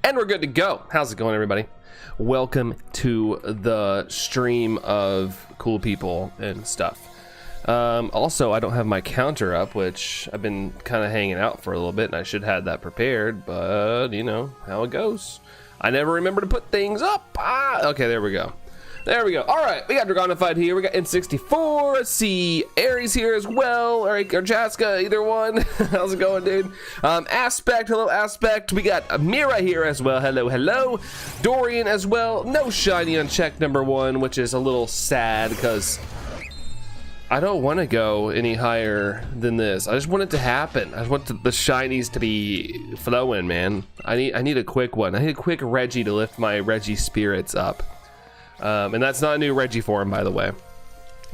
And we're good to go. How's it going, everybody? Welcome to the stream of cool people and stuff. Also, I don't have my counter up, which I've been kind of hanging out for a little bit, and I should have that prepared, but you know how it goes. I never remember to put things up. Okay, there we go. There we go. All right, we got Dragonified here. We got N64. Let's see, Aries here as well, or Jaska, either one. How's it going, dude? Aspect, hello, Aspect. We got Mira here as well. Hello, hello. Dorian as well. No shiny on check number 1, which is a little sad because I don't want to go any higher than this. I just want it to happen. I just want the shinies to be flowing, man. I need a quick one. I need a quick Reggie to lift my Reggie spirits up. And that's not a new Reggie form, by the way.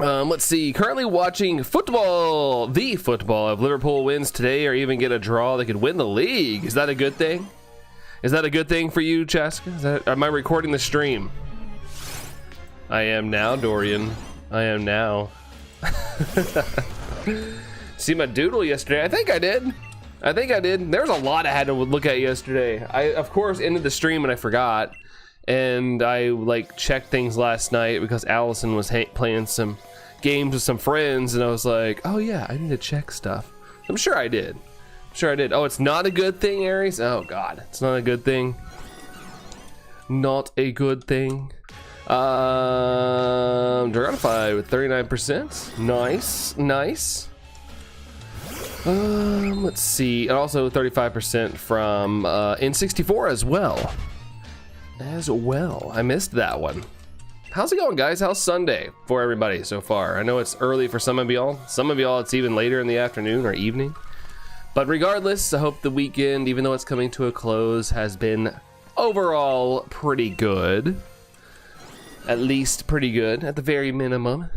Let's see. Currently watching football. The football. If Liverpool wins today or even get a draw, they could win the league. Is that a good thing? Is that a good thing for you, Chaska? Am I recording the stream? I am now, Dorian. I am now. See my doodle yesterday? I think I did. There's a lot I had to look at yesterday. I, of course, ended the stream and I forgot. And I like checked things last night because Allison was playing some games with some friends, and I was like, oh yeah, I need to check stuff. I'm sure I did. Oh, it's not a good thing, Aries? Oh god, it's not a good thing. Not a good thing. Dragonify with 39%. Nice. Let's see, and also 35% from N64 as well. I missed that one. How's it going, guys? How's Sunday for everybody so far? I know it's early for some of y'all. Some of y'all it's even later in the afternoon or evening. But regardless, I hope the weekend, even though it's coming to a close, has been overall pretty good. At least pretty good, at the very minimum.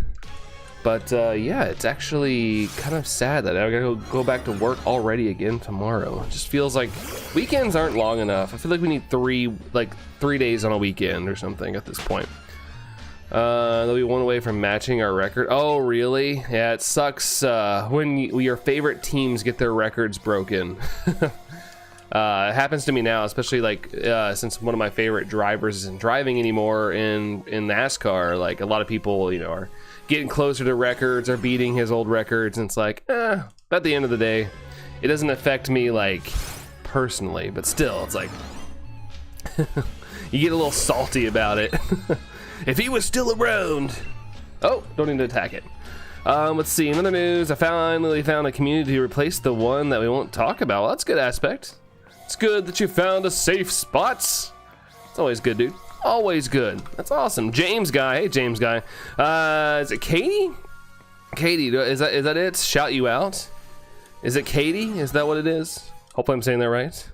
But yeah, it's actually kind of sad that I gotta go back to work already again tomorrow. It just feels like weekends aren't long enough. I feel like we need 3 days on a weekend or something at this point. They'll be one away from matching our record. Oh, really? Yeah, it sucks when your favorite teams get their records broken. It happens to me now, especially like since one of my favorite drivers isn't driving anymore in NASCAR. Like a lot of people, you know, are getting closer to records or beating his old records, and it's like, at the end of the day, it doesn't affect me like personally, but still, it's like you get a little salty about it. If he was still around. Oh, don't need to attack it. Let's see, in other news, I finally found a community to replace the one that we won't talk about. Well, that's a good aspect. It's good that you found a safe spot. It's always good, dude. Always good. That's awesome. James guy. Hey, James guy. Is it Katie? Katie, is that it? Shout you out? Is it Katie? Is that what it is? Hopefully I'm saying that right.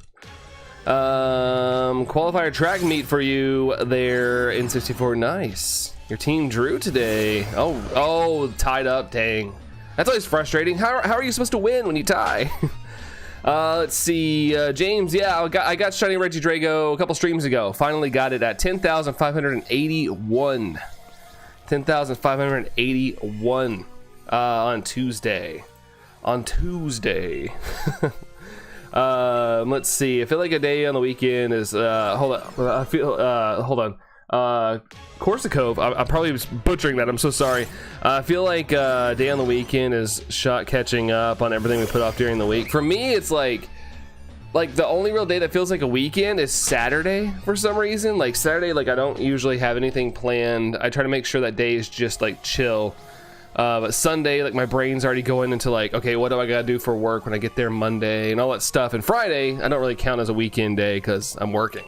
Qualifier track meet for you there in 64. Nice. Your team drew today. Oh, tied up. Dang. That's always frustrating. How are you supposed to win when you tie? Let's see, James, yeah, I got Shiny Reggie Drago a couple streams ago. Finally got it at 10,581. 10,581 on Tuesday. Let's see, I feel like a day on the weekend is, hold on. Korsakov, I'm probably butchering that, I'm so sorry. I feel like day on the weekend is catching up on everything we put off during the week. For me, it's like the only real day that feels like a weekend is Saturday for some reason. Like Saturday, like I don't usually have anything planned. I try to make sure that day is just like chill. But Sunday, like my brain's already going into like, okay, what do I gotta do for work when I get there Monday and all that stuff. And Friday, I don't really count as a weekend day because I'm working.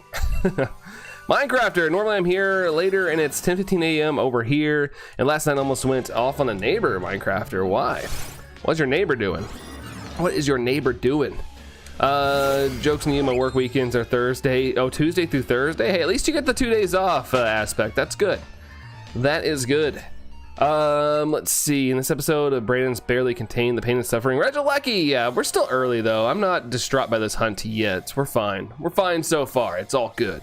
Minecrafter, normally I'm here later and it's 10:15 a.m. over here, and last night I almost went off on a neighbor. Minecrafter, why? What's your neighbor doing? What is your neighbor doing? Jokes on you, my work weekends are Tuesday through Thursday. Hey, at least you get the 2 days off aspect. That's good. That is good. Let's see, in this episode, Brayden's barely contained the pain and suffering. Regieleki, yeah, we're still early though. I'm not distraught by this hunt yet. We're fine so far. It's all good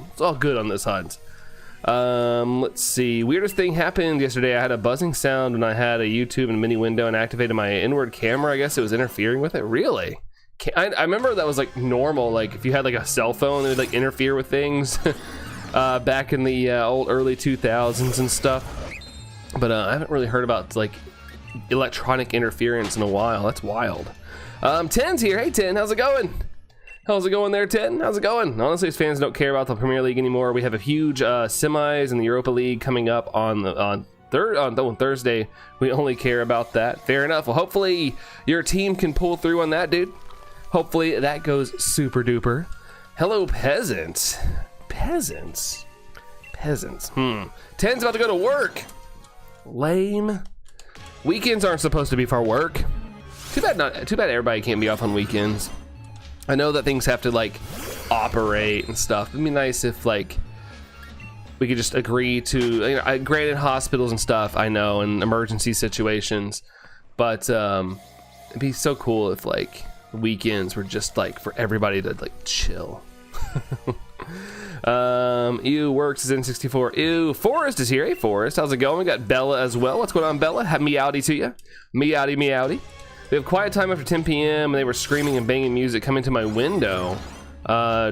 on this hunt. Let's see, weirdest thing happened yesterday. I had a buzzing sound when I had a YouTube and mini window and activated my inward camera. I guess it was interfering with it. Really? I remember that was like normal, like if you had like a cell phone, it would like interfere with things back in the old early 2000s and stuff. But I haven't really heard about like electronic interference in a while. That's wild. 10's here. Hey 10, how's it going? How's it going there, 10? How's it going? Honestly, as fans don't care about the Premier League anymore. We have a huge semis in the Europa League coming up on Thursday. We only care about that. Fair enough. Well, hopefully your team can pull through on that, dude. Hopefully that goes super duper. Hello, peasants. Peasants. 10's about to go to work. Lame. Weekends aren't supposed to be for work. Too bad everybody can't be off on weekends. I know that things have to like operate and stuff. It'd be nice if like we could just agree to, you know, granted hospitals and stuff, I know, and emergency situations, but it'd be so cool if like weekends were just like for everybody to like chill. Ew, works is N64. Ew, Forrest is here. Hey Forrest, how's it going? We got Bella as well. What's going on, Bella? Have meowdy to you. Meowdy. We have quiet time after 10 p.m. and they were screaming and banging music coming to my window.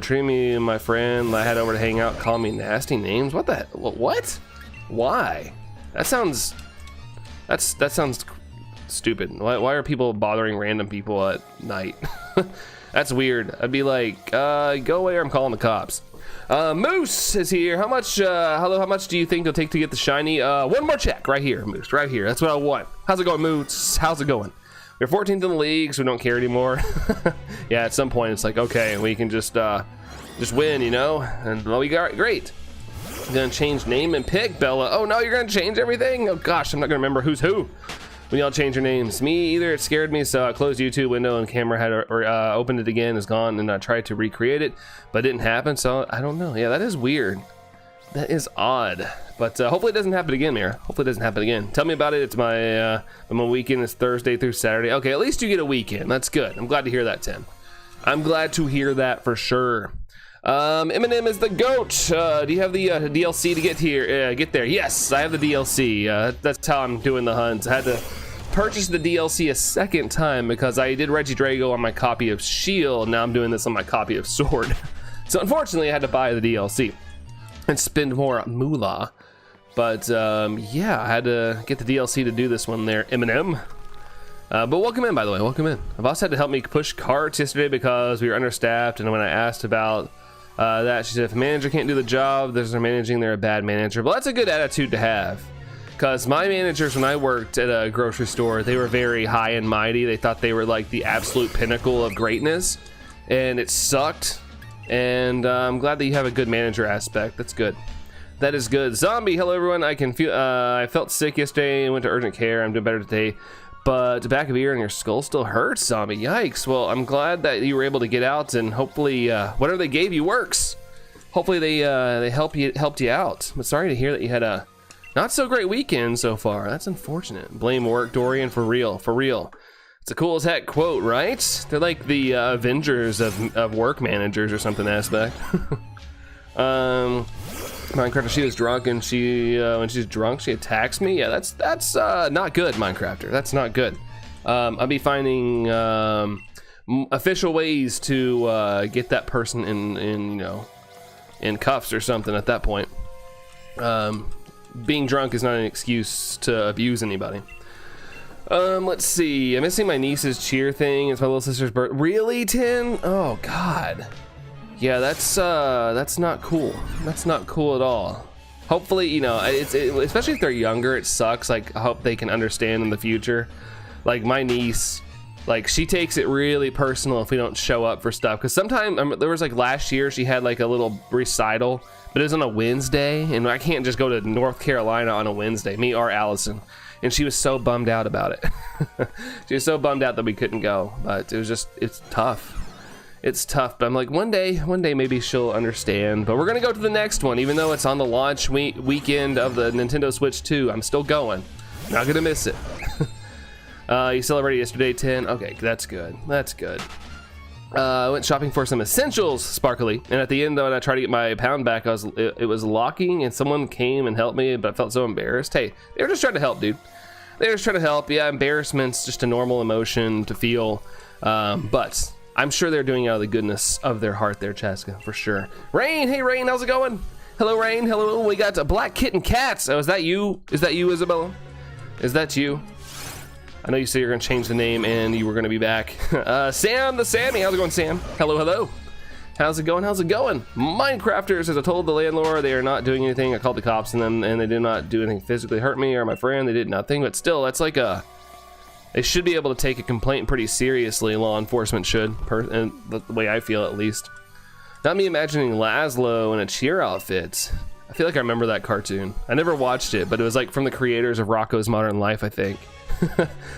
Treat me and my friend. I had over to hang out, call me nasty names. What the? What? Why? That sounds stupid. Why are people bothering random people at night? That's weird. I'd be like, go away or I'm calling the cops. Moose is here. How much do you think it'll take to get the shiny? One more check right here, Moose, right here. That's what I want. How's it going, Moose? How's it going? We're 14th in the league, so we don't care anymore. Yeah, at some point it's like, okay, we can just win, you know? And well, we got great. I'm gonna change name and pick, Bella. Oh no, you're gonna change everything? Oh gosh, I'm not gonna remember who's who when y'all change your names. Me either. It scared me, so I closed YouTube window and camera had opened it again, is gone, and I tried to recreate it, but it didn't happen. So I don't know. Yeah, that is weird. That is odd, but hopefully it doesn't happen again, Mira. Hopefully it doesn't happen again. Tell me about it. It's my weekend is Thursday through Saturday. Okay, at least you get a weekend. That's good. I'm glad to hear that, Tim. I'm glad to hear that for sure. Eminem is the GOAT. Do you have the DLC to get there? Yes, I have the DLC. That's how I'm doing the hunt. I had to purchase the DLC a second time because I did Regieleki on my copy of Shield. Now I'm doing this on my copy of Sword. So unfortunately, I had to buy the DLC and spend more moolah. But yeah, I had to get the DLC to do this one there, Eminem. But welcome in, by the way, welcome in. I've also had to help me push carts yesterday because we were understaffed, and when I asked about that, she said if a manager can't do the job, they're managing, they're a bad manager. Well, that's a good attitude to have, because my managers, when I worked at a grocery store, they were very high and mighty. They thought they were like the absolute pinnacle of greatness, and it sucked. And I'm glad that you have a good manager aspect. That's good. That is good. Zombie, hello everyone. I can feel. I felt sick yesterday and went to urgent care. I'm doing better today, but the back of your ear and your skull still hurts. Zombie, yikes. Well, I'm glad that you were able to get out, and hopefully whatever they gave you works. Hopefully they helped you out. But sorry to hear that you had a not so great weekend so far. That's unfortunate. Blame work, Dorian. For real. For real. It's a cool as heck quote, right? They're like the Avengers of work managers or something aspect. Minecrafter, she was drunk, and she when she's drunk she attacks me. Yeah, that's not good, Minecrafter. That's not good. I'll be finding official ways to get that person in cuffs or something at that point. Being drunk is not an excuse to abuse anybody. Let's see. I'm missing my niece's cheer thing. It's my little sister's birthday. Really, 10? Oh God. Yeah, that's not cool. That's not cool at all. Hopefully, you know, especially if they're younger, it sucks. Like, I hope they can understand in the future. Like my niece, like she takes it really personal if we don't show up for stuff. Because sometimes there was like last year she had like a little recital, but it was on a Wednesday, and I can't just go to North Carolina on a Wednesday. Me or Allison. And she was so bummed out about it. She was so bummed out that we couldn't go, but it's tough. It's tough, but I'm like, one day maybe she'll understand. But we're gonna go to the next one, even though it's on the launch weekend of the Nintendo Switch 2. I'm still going. Not gonna miss it. You celebrated yesterday, 10. Okay, that's good. That's good. I went shopping for some essentials, Sparkly, and at the end, though, when I tried to get my pound back, it was locking, and someone came and helped me, but I felt so embarrassed. Hey, they were just trying to help, dude. They were just trying to help. Yeah, embarrassment's just a normal emotion to feel, but I'm sure they're doing it out of the goodness of their heart there, Chaska, for sure. Rain, hey Rain, how's it going? Hello Rain, hello. We got Black Kitten Cats. Oh, is that you? Is that you, Isabella? Is that you? I know you said you're gonna change the name and you were gonna be back. Sam the Sammy, how's it going, Sam? Hello, hello. How's it going? How's it going? Minecrafters, as I told the landlord, they are not doing anything. I called the cops on them and they did not do anything physically hurt me or my friend. They did nothing, but still, that's like a, they should be able to take a complaint pretty seriously. Law enforcement should, and the way I feel at least. Not me imagining Laszlo in a cheer outfit. I feel like I remember that cartoon. I never watched it, but it was like from the creators of Rocko's Modern Life, I think.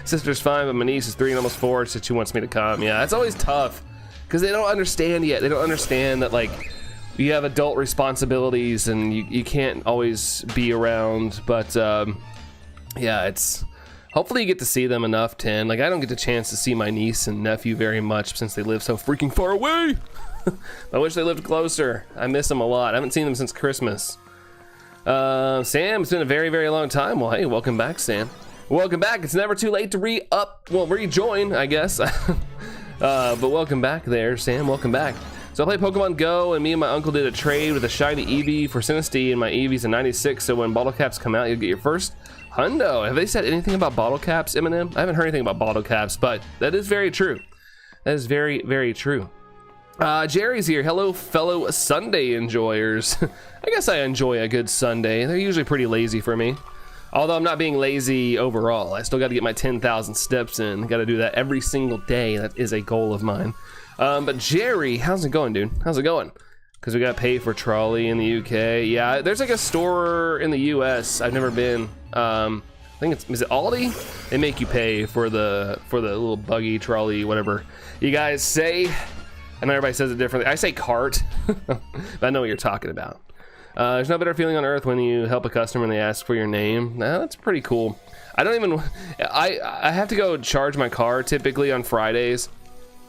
Sister's fine, but my niece is 3 and almost 4, so she wants me to come. Yeah, it's always tough. Because they don't understand yet. They don't understand that, like, you have adult responsibilities and you can't always be around. But, yeah, it's... Hopefully you get to see them enough, Tin. Like, I don't get the chance to see my niece and nephew very much since they live so freaking far away. I wish they lived closer. I miss them a lot. I haven't seen them since Christmas. Sam, it's been a very, very long time. Well, hey, welcome back, Sam. Welcome back. It's never too late to rejoin, I guess. But welcome back there, Sam. Welcome back. So I play Pokemon Go, and me and my uncle did a trade with a shiny Eevee for Sinistea, and my Eevee's a 96, so when bottle caps come out, you'll get your first hundo. Have they said anything about bottle caps, Eminem? I haven't heard anything about bottle caps, but that is very true. That is very, very true. Jerry's here. Hello, fellow Sunday enjoyers. I guess I enjoy a good Sunday. They're usually pretty lazy for me. Although I'm not being lazy overall. I still got to get my 10,000 steps in. Got to do that every single day. That is a goal of mine. But Jerry, how's it going, dude? How's it going? Because we got to pay for trolley in the UK. Yeah, there's like a store in the US. I've never been. I think is it Aldi? They make you pay for the little buggy, trolley, whatever you guys say. I know everybody says it differently. I say cart, but I know what you're talking about. There's no better feeling on earth when you help a customer and they ask for your name. That's pretty cool. I don't even, I have to go charge my car typically on Fridays.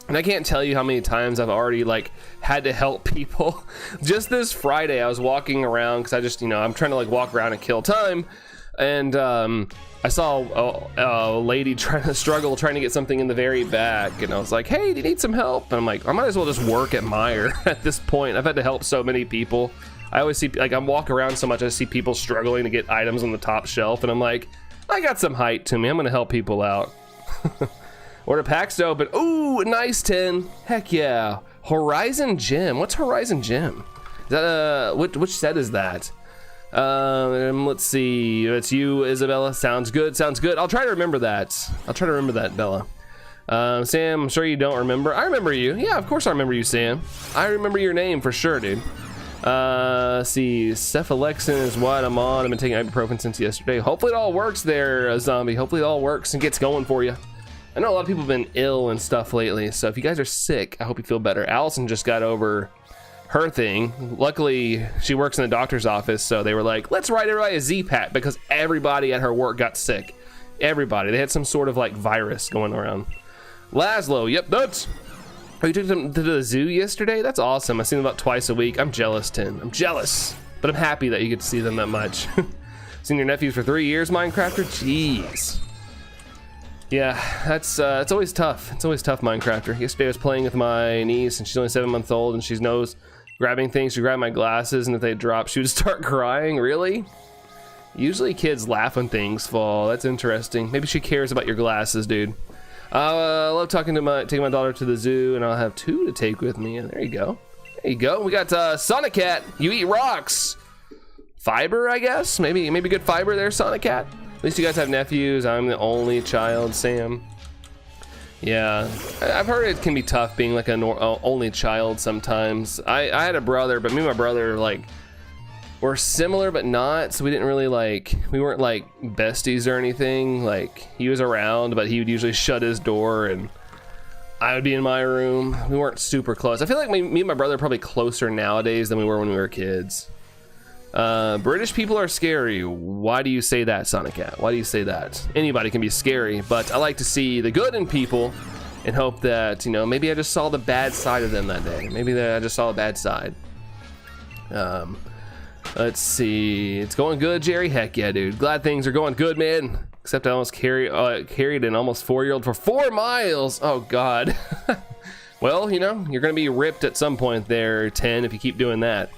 And I can't tell you how many times I've already like had to help people. Just this Friday, I was walking around because I just, I'm trying to like walk around and kill time. And I saw a lady trying to get something in the very back. And I was like, hey, do you need some help? And I'm like, I might as well just work at Meijer at this point. I've had to help so many people. I always see, like, I'm walking around so much, I see people struggling to get items on the top shelf, and I'm like, I got some height to me. I'm gonna help people out. Order packs to open. Ooh, nice 10. Heck yeah. Horizon Gym. What's Horizon Gym? Is that which set is that? Let's see. It's you, Isabella. Sounds good. Sounds good. I'll try to remember that. Bella. Sam, I'm sure you don't remember. I remember you. Yeah, of course I remember you, Sam. I remember your name for sure, dude. See, cephalexin is what I'm on. I've been taking ibuprofen since yesterday. Hopefully it all works there, Zombie. Hopefully it all works and gets going for you. I know a lot of people have been ill and stuff lately, so if you guys are sick, I hope you feel better. Allison just got over her thing. Luckily, she works in the doctor's office, so they were like, let's write everybody a Z-Pack, because everybody at her work got sick. Everybody. They had some sort of like virus going around. Laszlo, yep, that's... Oh, you took them to the zoo yesterday? That's awesome. I see them about twice a week. I'm jealous, Tin. I'm jealous. But I'm happy that you get to see them that much. Seen your nephews for 3 years, Minecrafter? Jeez. Yeah, that's it's always tough. It's always tough, Minecrafter. Yesterday I was playing with my niece, and she's only 7 months old, and she knows grabbing things. She grabbed my glasses, and if they drop, she would start crying. Really? Usually kids laugh when things fall. That's interesting. Maybe she cares about your glasses, dude. I love taking my daughter to the zoo, and I'll have 2 to take with me. And there you go. There you go. We got Sonic Cat. You eat rocks. Fiber, I guess. Maybe good fiber there, Sonic Cat. At least you guys have nephews. I'm the only child, Sam. Yeah, I've heard it can be tough being like an only child sometimes. I had a brother, but me and my brother like were similar but not, so we didn't really we weren't like besties or anything. Like, he was around, but he would usually shut his door and I would be in my room. We weren't super close. I feel like me and my brother are probably closer nowadays than we were when we were kids. British people are scary. Why do you say that, Sonic Cat? Why do you say that? Anybody can be scary, but I like to see the good in people and hope that, maybe I just saw the bad side of them that day. Maybe I just saw the bad side. Let's see. It's going good, Jerry? Heck yeah, dude. Glad things are going good, man. Except I almost carried an almost 4-year-old for 4 miles. Oh, God. Well, you know, you're gonna be ripped at some point there, 10, if you keep doing that.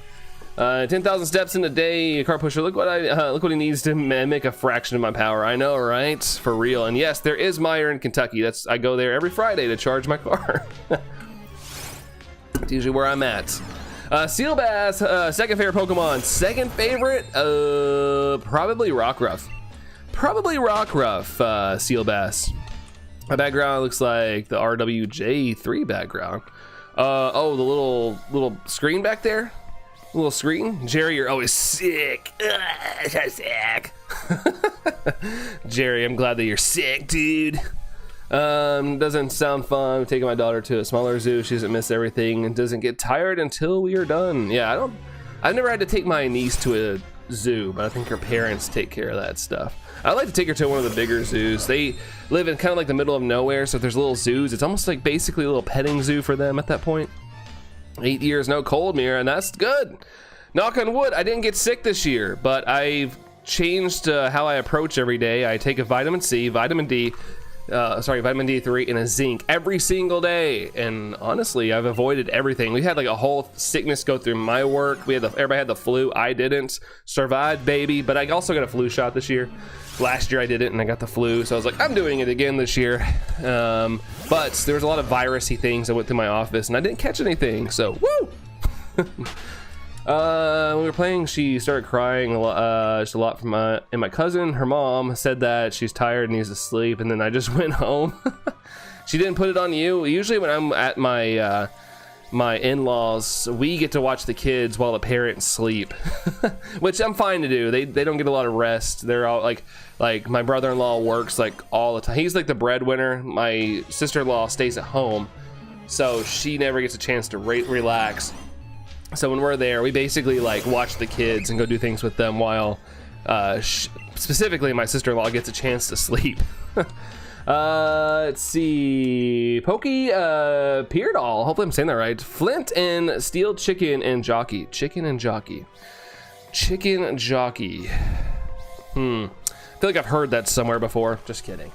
10,000 steps in a day, car pusher. Look what he needs to make a fraction of my power. I know, right? For real. And yes, there is Meyer in Kentucky. I go there every Friday to charge my car. It's usually where I'm at. Seal Bass, second favorite Pokemon. Second favorite, probably Rockruff. Probably Rockruff, Seal Bass. My background looks like the RWJ3 background. Oh, the little screen back there? Little screen. Jerry, you're always sick. Ugh, so sick. Jerry, I'm glad that you're sick, dude. Doesn't sound fun. Taking my daughter to a smaller zoo. She doesn't miss everything and doesn't get tired until we are done. Yeah, I've never had to take my niece to a zoo, but I think her parents take care of that stuff. I'd like to take her to one of the bigger zoos. They live in kind of like the middle of nowhere, so if there's little zoos, it's almost like basically a little petting zoo for them at that point. 8 years, no cold, Mira, and that's good. Knock on wood, I didn't get sick this year, but I've changed how I approach every day. I take a vitamin C, vitamin D3, and a zinc every single day. And honestly, I've avoided everything. We had like a whole sickness go through my work. Everybody had the flu. I didn't. Survived, baby. But I also got a flu shot this year. Last year I did it and I got the flu, so I was like, I'm doing it again this year. But there was a lot of virusy things that went through my office and I didn't catch anything, so woo! When we were playing, she started crying just a lot from and my cousin, her mom, said that she's tired and needs to sleep, and then I just went home. She didn't put it on you. Usually when I'm at my my in-laws, we get to watch the kids while the parents sleep, which I'm fine to do. They don't get a lot of rest. They're all like my brother-in-law works like all the time. He's like the breadwinner. My sister-in-law stays at home, so she never gets a chance to relax. So when we're there, we basically like watch the kids and go do things with them while specifically my sister-in-law gets a chance to sleep. Let's see. Pokey Peerdoll. Hopefully I'm saying that right. Flint and Steel Chicken and Jockey. Chicken and Jockey. Chicken Jockey. I feel like I've heard that somewhere before. Just kidding.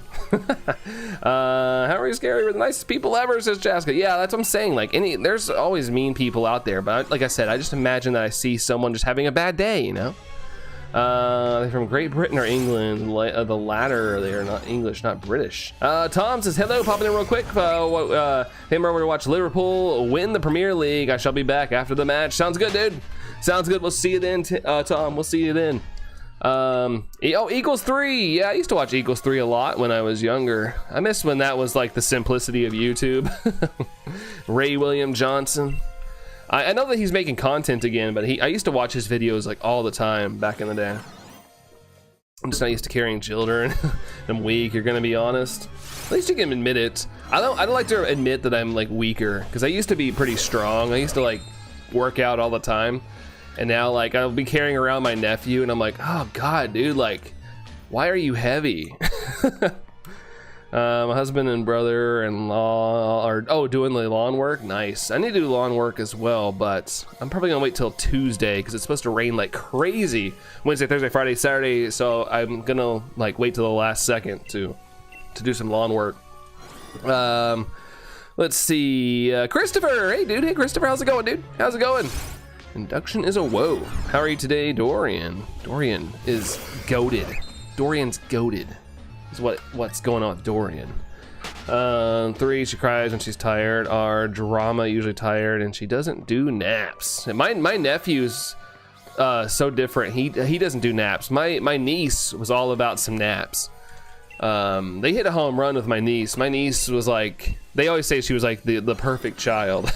How are you, Scary? We're the nicest people ever, says Jaska. Yeah, that's what I'm saying. Like there's always mean people out there, but like I said, I just imagine that I see someone just having a bad day, you know? They're from Great Britain or England. The latter, they are not English, not British. Tom says hello, popping in real quick. Came over to watch Liverpool win the Premier League. I shall be back after the match. Sounds good, dude. Sounds good. We'll see you then, Tom. We'll see you then. Equals 3. Yeah, I used to watch Equals 3 a lot when I was younger. I miss when that was like the simplicity of YouTube. Ray William Johnson. I know that he's making content again, but I used to watch his videos like all the time back in the day. I'm just not used to carrying children. I'm weak, you're gonna be honest. At least you can admit it. I don't like to admit that I'm like weaker, because I used to be pretty strong. I used to like work out all the time. And now like I'll be carrying around my nephew and I'm like, oh God, dude, like, why are you heavy? My husband and brother-in-law are doing the lawn work. Nice. I need to do lawn work as well, but I'm probably gonna wait till Tuesday because it's supposed to rain like crazy Wednesday, Thursday, Friday, Saturday. So I'm gonna like wait till the last second to do some lawn work. Let's see. Christopher. Hey, dude. Hey, Christopher. How's it going, dude? How's it going? Induction is a whoa. How are you today, Dorian? Dorian is goated. Dorian's goated. Is what's going on with Dorian. 3, she cries when she's tired. R, drama, usually tired, and she doesn't do naps. And my nephew's so different. He doesn't do naps. My niece was all about some naps. They hit a home run with my niece. My niece was like, they always say she was like the perfect child.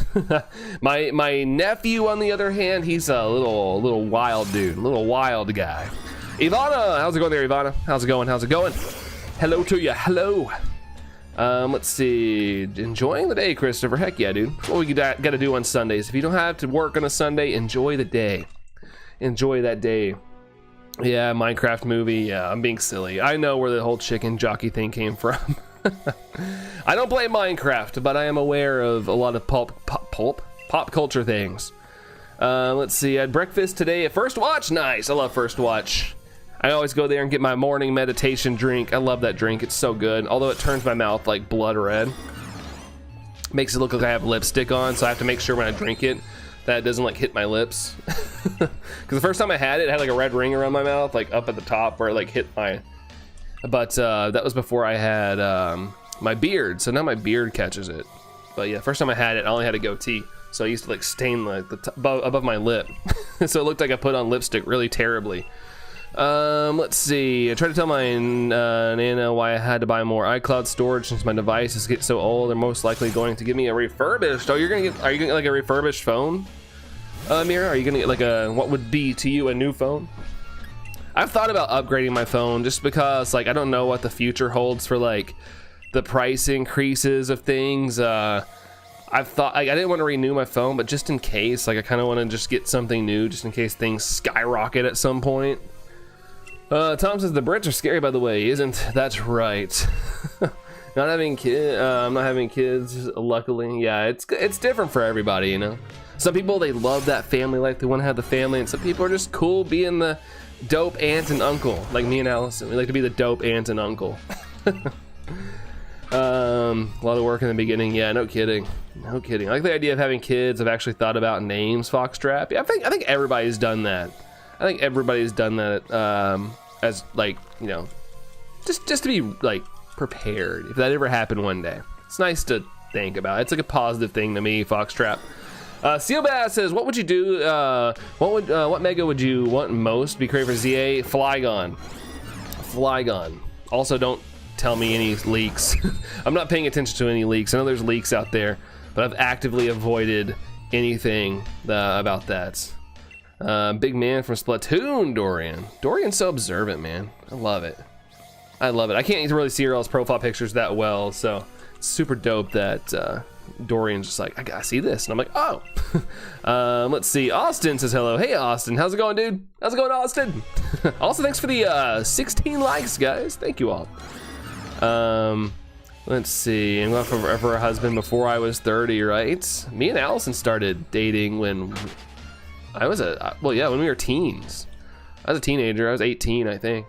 my nephew, on the other hand, he's a little wild dude, a little wild guy. Ivana, how's it going there, Ivana? How's it going? How's it going? Hello to you. Hello. Let's see. Enjoying the day, Christopher. Heck yeah, dude. That's what we gotta do on Sundays. If you don't have to work on a Sunday, enjoy the day. Enjoy that day. Yeah, Minecraft movie. Yeah, I'm being silly. I know where the whole chicken jockey thing came from. I don't play Minecraft, but I am aware of a lot of pop culture things. Let's see. I had breakfast today at First Watch. Nice. I love First Watch. I always go there and get my morning meditation drink. I love that drink. It's so good, although it turns my mouth like blood red. Makes it look like I have lipstick on, so I have to make sure when I drink it that it doesn't like hit my lips. Because the first time I had it, it had like a red ring around my mouth, like up at the top where it like hit my, but that was before I had my beard, so now my beard catches it. But yeah, first time I had it, I only had a goatee, so I used to like stain like the above my lip. So it looked like I put on lipstick really terribly. Let's see. I tried to tell my Nana why I had to buy more iCloud storage since my devices get so old. They're most likely going to give me a refurbished. Oh, are you gonna get like a refurbished phone, Mira? Are you gonna get like what would be to you a new phone? I've thought about upgrading my phone just because like I don't know what the future holds for like the price increases of things. I've thought I didn't want to renew my phone, but just in case, like I kind of want to just get something new just in case things skyrocket at some point. Tom says the Brits are scary, by the way. Isn't that right? Not having I'm not having kids, luckily. Yeah, it's different for everybody, you know. Some people, they love that family life, they want to have the family, and some people are just cool being the dope aunt and uncle, like me and Allison. We like to be the dope aunt and uncle. A lot of work in the beginning. Yeah, no kidding. No kidding. I like the idea of having kids. I've actually thought about names, Foxtrap. Yeah, I think everybody's done that. I think everybody's done that as like, you know, just to be like prepared if that ever happened one day. It's nice to think about. It's like a positive thing to me, Foxtrap. Seal Bass says, what would you do? What mega would you want most? Be created for ZA? Flygon. Flygon. Also, don't tell me any leaks. I'm not paying attention to any leaks. I know there's leaks out there, but I've actively avoided anything about that. Big man from Splatoon, Dorian. Dorian's so observant, man. I love it. I love it. I can't really see her all's profile pictures that well, so it's super dope that Dorian's just like, I gotta see this. And I'm like, oh. Let's see. Austin says hello. Hey, Austin. How's it going, dude? How's it going, Austin? Also, thanks for the 16 likes, guys. Thank you all. Let's see. I'm going for a husband before I was 30, right? Me and Allison started dating when I was when we were teens. I was a teenager. I was 18, I think.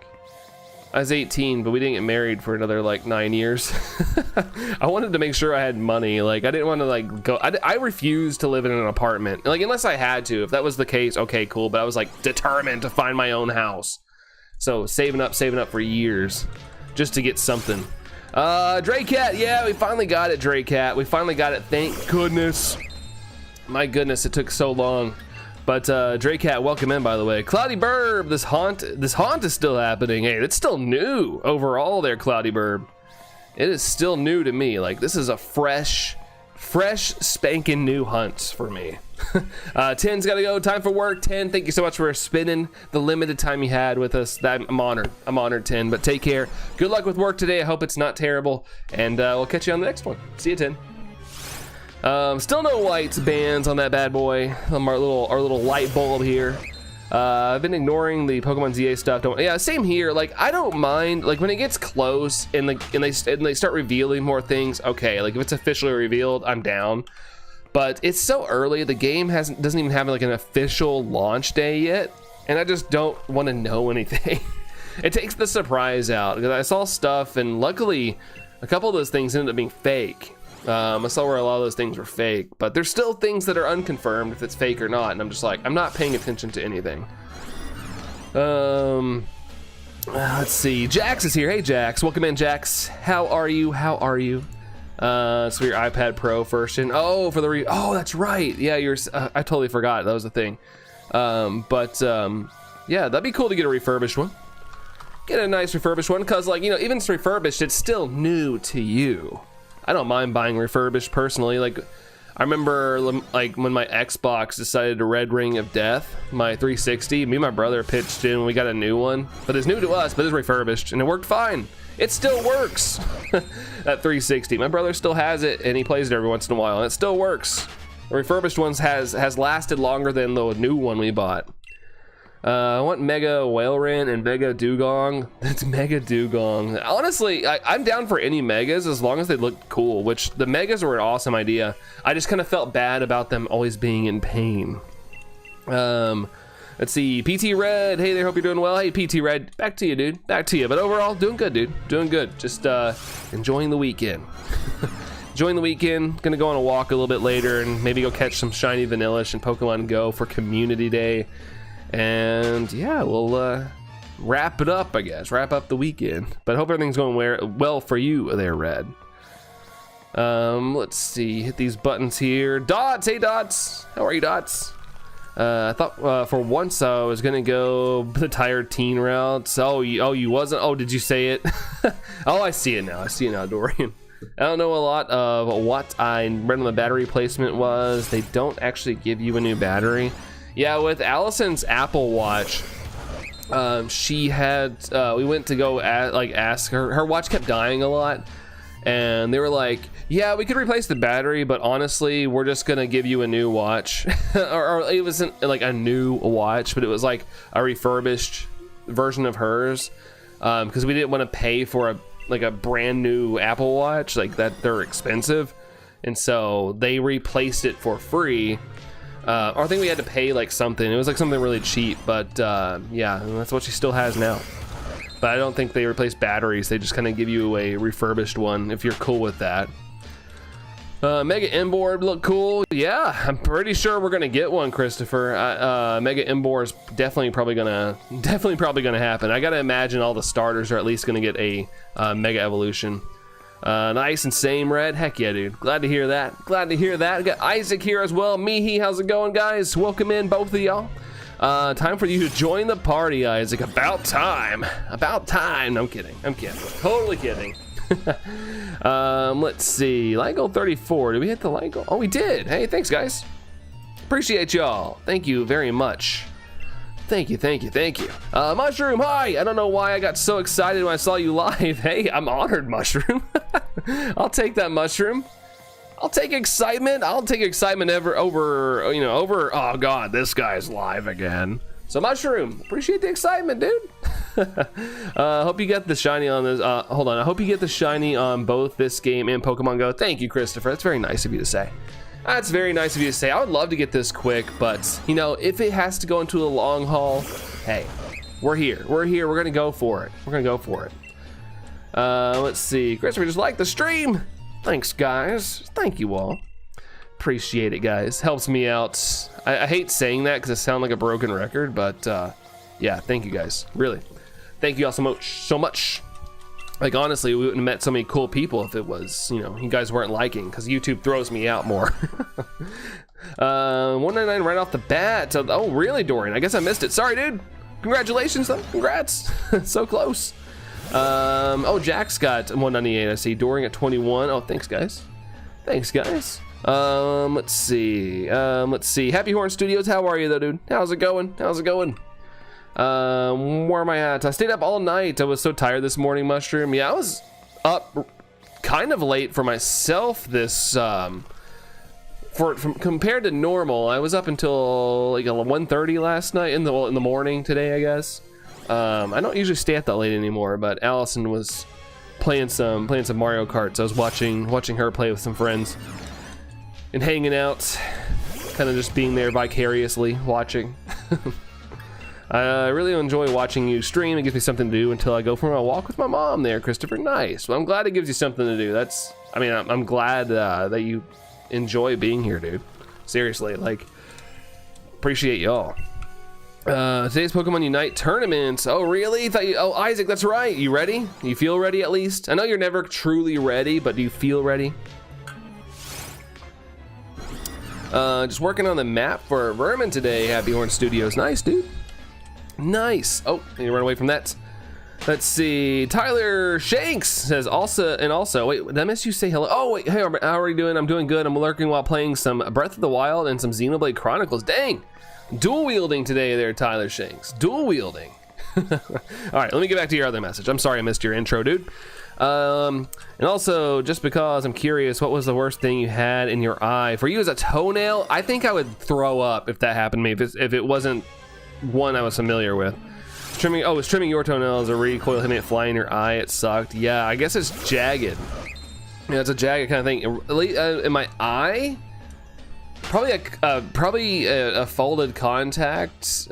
I was 18, but we didn't get married for another like 9 years. I wanted to make sure I had money. Like I didn't want to like go. I refused to live in an apartment. Like unless I had to. If that was the case, okay, cool. But I was like determined to find my own house. So saving up for years just to get something. Draycat, yeah, we finally got it, Draycat. We finally got it. Thank goodness. My goodness, it took so long. But Draycat, welcome in, by the way. Cloudy Burb, this haunt is still happening. Hey, it's still new overall there, Cloudy Burb. It is still new to me. Like this is a fresh spanking new hunt for me. 10's gotta go. Time for work. 10, thank you so much for spending the limited time you had with us. I'm honored, 10. But take care. Good luck with work today. I hope it's not terrible. And we'll catch you on the next one. See you, 10. Still no lights bands on that bad boy. Our little light bulb here. I've been ignoring the Pokemon ZA stuff. Yeah, same here. Like I don't mind. Like when it gets close and they start revealing more things. Okay, like if it's officially revealed, I'm down. But it's so early. The game doesn't even have like an official launch day yet, and I just don't want to know anything. It takes the surprise out because I saw stuff, and luckily, a couple of those things ended up being fake. I saw where a lot of those things were fake, but there's still things that are unconfirmed if it's fake or not, and I'm just like, I'm not paying attention to anything. Let's see. Jax is here. Hey, Jax. Welcome in, Jax. How are you? So your iPad Pro first in. Oh, for the oh, that's right. Yeah, I totally forgot. That was the thing. Yeah, that'd be cool to get a refurbished one. Get a nice refurbished one, because like, you know, even if it's refurbished, it's still new to you. I don't mind buying refurbished personally. Like I remember like when my Xbox decided to red ring of death, my 360, me and my brother pitched in, we got a new one, but it's new to us, but it's refurbished and it worked fine. It still works. That 360, my brother still has it and he plays it every once in a while and it still works. The refurbished ones has lasted longer than the new one we bought. I want Mega Whaleren and Mega Dugong. That's Mega Dugong. Honestly, I'm down for any Megas as long as they look cool, which the Megas were an awesome idea. I just kind of felt bad about them always being in pain. Let's see, PT Red. Hey there, hope you're doing well. Hey, PT Red, back to you, dude. Back to you. But overall, doing good, dude. Doing good. Just enjoying the weekend. enjoying the weekend. Gonna go on a walk a little bit later and maybe go catch some shiny Vanillish in Pokemon Go for Community Day. And yeah, we'll wrap it up, I guess. Wrap up the weekend. But I hope everything's going well for you there, Red. Let's see. Hit these buttons here. Dots! Hey, Dots! How are you, Dots? I thought for once I was gonna go the tired teen route. Oh, you wasn't? Oh, did you say it? Oh, I see it now. I see it now, Dorian. I don't know a lot of what I read on the battery placement was. They don't actually give you a new battery. Yeah, with Allison's Apple Watch, she had, we went to go ask her watch kept dying a lot. And they were like, yeah, we could replace the battery, but honestly, we're just gonna give you a new watch. or it wasn't like a new watch, but it was like a refurbished version of hers. Because we didn't want to pay for a brand new Apple Watch, like that, they're expensive. And so they replaced it for free. Or I think we had to pay like something. It was like something really cheap, but yeah, that's what she still has now. But I don't think they replace batteries. They just kind of give you a refurbished one if you're cool with that. Mega Inboard look cool. Yeah, I'm pretty sure we're gonna get one, Christopher. Mega Inboard is definitely probably gonna happen. I gotta imagine all the starters are at least gonna get a Mega Evolution. Nice and same, Red. Heck yeah, dude. Glad to hear that. Glad to hear that. We got Isaac here as well. Mihi, how's it going, guys? Welcome in, both of y'all. Time for you to join the party, Isaac. About time. About time. No, I'm kidding. I'm kidding. Totally kidding. Let's see. Ligo 34. Did we hit the Ligo? Oh, we did. Hey, thanks, guys. Appreciate y'all. Thank you very much. Thank you, thank you, thank you. Mushroom, hi! I don't know why I got so excited when I saw you live. Hey, I'm honored, Mushroom. I'll take that, Mushroom. I'll take excitement. I'll take excitement over, oh God, this guy's live again. So Mushroom, appreciate the excitement, dude. Hope you get the shiny on this. Hold on, I hope you get the shiny on both this game and Pokemon Go. Thank you, Christopher. That's very nice of you to say. That's very nice of you to say. I would love to get this quick, but you know, if it has to go into a long haul, hey, we're here. We're here. We're gonna go for it. We're gonna go for it. Let's see. Christopher just liked the stream. Thanks, guys. Thank you all. Appreciate it, guys. Helps me out. I hate saying that because I sound like a broken record, but yeah, thank you guys. Really, thank you all so much. Like honestly, we wouldn't have met so many cool people if it was, you know, you guys weren't liking, because YouTube throws me out more. 199 right off the bat. Oh, really, Dorian? I guess I missed it. Sorry, dude. Congratulations, though. Congrats. So close. Oh, Jack's got 198. I see. Dorian at 21. Oh, thanks, guys. Thanks, guys. Let's see. Happy Horn Studios. How are you, though, dude? How's it going? How's it going? Where am I at? I stayed up all night. I was so tired this morning, Mushroom. Yeah, I was up kind of late for myself this compared to normal. I was up until like 1:30 last night in the morning today, I guess. I don't usually stay up that late anymore, but Allison was playing some Mario Kart, so I was watching her play with some friends and hanging out, kind of just being there vicariously watching. I really enjoy watching you stream. It gives me something to do until I go for my walk with my mom there, Christopher. Nice. Well, I'm glad it gives you something to do. I'm glad that you enjoy being here, dude. Seriously, like, appreciate y'all. Today's Pokemon Unite tournament. Oh, really? Oh, Isaac, that's right. You ready? You feel ready at least? I know you're never truly ready, but do you feel ready? Just working on the map for Vermin today, Happy Horn Studios. Nice, dude. Nice. Oh, you run away from that. Let's see. Tyler Shanks says also, wait, did I miss you say hello? Oh, wait, hey, how are you doing? I'm doing good. I'm lurking while playing some Breath of the Wild and some Xenoblade Chronicles. Dang. Dual wielding today there, Tyler Shanks. Dual wielding. All right, let me get back to your other message. I'm sorry I missed your intro, dude. And also, just because I'm curious, what was the worst thing you had in your eye? For you as a toenail, I think I would throw up if that happened to me, if it wasn't one I was familiar with. It's trimming your toenails, a recoil hitting it flying in your eye. It sucked. Yeah, I guess it's jagged. Yeah, it's a jagged kind of thing. In my eye, probably a folded contact.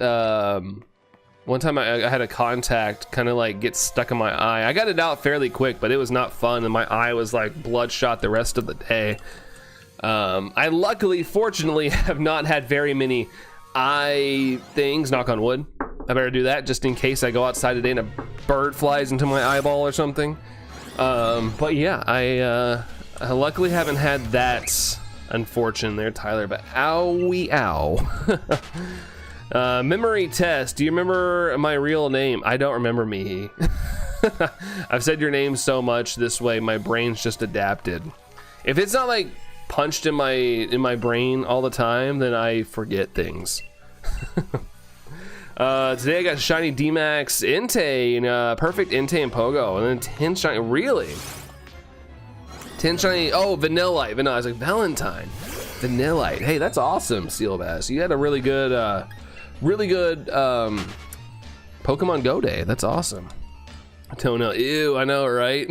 One time I had a contact kind of like get stuck in my eye. I got it out fairly quick, but it was not fun, and my eye was like bloodshot the rest of the day. I luckily, fortunately, have not had very many eye things, knock on wood. I better do that just in case I go outside today and a bird flies into my eyeball or something. But yeah, I luckily haven't had that unfortunate there, Tyler, but owie ow. Memory test. Do you remember my real name? I don't remember me. I've said your name so much this way, my brain's just adapted. If it's not like punched in my brain all the time, then I forget things. Today I got shiny D-Max Entei and perfect Entei and Pogo, and then 10 shiny. Really? 10 shiny. Oh, Vanillite. Vanilla. I was like Valentine. Vanillite. Hey, that's awesome, Sealbass. You had a really good Pokemon Go day. That's awesome. Toenail. Ew, I know, right?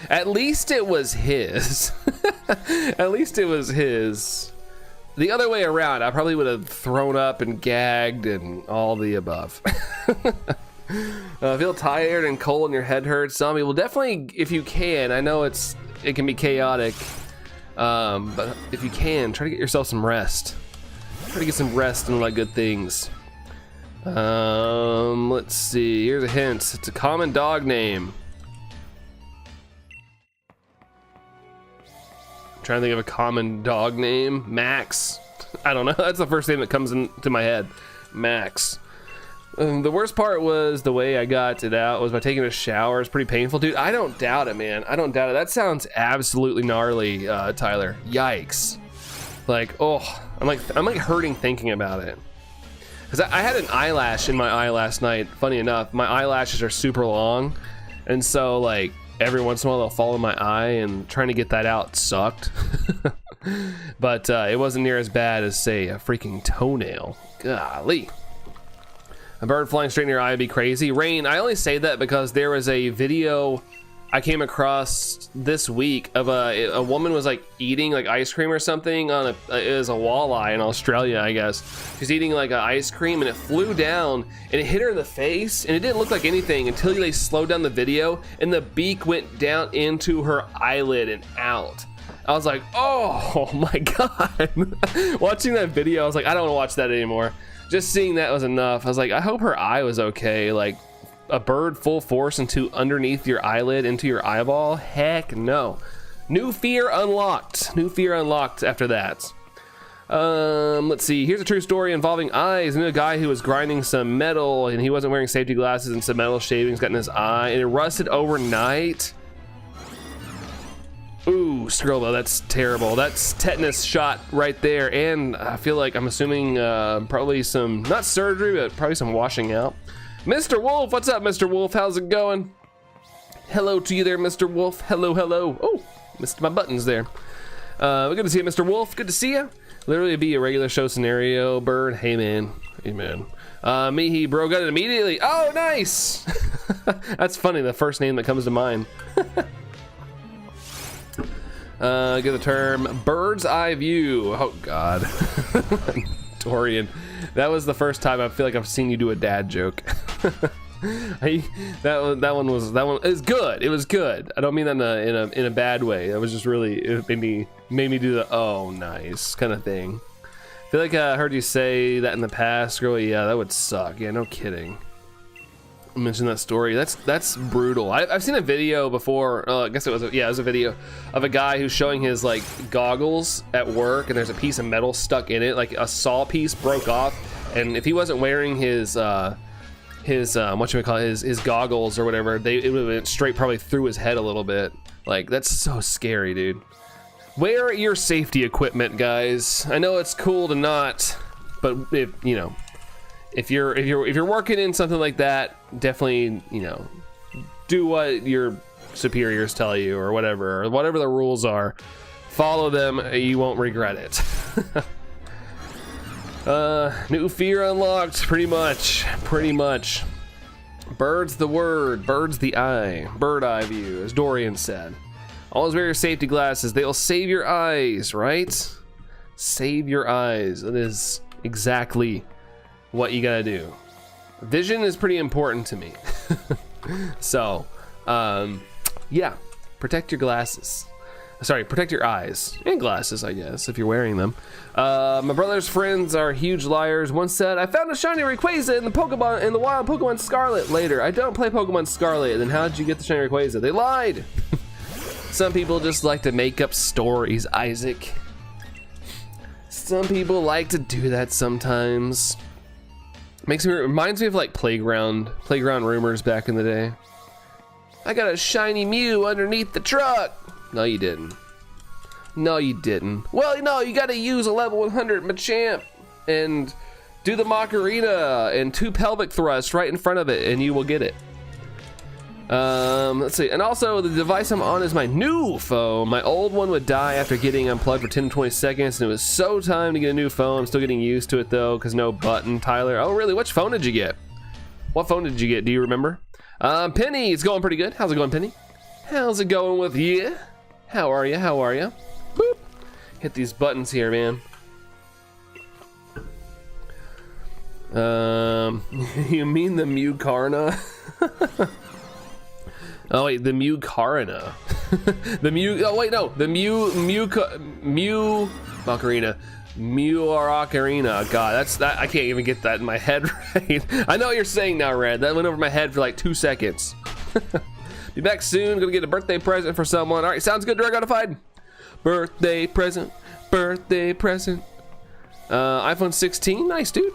At least it was his. At least it was his. The other way around, I probably would have thrown up and gagged and all the above. Feel tired and cold and your head hurts. Zombie, well, definitely, if you can. I know it can be chaotic, but if you can, try to get yourself some rest. Try to get some rest and all that good things. Let's see. Here's a hint. It's a common dog name. I'm trying to think of a common dog name. Max. I don't know. That's the first name that comes into my head. Max. The worst part was the way I got it out was by taking a shower. It's pretty painful, dude. I don't doubt it, man. I don't doubt it. That sounds absolutely gnarly, Tyler. Yikes. Like, oh, I'm like hurting thinking about it. Because I had an eyelash in my eye last night. Funny enough, my eyelashes are super long, and so like every once in a while they'll fall in my eye, and trying to get that out sucked. But it wasn't near as bad as, say, a freaking toenail. Golly. A bird flying straight in your eye would be crazy. Rain, I only say that because there was a video I came across this week of a woman was like eating like ice cream or something on it was a walleye in Australia, I guess. She's eating like an ice cream and it flew down and it hit her in the face, and it didn't look like anything until they slowed down the video and the beak went down into her eyelid and out. I was like, oh my God. Watching that video, I was like, I don't want to watch that anymore. Just seeing that was enough. I was like, I hope her eye was okay. Like, a bird full force into underneath your eyelid into your eyeball? Heck no. New fear unlocked. New fear unlocked after that. Let's see. Here's a true story involving eyes. I knew a guy who was grinding some metal and he wasn't wearing safety glasses, and some metal shavings got in his eye and it rusted overnight. Ooh, Scrollo, that's terrible. That's tetanus shot right there. And I feel like, I'm assuming probably some, not surgery, but probably some washing out. Mr. Wolf, what's up, Mr. Wolf? How's it going? Hello to you there, Mr. Wolf. Hello, hello. Oh, missed my buttons there. Good to see you, Mr. Wolf. Good to see you. Literally be a regular show scenario, bird. Hey, man. Hey, man. He bro got it immediately. Oh, nice. That's funny. The first name that comes to mind. Get the term bird's eye view. Oh, God. Dorian. That was the first time I feel like I've seen you do a dad joke. That one is good. It was good. I don't mean that in a bad way. It was just really, it made me do the oh nice kind of thing. I feel like I heard you say that in the past. Really, yeah, that would suck. Yeah, no kidding. I mentioned that story. That's brutal. I've seen a video before. I guess it was a video of a guy who's showing his like goggles at work, and there's a piece of metal stuck in it, like a saw piece broke off, and if he wasn't wearing his his goggles or whatever, it would have went straight probably through his head a little bit. Like, that's so scary, dude. Wear your safety equipment, guys. I know it's cool to not, but if you're working in something like that, definitely, do what your superiors tell you or whatever the rules are. Follow them, you won't regret it. New fear unlocked, pretty much. Bird's the word, bird's the eye, bird eye view, as Dorian said. Always wear your safety glasses, they'll save your eyes, right? Save your eyes, that is exactly what you gotta do. Vision is pretty important to me. So, yeah, protect your glasses. Sorry, protect your eyes and glasses, I guess, if you're wearing them. My brother's friends are huge liars. One said, I found a shiny Rayquaza in the wild Pokemon Scarlet later. I don't play Pokemon Scarlet. Then how did you get the shiny Rayquaza? They lied. Some people just like to make up stories, Isaac. Some people like to do that sometimes. Reminds me of like playground rumors back in the day. I got a shiny Mew underneath the truck. No, you didn't. No, you didn't. Well, no, you gotta use a level 100 Machamp and do the Macarena and 2 pelvic thrusts right in front of it and you will get it. Let's see. And also the device I'm on is my new phone. My old one would die after getting unplugged for 10 to 20 seconds and it was so time to get a new phone. I'm still getting used to it though because no button. Tyler, oh really? Which phone did you get? What phone did you get? Do you remember? Penny, it's going pretty good. How's it going, Penny? How's it going with you? How are you? How are you? Boop. Hit these buttons here, man. You mean the Mucarna? Oh wait, the Mucarna. The Mew. Oh wait, no, the Mew Macarena. Ocarina. God, that. I can't even get that in my head right. I know what you're saying now, Red. That went over my head for like 2 seconds. Be back soon. Gonna get a birthday present for someone. All right, sounds good. Dragonified. Birthday present. Birthday present. iPhone 16. Nice, dude.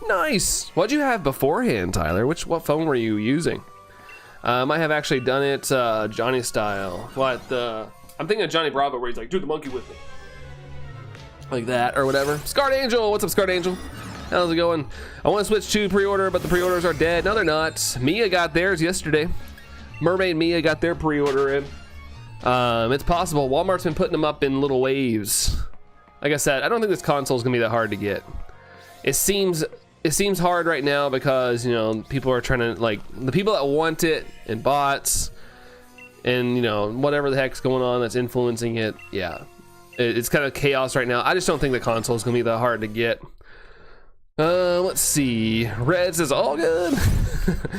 Nice. What'd you have beforehand, Tyler? What phone were you using? I have actually done it Johnny style. I'm thinking of Johnny Bravo where he's like, do the monkey with me. Like that or whatever. Scarred Angel. What's up, Scarred Angel? How's it going? I want to switch to pre-order, but the pre-orders are dead. No, they're not. Mia got theirs yesterday. Mermaid Mia got their pre-order in. It's possible. Walmart's been putting them up in little waves. Like I said, I don't think this console is gonna be that hard to get. It seems hard right now because, you know, people are trying to, like, the people that want it and bots and, you know, whatever the heck's going on that's influencing it. Yeah, it's kind of chaos right now. I just don't think the console is gonna be that hard to get. Let's see. Red says all good.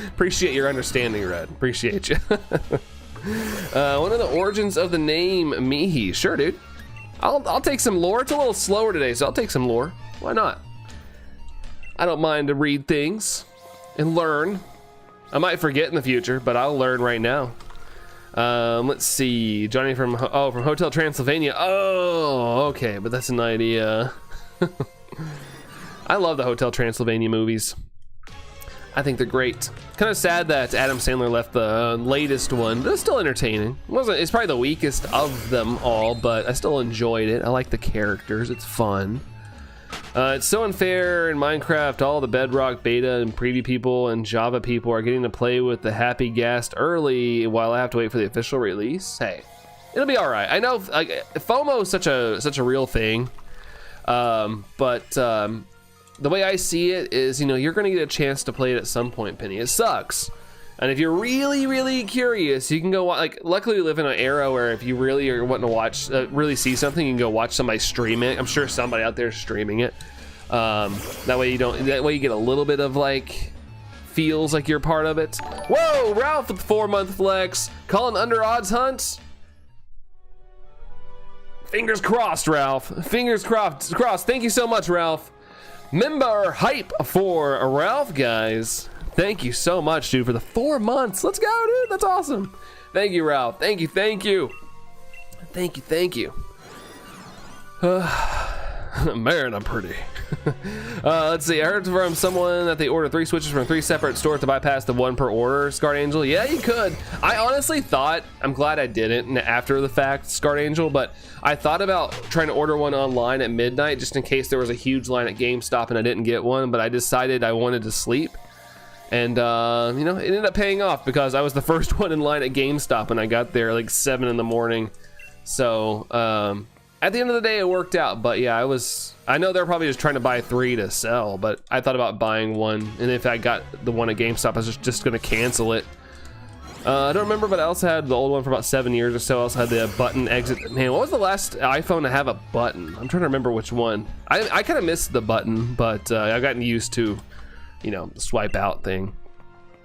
Appreciate your understanding, Red. Appreciate you. One of the origins of the name Mihi. Sure, dude. I'll take some lore. It's a little slower today, so I'll take some lore. Why not? I don't mind to read things and learn. I might forget in the future, but I'll learn right now. Let's see. Johnny from Hotel Transylvania. Oh, okay, but that's an idea. I love the Hotel Transylvania movies. I think they're great. Kind of sad that Adam Sandler left the latest one, but it's still entertaining. It's probably the weakest of them all, but I still enjoyed it. I like the characters. It's fun. It's so unfair in Minecraft. All the Bedrock beta and preview people and Java people are getting to play with the Happy Ghast early while I have to wait for the official release. Hey, it'll be all right. I know, like, FOMO is such a real thing, but the way I see it is, you know, you're gonna get a chance to play it at some point, Penny. It sucks. And if you're really, really curious, you can go like, luckily we live in an era where if you really are wanting to watch, really see something, you can go watch somebody stream it. I'm sure somebody out there is streaming it. That way you get a little bit of like, feels like you're part of it. Whoa, Ralph with the 4-month flex. Calling under odds hunts. Fingers crossed, Ralph. Fingers crossed. Thank you so much, Ralph. Member hype for Ralph, guys. Thank you so much, dude, for the 4 months. Let's go, dude. That's awesome. Thank you, Ralph. Thank you. Man, I'm pretty. Let's see. I heard from someone that they ordered 3 Switches from 3 separate stores to bypass the 1 per order. Scarred Angel. Yeah, you could. I honestly thought, I'm glad I didn't after the fact, Scarred Angel, but I thought about trying to order one online at midnight just in case there was a huge line at GameStop and I didn't get one, but I decided I wanted to sleep. And, you know, it ended up paying off because I was the first one in line at GameStop and I got there like 7 in the morning. So, at the end of the day, it worked out. But yeah, I know they're probably just trying to buy 3 to sell, but I thought about buying 1. And if I got the one at GameStop, I was just going to cancel it. I don't remember, but I also had the old one for about 7 years or so. I also had the button exit. Man, what was the last iPhone to have a button? I'm trying to remember which one. I kind of missed the button, but I've gotten used to you know, swipe out thing.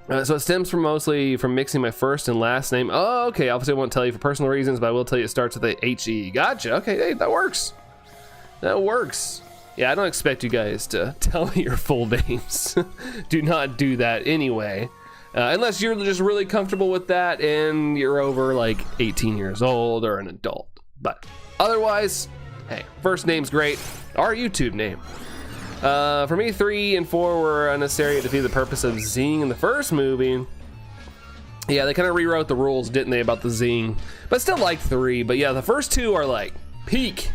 So it stems from mostly from mixing my first and last name. Oh, okay. Obviously, I won't tell you for personal reasons, but I will tell you it starts with a H-E. Gotcha. Okay, hey, that works. That works. Yeah, I don't expect you guys to tell me your full names. Do not do that anyway. Unless you're just really comfortable with that and you're over like 18 years old or an adult. But otherwise, hey, first name's great. Our YouTube name. For me, 3 and 4 were unnecessary to defeat the purpose of zing in the first movie. Yeah, they kind of rewrote the rules, didn't they, about the zing? But still like 3. But yeah, the first 2 are like peak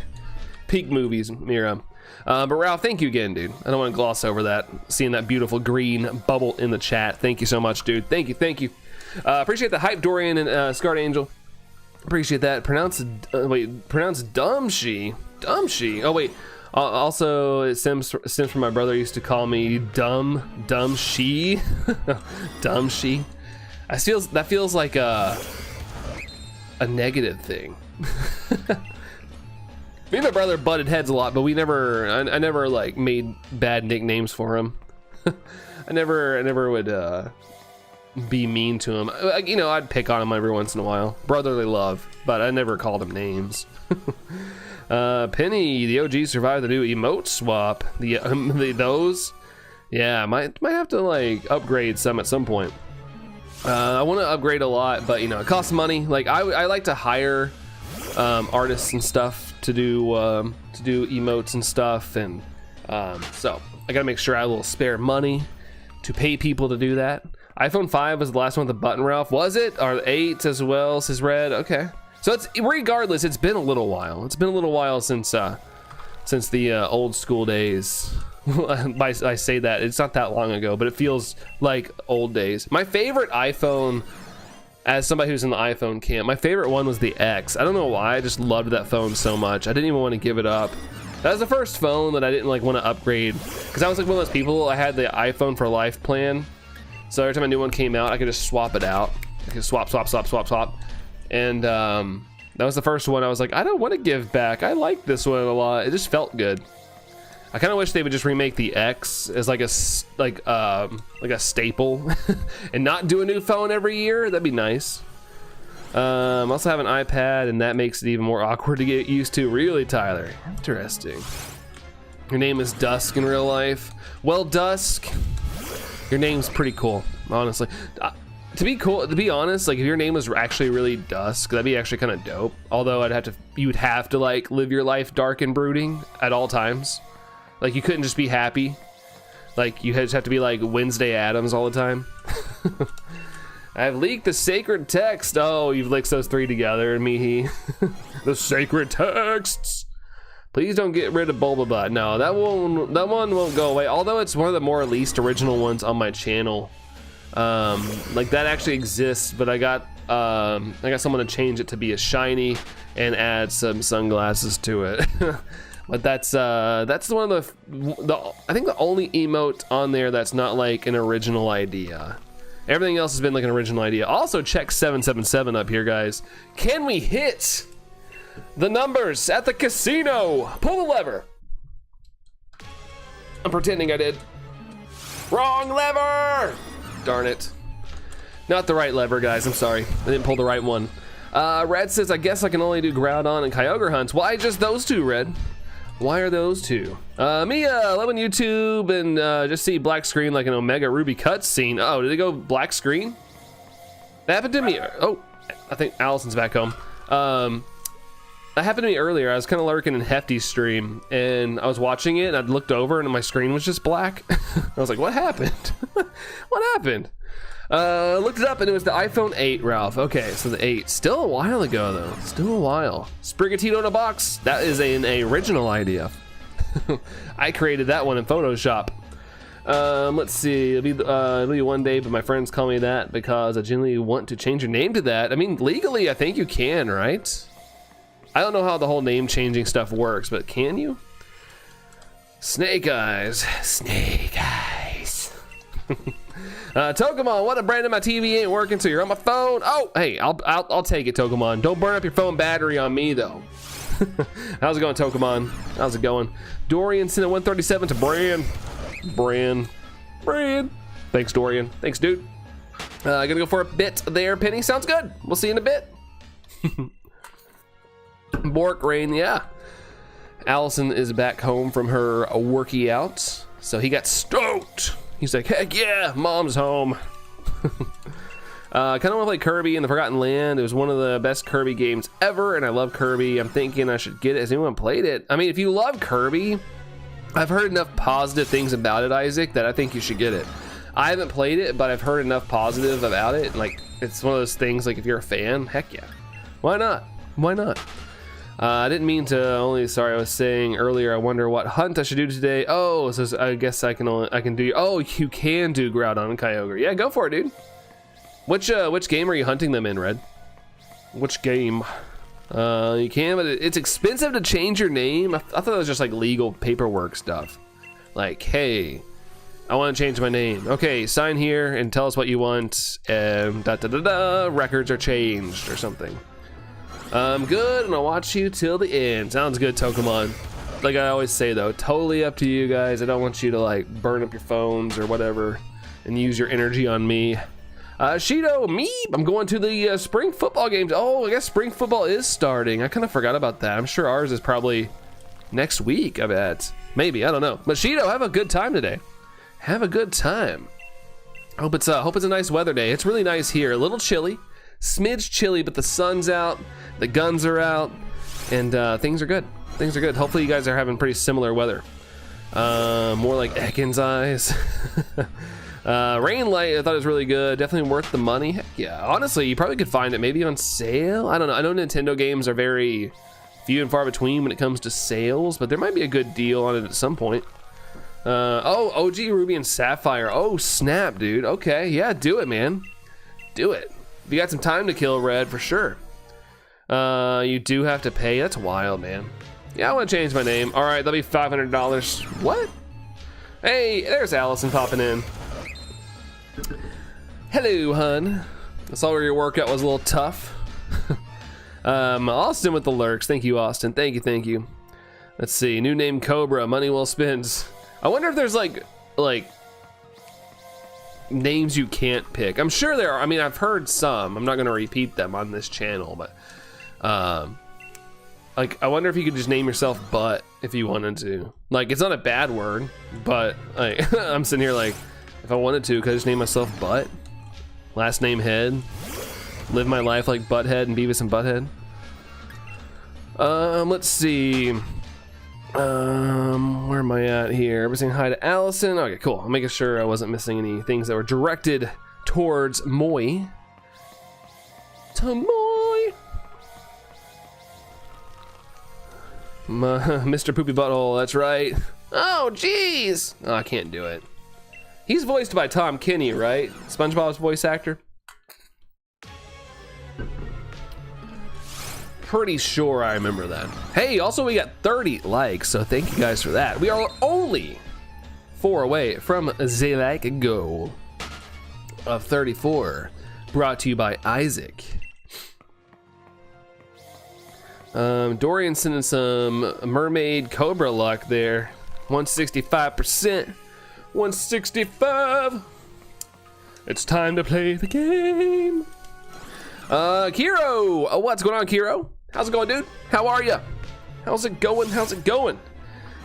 movies, Mira. But Ralph, thank you again, dude. I don't want to gloss over that. Seeing that beautiful green bubble in the chat. Thank you so much, dude. Thank you. Appreciate the hype, Dorian and Scarred Angel. Appreciate that. Pronounce Dumshi. Oh wait. Also, it stems from my brother used to call me Dumshi. Dumshi. That feels like a negative thing. Me and my brother butted heads a lot, but I never like made bad nicknames for him. I never would be mean to him. You know, I'd pick on him every once in a while. Brotherly love, but I never called him names. Penny, the OG survived the new emote swap. Those, yeah, might have to like upgrade some at some point. I want to upgrade a lot, but you know, it costs money. Like I like to hire artists and stuff to do emotes and stuff, and so I gotta make sure I have a little spare money to pay people to do that. iPhone 5 was the last one with the button, Ralph. Was it? Or 8 as well, says Red. Okay. So it's regardless, it's been a little while. It's been a little while since the old school days. I say that, it's not that long ago, but it feels like old days. My favorite iPhone, as somebody who's in the iPhone camp, my favorite one was the X. I don't know why, I just loved that phone so much. I didn't even want to give it up. That was the first phone that I didn't like want to upgrade, because I was like one of those people. I had the iPhone for life plan, so every time a new one came out, I could just swap it out. I could swap. And that was the first one I was like, I don't want to give back. I like this one a lot. It just felt good. I kind of wish they would just remake the X as like a staple and not do a new phone every year. That'd be nice. I also have an iPad, and that makes it even more awkward to get used to. Really, Tyler? Interesting. Your name is Dusk in real life. Well, Dusk, your name's pretty cool, honestly. To be honest, like if your name was actually really Dusk, that'd be actually kind of dope. Although you would have to like live your life dark and brooding at all times. Like you couldn't just be happy. Like you just have to be like Wednesday Addams all the time. I've leaked the sacred text. Oh, you've linked those 3 together, and me. The sacred texts. Please don't get rid of Bulbabutt. No, that one won't go away. Although it's one of the more least original ones on my channel. Like that actually exists, but I got someone to change it to be a shiny and add some sunglasses to it. But that's one of the I think the only emote on there that's not like an original idea. Everything else has been like an original idea. Also, check 777 up here, guys. Can we hit the numbers at the casino? Pull the lever. I'm pretending I did. Wrong lever. Darn it. Not the right lever, guys. I'm sorry. I didn't pull the right one. Red says, I guess I can only do Groudon and Kyogre hunts. Why just those 2, Red? Why are those 2? Mia, loving YouTube and just see black screen like an Omega Ruby cutscene. Oh, did it go black screen? That happened to me. Oh, I think Allison's back home. That happened to me earlier. I was kind of lurking in Hefty's stream, and I was watching it, and I looked over, and my screen was just black. I was like, what happened? What happened? Looked it up, and it was the iPhone 8, Ralph. Okay, so the 8. Still a while ago, though. Still a while. Sprigatito in a box. That is an original idea. I created that one in Photoshop. Let's see. It'll be one day, but my friends call me that because I genuinely want to change your name to that. I mean, legally, I think you can, right? I don't know how the whole name changing stuff works, but can you? Snake Eyes. Snake Eyes. Togemon, what a brand of my TV ain't working, so you're on my phone. Oh, hey, I'll take it, Togemon. Don't burn up your phone battery on me, though. How's it going, Togemon? How's it going? Dorian sent a 137 to Bran. Brand. Thanks, Dorian. Thanks, dude. Gonna go for a bit there, Penny. Sounds good. We'll see you in a bit. Bork Rain, yeah. Allison is back home from her worky out, so he got stoked. He's like, heck yeah, mom's home. Kind of want to play Kirby in the Forgotten Land. It was one of the best Kirby games ever, and I love Kirby. I'm thinking I should get it. Has anyone played it? I mean, if you love Kirby, I've heard enough positive things about it, Isaac, that I think you should get it. I haven't played it, but I've heard enough positive about it. Like, it's one of those things, like, if you're a fan, heck yeah. Why not? Why not? I didn't mean to only, sorry, I was saying earlier, I wonder what hunt I should do today. Oh, so I guess I can do, oh, you can do Groudon and Kyogre. Yeah, go for it, dude. Which game are you hunting them in, Red? Which game? You can, but it's expensive to change your name. I thought it was just like legal paperwork stuff. Like, hey, I want to change my name. Okay, sign here and tell us what you want. And records are changed or something. I'm good, and I'll watch you till the end. Sounds good, Tokamon. Like I always say though, totally up to you guys. I don't want you to like burn up your phones or whatever and use your energy on me. Shido, me, I'm going to the spring football games. Oh, I guess spring football is starting. I kind of forgot about that. I'm sure ours is probably next week, I bet. Maybe, I don't know. But Shido, have a good time today. Have a good time. Hope it's a nice weather day. It's really nice here. A little chilly, smidge chilly, but the sun's out, the guns are out, and things are good. Things are good. Hopefully you guys are having pretty similar weather. More like Ekans eyes. Rain Light, I thought it was really good. Definitely worth the money. Heck yeah. Honestly, you probably could find it maybe on sale. I don't know. I know Nintendo games are very few and far between when it comes to sales, but there might be a good deal on it at some point. Oh, OG Ruby and Sapphire. Oh, snap, dude. Okay, yeah, do it, man. Do it. If you got some time to kill, Red, for sure. You do have to pay. That's wild, man. Yeah, I want to change my name. All right, that'll be $500. What? Hey, there's Allison popping in. Hello, hun. I saw where your workout was a little tough. Austin with the lurks. Thank you, Austin. Thank you. Let's see. New name Cobra. Money well spent. I wonder if there's like names you can't pick. I'm sure there are. I mean, I've heard some. I'm not going to repeat them on this channel, but like I wonder if you could just name yourself Butt if you wanted to. Like, it's not a bad word, but like I'm sitting here like, if I wanted to, could I just name myself Butt? Last name Head. Live my life like Butthead and Beavis and Butthead. Let's see. Where am I at here? Everybody saying hi to Allison. Okay, cool. I'm making sure I wasn't missing any things that were directed towards Moy. To Moy. Mr. Poopy Butthole, that's right. Oh, jeez. Oh, I can't do it. He's voiced by Tom Kenny, right? SpongeBob's voice actor. Pretty sure I remember that. Hey, also we got 30 likes, so thank you guys for that. We are only 4 away from the like goal of 34, brought to you by Isaac. Dorian sending some mermaid cobra luck there. 165%. 165. It's time to play the game. Kiro, what's going on, Kiro? How's it going, dude? How are you? How's it going? You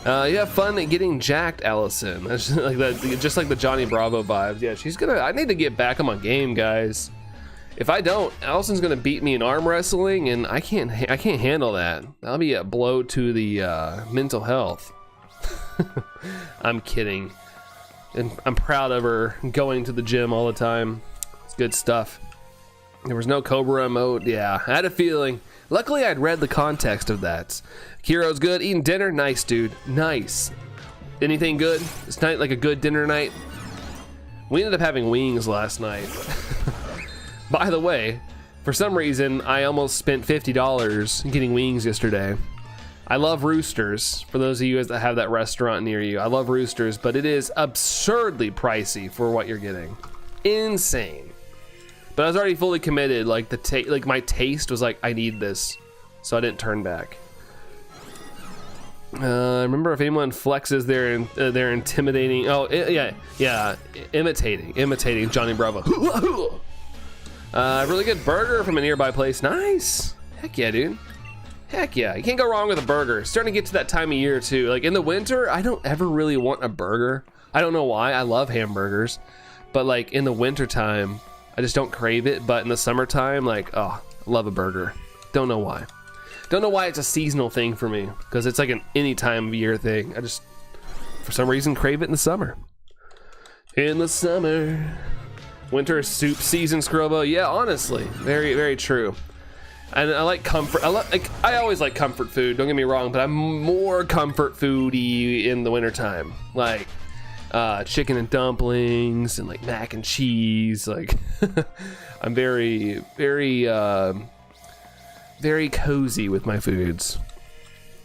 have fun getting jacked, Allison. That's just like the Johnny Bravo vibes. Yeah, she's gonna. I need to get back on my game, guys. If I don't, Allison's gonna beat me in arm wrestling, and I can't handle that. That'll be a blow to the mental health. I'm kidding. And I'm proud of her going to the gym all the time. It's good stuff. There was no Cobra emote. Yeah, I had a feeling. Luckily, I'd read the context of that. Kiro's good. Eating dinner? Nice, dude. Nice. Anything good? It's night like a good dinner night? We ended up having wings last night. By the way, for some reason, I almost spent $50 getting wings yesterday. I love Roosters. For those of you guys that have that restaurant near you, I love Roosters, but it is absurdly pricey for what you're getting. Insane. But I was already fully committed. Like my taste was like, I need this, so I didn't turn back. Remember if anyone flexes their intimidating. Oh yeah, imitating Johnny Bravo. Really good burger from a nearby place. Nice. Heck yeah, dude. Heck yeah, you can't go wrong with a burger. It's starting to get to that time of year too. Like in the winter, I don't ever really want a burger. I don't know why. I love hamburgers, but like in the winter time, I just don't crave it. But in the summertime, like, oh, I love a burger. Don't know why. Don't know why it's a seasonal thing for me, because it's like an any time of year thing. I just, for some reason, crave it in the summer. In the summer, winter soup season, Scrobo. Yeah, honestly, very, very true. And I like comfort. I always like comfort food. Don't get me wrong, but I'm more comfort foody in the wintertime. Like chicken and dumplings and like mac and cheese. Like I'm very, very, very cozy with my foods.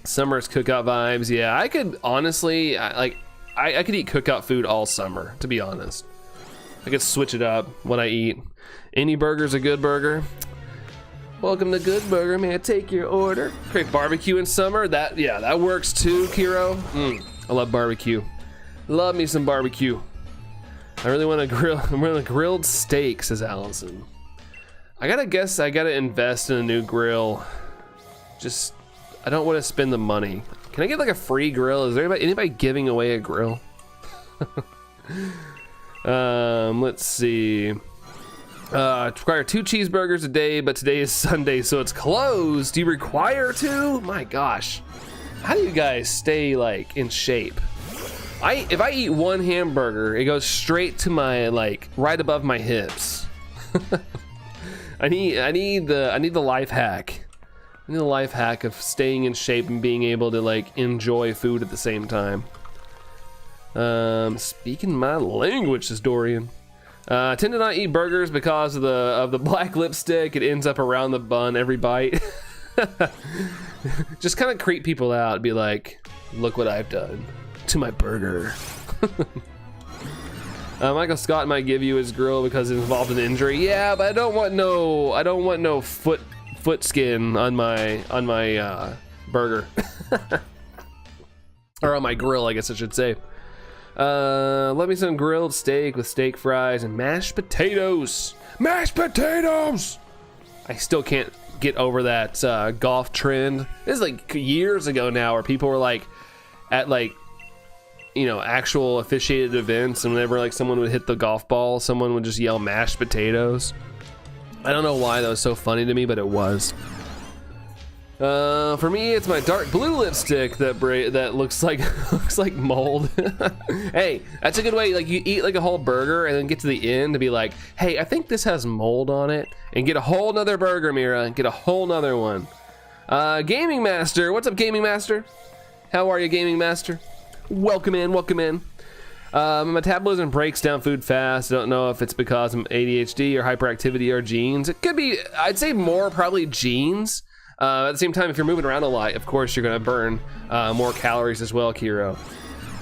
Summer's cookout vibes. Yeah, I could honestly, I could eat cookout food all summer. To be honest, I could switch it up what I eat. Any burger's a good burger. Welcome to Good Burger. May I take your order? Great barbecue in summer. That works too, Kiro. I love barbecue. Love me some barbecue. I really want to grill. I'm really grilled steak, says Allison. I gotta invest in a new grill. Just, I don't want to spend the money. Can I get like a free grill? Is there anybody giving away a grill? Let's see. Require 2 cheeseburgers a day, but today is Sunday, so it's closed. Do you require 2? My gosh. How do you guys stay like in shape? If I eat 1 hamburger, it goes straight to my, like, right above my hips. I need the life hack. I need the life hack of staying in shape and being able to like enjoy food at the same time. Speaking my language, says Dorian. I tend to not eat burgers because of the black lipstick. It ends up around the bun every bite. Just kind of creep people out. Be like, look what I've done to my burger. Michael Scott might give you his grill because it involved an injury. Yeah, but I don't want no foot skin on my burger. Or on my grill, I guess I should say. Let me some grilled steak with steak fries and mashed potatoes. Mashed potatoes! I still can't get over that golf trend. This is like years ago now, where people were like at like, you know, actual officiated events, and whenever like someone would hit the golf ball, someone would just yell mashed potatoes. I don't know why that was so funny to me, but it was. For me, it's my dark blue lipstick that looks like mold. Hey, that's a good way. Like, you eat like a whole burger and then get to the end to be like, hey, I think this has mold on it, and get a whole nother burger, Mira, and get a whole nother one. Gaming Master, what's up, Gaming Master? How are you, Gaming Master? Welcome in, welcome in. My metabolism breaks down food fast. I don't know if it's because I'm ADHD or hyperactivity or genes. It could be, I'd say more probably genes. At the same time, if you're moving around a lot, of course you're gonna burn more calories as well, Kiro.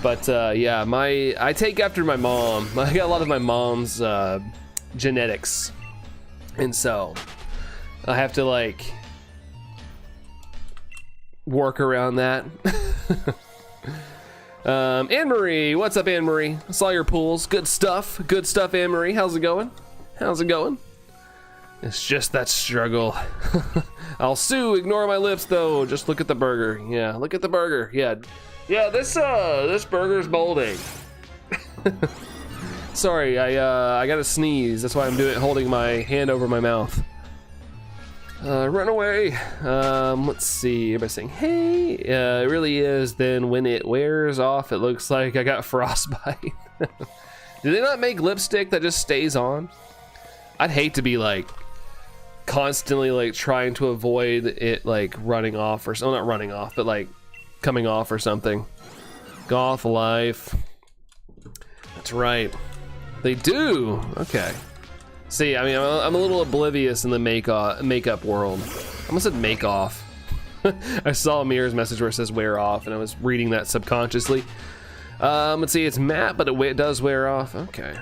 But yeah, I take after my mom. I got a lot of my mom's genetics, and so I have to like work around that. Anne-Marie, what's up, Anne-Marie? I saw your pools. Good stuff, Anne-Marie. How's it going? How's it going? It's just that struggle. I'll sue. Ignore my lips, though. Just look at the burger. Yeah, look at the burger. Yeah, this burger's molding. Sorry, I got to sneeze. That's why I'm holding my hand over my mouth. Run away. Let's see. Everybody's saying, hey. It really is. Then when it wears off, it looks like I got frostbite. Do they not make lipstick that just stays on? I'd hate to be like constantly like trying to avoid it like running off, or not running off, but like coming off or something. Goth life. That's right. They do. Okay. See, I mean, I'm a little oblivious in the makeup world. I almost said make off. I saw Amir's message where it says wear off, and I was reading that subconsciously. Let's see, it's matte, but it does wear off. Okay.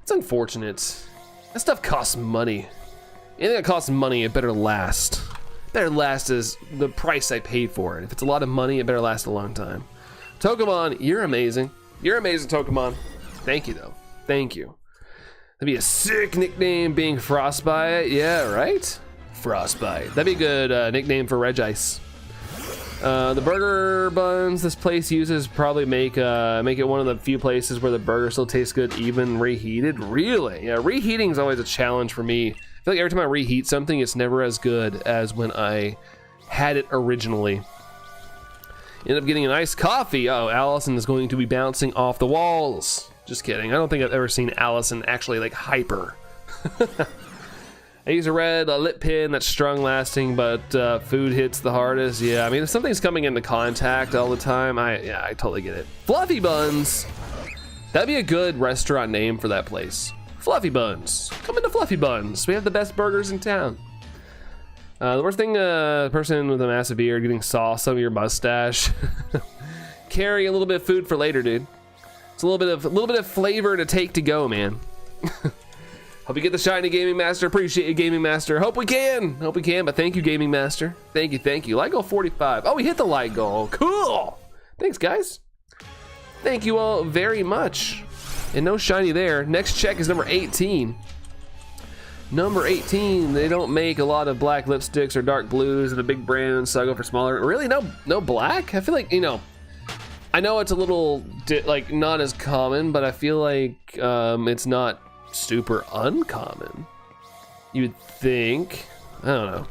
It's unfortunate. That stuff costs money. Anything that costs money, it better last. better last as the price I paid for it. If it's a lot of money, it better last a long time. Togemon, you're amazing. You're amazing, Togemon. Thank you, though. Thank you. That'd be a sick nickname, being Frostbite. Yeah, right? Frostbite. That'd be a good nickname for Regice. The burger buns this place uses probably make it one of the few places where the burger still tastes good, even reheated. Really? Yeah, reheating is always a challenge for me. I feel like every time I reheat something, it's never as good as when I had it originally. End up getting an iced coffee. Oh, Allison is going to be bouncing off the walls. Just kidding. I don't think I've ever seen Allison actually like hyper. I use a red lip pen that's strong lasting, but food hits the hardest. Yeah, I mean, if something's coming into contact all the time, I totally get it. Fluffy Buns. That'd be a good restaurant name for that place. Fluffy Buns. Come into Fluffy Buns. We have the best burgers in town. The worst thing, person with a massive beard getting sauce over your mustache. Carry a little bit of food for later, dude. It's a little bit of flavor to take to go, man. Hope you get the shiny Gaming Master. Appreciate you, Gaming Master. Hope we can, but thank you, Gaming Master. Thank you. Light goal 45. Oh, we hit the light goal. Cool. Thanks, guys. Thank you all very much. And no shiny there. Next check is number 18. Number 18, they don't make a lot of black lipsticks or dark blues and the big brands, so I go for smaller. Really, no black? I feel like, you know, I know it's a little, like, not as common, but I feel like it's not super uncommon. You'd think. I don't know.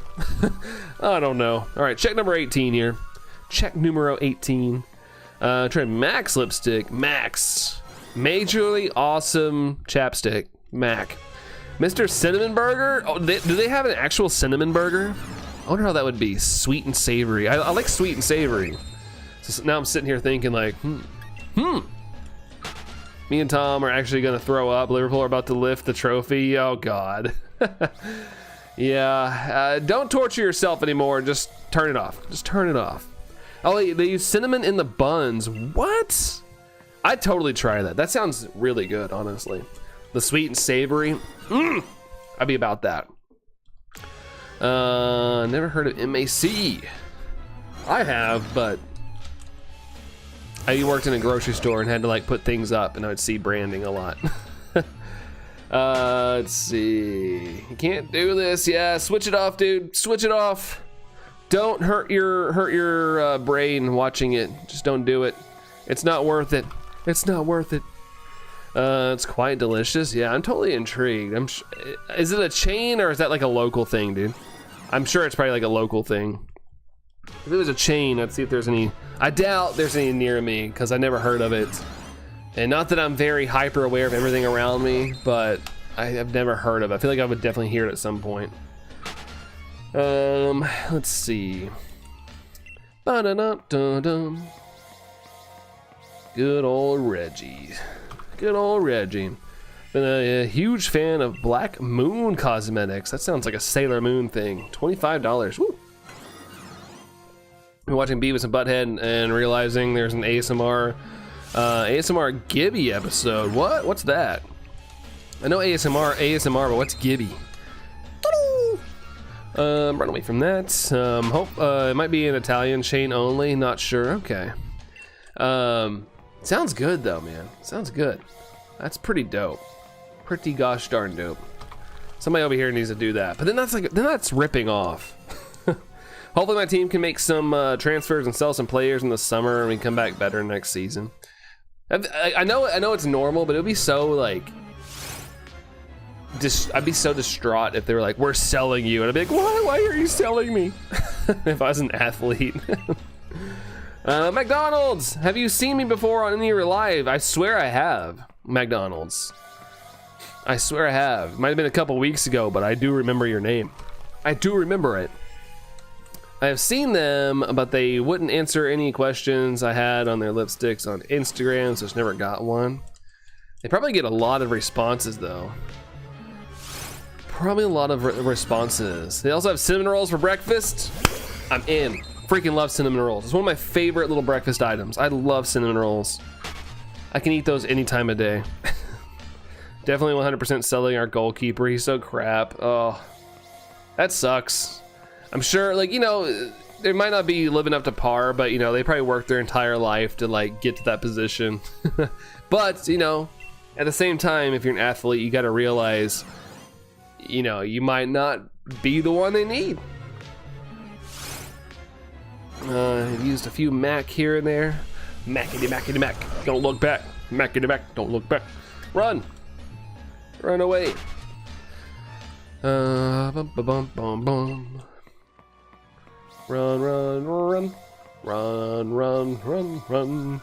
I don't know. All right, check number 18 here. Check numero 18. Try Max lipstick. Max. Majorly awesome chapstick. Mac. Mr. Cinnamon Burger? Oh, do they have an actual cinnamon burger? I wonder how that would be. Sweet and savory. I like sweet and savory. So now I'm sitting here thinking like, Me and Tom are actually gonna throw up. Liverpool are about to lift the trophy. Oh God. Yeah, don't torture yourself anymore. Just turn it off. Just turn it off. Oh, they use cinnamon in the buns. What? I'd totally try that. That sounds really good, honestly. The sweet and savory. I'd be about that. Never heard of MAC. I have, but I worked in a grocery store and had to like put things up, and I would see branding a lot. Let's see. You can't do this. Yeah, switch it off, dude. Switch it off. Don't hurt your brain watching it. Just don't do it. It's not worth it. It's not worth it. It's quite delicious. Yeah, I'm totally intrigued. Is it a chain or is that like a local thing, dude? I'm sure it's probably like a local thing. If it was a chain, I'd see if there's any. I doubt there's any near me because I never heard of it. And not that I'm very hyper aware of everything around me, but I've never heard of it. I feel like I would definitely hear it at some point. Let's see. Ba-da-da-da-dum. Good old Reggie. Good old Reggie. Been a huge fan of Black Moon Cosmetics. That sounds like a Sailor Moon thing. $25. Woo. Been watching Beavis and Butthead and realizing there's an ASMR Gibby episode. What? What's that? I know ASMR, but what's Gibby? Run away from that. It might be an Italian chain only. Not sure. Okay. Sounds good though, man. Sounds good. That's pretty dope. Pretty gosh darn dope. Somebody over here needs to do that. But then that's ripping off. Hopefully my team can make some transfers and sell some players in the summer and we come back better next season. I know it's normal, but it would be so like I'd be so distraught if they were like, we're selling you, and I'd be like, why are you selling me? If I was an athlete. McDonald's, have you seen me before on any of your live? I swear I have. McDonald's, I swear I have. Might have been a couple weeks ago, but I do remember your name. I do remember it. I have seen them, but they wouldn't answer any questions I had on their lipsticks on Instagram, so just never got one. They probably get a lot of responses though. Probably a lot of responses. They also have cinnamon rolls for breakfast. I'm in. Freaking love cinnamon rolls. It's one of my favorite little breakfast items. I love cinnamon rolls. I can eat those any time of day. Definitely 100% selling our goalkeeper. He's so crap. Oh, that sucks. I'm sure, like, you know, they might not be living up to par, but, you know, they probably worked their entire life to, like, get to that position. But, you know, at the same time, if you're an athlete, you got to realize, you know, you might not be the one they need. I've used a few Mac here and there. Mackety, mackety, mac. Don't look back. Mackety, mac. Don't look back. Run. Run away. Bum, bum, bum, bum. Run, run, run. Run, run, run, run.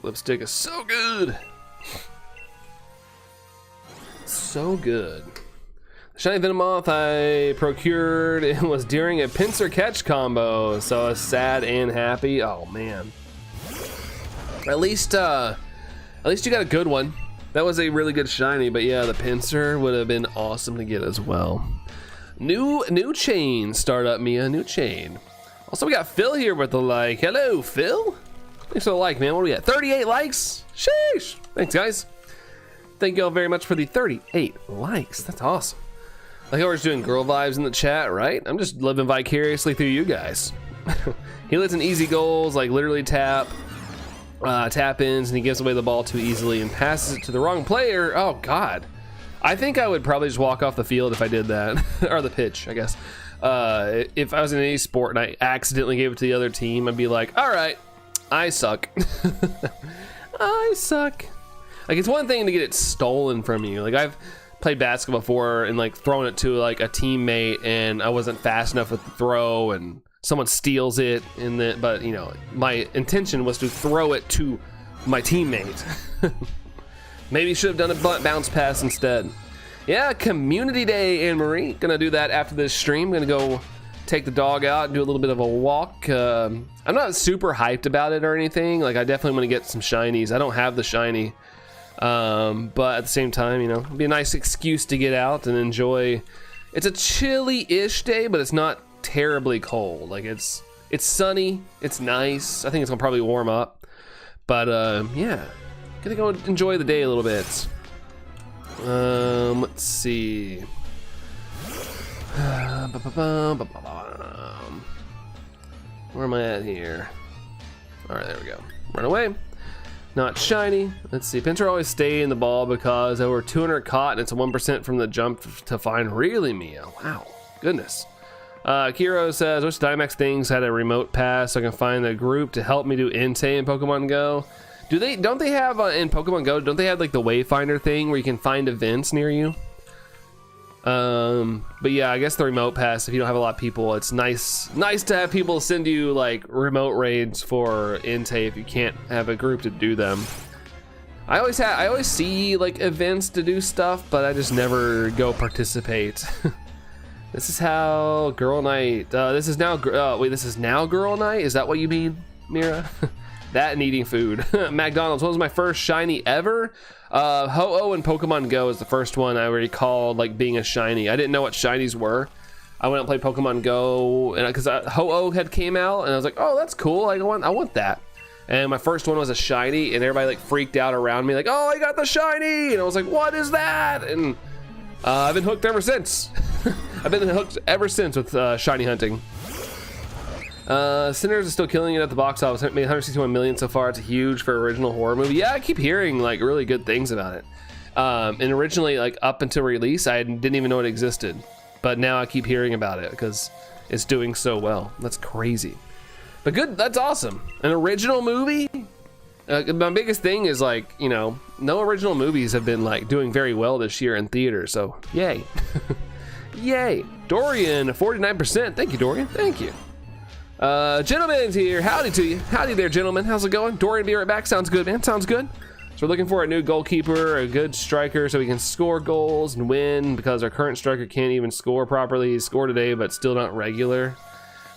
Lipstick is so good. So good. The shiny Venomoth I procured, it was during a pincer catch combo, so I was sad and happy. Oh man. At least you got a good one. That was a really good shiny, but yeah, the pincer would have been awesome to get as well. New chain, Startup Mia, new chain. Also, we got Phil here with the like. Hello, Phil. Thanks for the like, man. What do we got? 38 likes? Sheesh. Thanks, guys. Thank you all very much for the 38 likes. That's awesome. Like I was doing girl vibes in the chat, right? I'm just living vicariously through you guys. He lets in easy goals, like literally tap ins, and he gives away the ball too easily and passes it to the wrong player. Oh God. I think I would probably just walk off the field if I did that. Or the pitch, I guess. If I was in any sport and I accidentally gave it to the other team, I'd be like, all right, I suck. I suck. Like, it's one thing to get it stolen from you. Like, I've played basketball before and like thrown it to like a teammate and I wasn't fast enough with the throw and someone steals it, and then, but you know, my intention was to throw it to my teammate. Maybe should have done a bounce pass instead. Yeah, community day, Anne-Marie. Gonna do that after this stream. Gonna go take the dog out and do a little bit of a walk. I'm not super hyped about it or anything. Like, I definitely want to get some shinies. I don't have the shiny. But at the same time, you know, it'd be a nice excuse to get out and enjoy. It's a chilly-ish day, but it's not terribly cold. Like, it's sunny, it's nice. I think it's gonna probably warm up, but yeah, gonna go enjoy the day a little bit. Let's see. Where am I at here? All right, there we go. Run away. Not shiny. Let's see. Pincer always stay in the ball because over 200 caught, and it's a 1% from the jump to find. Really, Mia? Wow. Goodness. Kiro says, which Dynamax things had a remote pass so I can find the group to help me do Entei in Pokemon Go? Don't they have in Pokemon Go, don't they have like the Wayfinder thing where you can find events near you? But yeah, I guess the remote pass, if you don't have a lot of people, it's nice to have people send you like remote raids for Entei if you can't have a group to do them. I always see like events to do stuff, but I just never go participate. This is how girl night. This is now girl night. Is that what you mean, Mira? That and eating food. McDonald's. What was my first shiny ever? Ho-Oh and Pokemon Go is the first one I recalled like being a shiny. I didn't know what shinies were. I went and played Pokemon Go, and because Ho-Oh had came out, and I was like, oh, that's cool. I want that. And my first one was a shiny, and everybody like freaked out around me, like, oh, I got the shiny, and I was like, what is that? And I've been hooked ever since. I've been hooked ever since with shiny hunting. Sinners is still killing it at the box office. It made 161 million so far. It's huge for original horror movie. Yeah, I keep hearing like really good things about it. And originally, like up until release, I didn't even know it existed. But now I keep hearing about it because it's doing so well. That's crazy. But good, that's awesome. An original movie? My biggest thing is like, you know, no original movies have been like doing very well this year in theater. So yay. Yay. Dorian, 49%. Thank you, Dorian. Thank you. Gentleman's here. Howdy to you. Howdy there, gentlemen. How's it going? Dorian, be right back. Sounds good, man. Sounds good. So we're looking for a new goalkeeper, a good striker, so we can score goals and win, because our current striker can't even score properly. He scored today, but still not regular.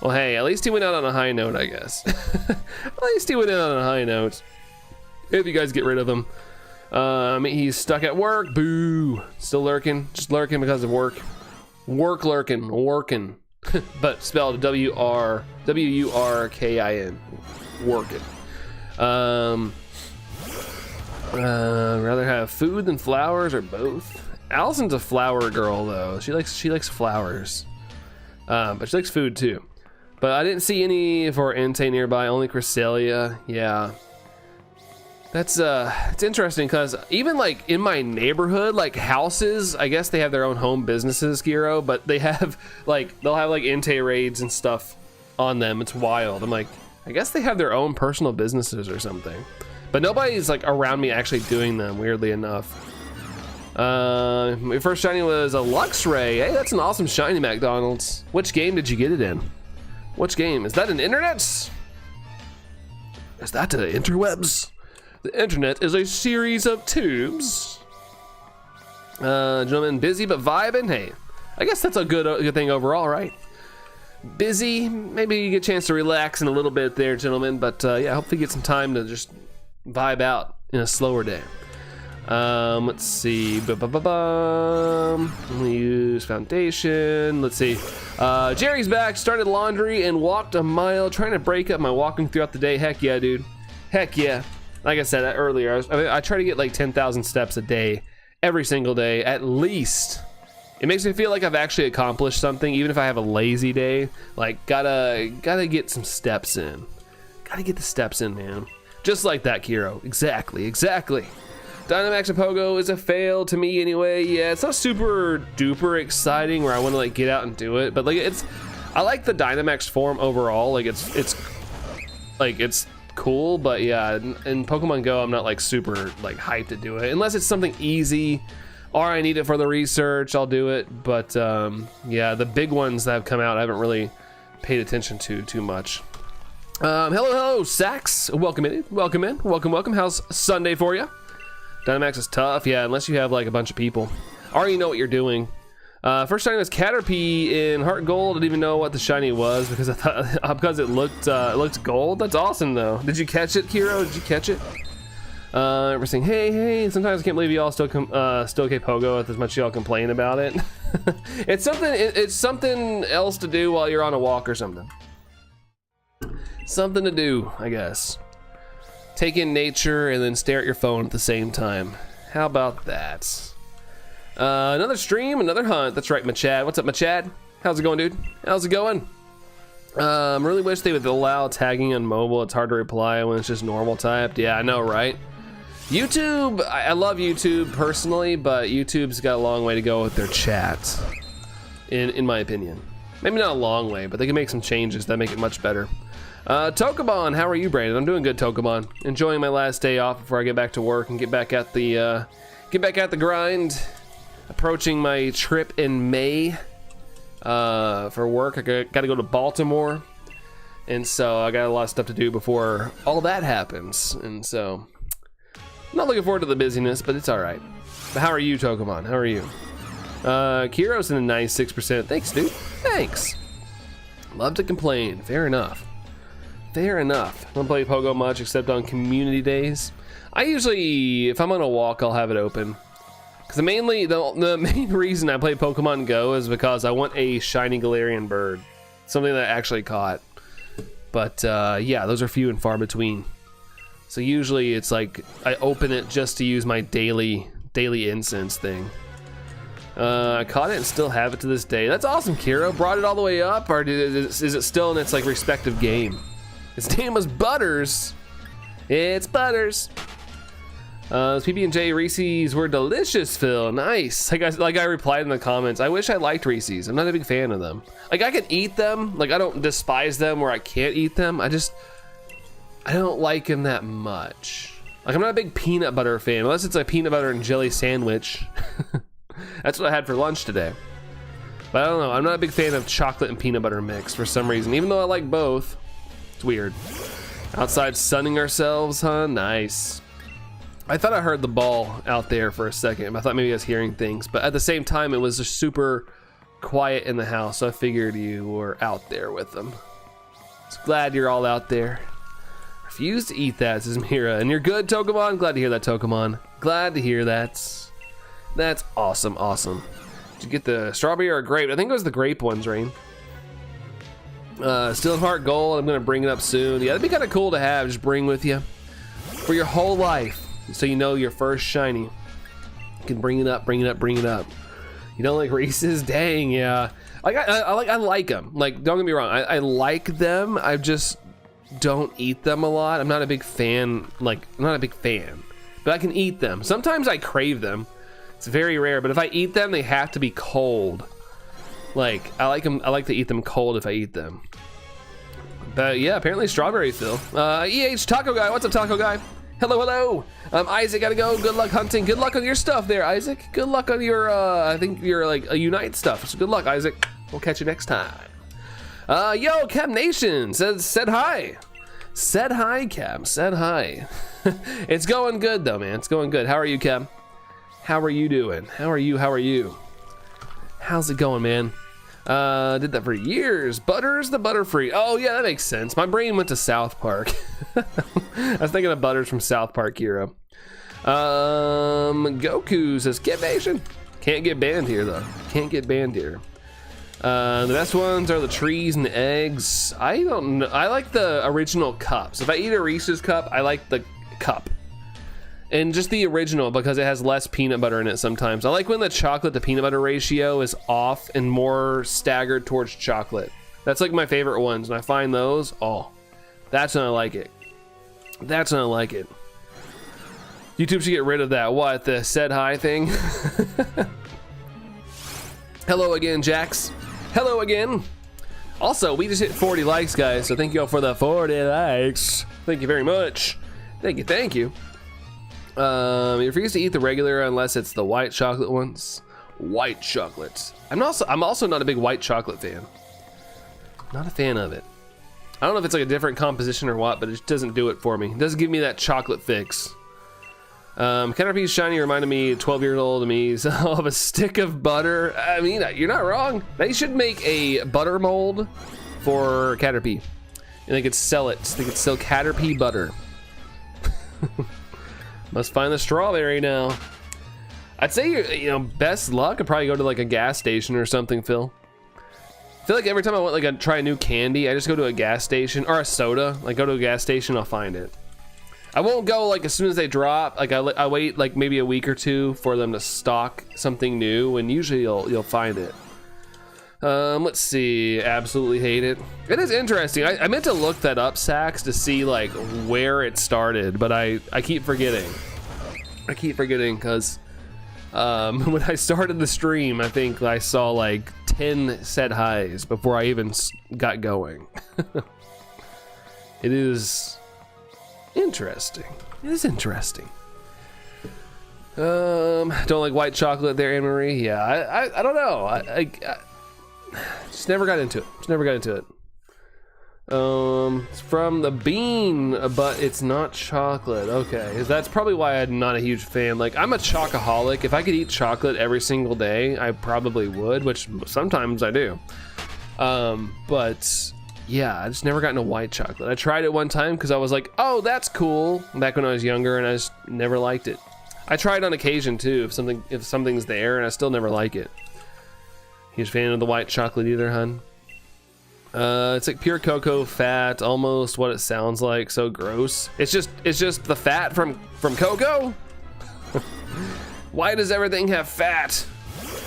Well, hey, at least he went out on a high note, I guess. At least he went out on a high note. If you guys get rid of him. He's stuck at work. Boo. Still lurking. Just lurking because of work. Work lurking. Working. But spelled W-U-R-K-I-N. Working. Rather have food than flowers, or both? Allison's a flower girl though. She likes flowers, but she likes food too. But I didn't see any for Entei nearby. Only Cresselia. Yeah. That's it's interesting because even like in my neighborhood, like houses, I guess they have their own home businesses, Giro, but they have like they'll have like Entei raids and stuff on them. It's wild. I'm like, I guess they have their own personal businesses or something, but nobody's like around me actually doing them, weirdly enough. My first shiny was a Luxray. Hey, that's an awesome shiny, McDonald's. Which game did you get it in? Which game? Is that an internet? Is that the interwebs? The internet is a series of tubes. Gentlemen, busy but vibing. Hey, I guess that's a good thing overall, right? Busy, maybe you get a chance to relax in a little bit there, gentlemen. But yeah, hopefully get some time to just vibe out in a slower day. Let's see. Use foundation. Let's see. Jerry's back. Started laundry and walked a mile, trying to break up my walking throughout the day. Heck yeah, dude. Heck yeah. Like I said earlier, I try to get like 10,000 steps a day, every single day, at least. It makes me feel like I've actually accomplished something, even if I have a lazy day. Like, gotta get some steps in. Gotta get the steps in, man. Just like that, Kiro. Exactly. Dynamax and Pogo is a fail to me anyway. Yeah, it's not super duper exciting where I want to like get out and do it, but like I like the Dynamax form overall. Like it's cool, but yeah, in Pokemon Go, I'm not like super like hyped to do it unless it's something easy or I need it for the research. I'll do it, but yeah, the big ones that have come out, I haven't really paid attention to too much. Hello, Sax. Welcome in. How's Sunday for you? Dynamax is tough, yeah, unless you have like a bunch of people. Already know what you're doing. First shiny was Caterpie in Heart Gold. I didn't even know what the shiny was because I thought because it looked gold. That's awesome though. Did you catch it, Kiro? Did you catch it? We're saying hey. Sometimes I can't believe y'all still Pogo as much as y'all complain about it. It's something else to do while you're on a walk or something. Something to do, I guess. Take in nature and then stare at your phone at the same time. How about that? Another stream, another hunt. That's right, Machad. What's up, Machad? How's it going, dude? How's it going? Really wish they would allow tagging on mobile. It's hard to reply when it's just normal typed. Yeah, I know, right? YouTube, I love YouTube personally, but YouTube's got a long way to go with their chat, in my opinion. Maybe not a long way, but they can make some changes that make it much better. Tokemon, how are you, Brandon? I'm doing good, Tokemon. Enjoying my last day off before I get back to work and get back at the grind. Approaching my trip in May for work. I got to go to Baltimore, and so I got a lot of stuff to do before all that happens. And so, I'm not looking forward to the busyness, but it's all right. But how are you, Tokemon? How are you? Kiro's in the 96%. Thanks, dude. Thanks. Love to complain. Fair enough. I don't play Pogo much except on community days. I usually, if I'm on a walk, I'll have it open. Because the main reason I play Pokemon Go is because I want a shiny Galarian bird. Something that I actually caught. But yeah, those are few and far between. So usually it's like, I open it just to use my daily incense thing. I caught it and still have it to this day. That's awesome, Kiro. Brought it all the way up, or is it still in its like respective game? His name was Butters. It's Butters. PB&J Reese's were delicious, Phil. Nice. Like I replied in the comments, I wish I liked Reese's. I'm not a big fan of them. Like I can eat them. Like I don't despise them where I can't eat them. I don't like them that much. Like I'm not a big peanut butter fan, unless it's a peanut butter and jelly sandwich. That's what I had for lunch today. But I don't know. I'm not a big fan of chocolate and peanut butter mix for some reason, even though I like both. It's weird. Outside sunning ourselves, huh? Nice. I thought I heard the ball out there for a second. I thought maybe I was hearing things, but at the same time, it was just super quiet in the house, so I figured you were out there with them. So glad you're all out there. Refuse to eat that, says Mira. And you're good, Tokemon? Glad to hear that, Tokemon. Glad to hear that. That's awesome, awesome. Did you get the strawberry or grape? I think it was the grape ones, Rain. Still in Heart Gold. I'm gonna bring it up soon. Yeah, that'd be kind of cool to have. Just bring with you for your whole life, so you know your first shiny. can bring it up. You don't like Reese's? Dang, yeah. Like I like them. Like, don't get me wrong. I like them. I just don't eat them a lot. I'm not a big fan. Like, I'm not a big fan, but I can eat them. Sometimes I crave them. It's very rare, but if I eat them, they have to be cold. Like, I like them. I like to eat them cold if I eat them. But yeah, apparently strawberry fill. Taco Guy. What's up, Taco Guy? Hello. Isaac, gotta go. Good luck hunting. Good luck on your stuff there, Isaac. Good luck on your, I think you're like a Unite stuff. So good luck, Isaac. We'll catch you next time. Yo, Cam Nation said hi. Said hi, Cam. Said hi. It's going good though, man. It's going good. How are you, Cam? How are you doing? How are you? How's it going, man? Did that for years. Butters the Butterfree. Oh yeah, that makes sense. My brain went to South Park. I was thinking of Butters from South Park Hero. Goku says get Nation. Can't get banned here though. Can't get banned here. The best ones are the trees and the eggs. I don't know. I like the original cups. If I eat a Reese's cup, I like the cup. And just the original because it has less peanut butter in it sometimes. I like when the chocolate to peanut butter ratio is off and more staggered towards chocolate. That's like my favorite ones. And I find those, oh, that's when I like it. That's when I like it. YouTube should get rid of that. What, the said hi thing? Hello again, Jax. Hello again. Also, we just hit 40 likes, guys. So thank you all for the 40 likes. Thank you very much. Thank you. You refuse to eat the regular unless it's the white chocolate ones. White chocolate. I'm also not a big white chocolate fan. Not a fan of it. I don't know if it's like a different composition or what, but it just doesn't do it for me. It doesn't give me that chocolate fix. Caterpie Shiny reminded me, 12-year-old me, of a stick of butter. I mean, you're not wrong. They should make a butter mold for Caterpie, and they could sell it. They could sell Caterpie butter. Must find the strawberry now. I'd say, you know, best luck. I'd probably go to like a gas station or something, Phil. I feel like every time I want like try a new candy, I just go to a gas station or a soda. Like go to a gas station, I'll find it. I won't go like as soon as they drop. Like I wait like maybe a week or two for them to stock something new, and usually you'll find it. Let's see. Absolutely hate it. It is interesting. I meant to look that up, Sax, to see like where it started, but I keep forgetting. I keep forgetting because when I started the stream, I think I saw like 10 said highs before I even got going. It is interesting. It is interesting. Don't like white chocolate there, Anne-Marie. Yeah, I don't know. I just never got into it. It's from the bean, but it's not chocolate. Okay, that's probably why I'm not a huge fan. Like, I'm a chocoholic. If I could eat chocolate every single day, I probably would, which sometimes I do. But yeah, I just never got into white chocolate. I tried it one time because I was like, oh, that's cool, back when I was younger, and I just never liked it. I tried on occasion too, if something's there, and I still never like it. Huge fan of the white chocolate either, hun. It's like pure cocoa fat, almost what it sounds like. So gross. It's just the fat from cocoa. Why does everything have fat?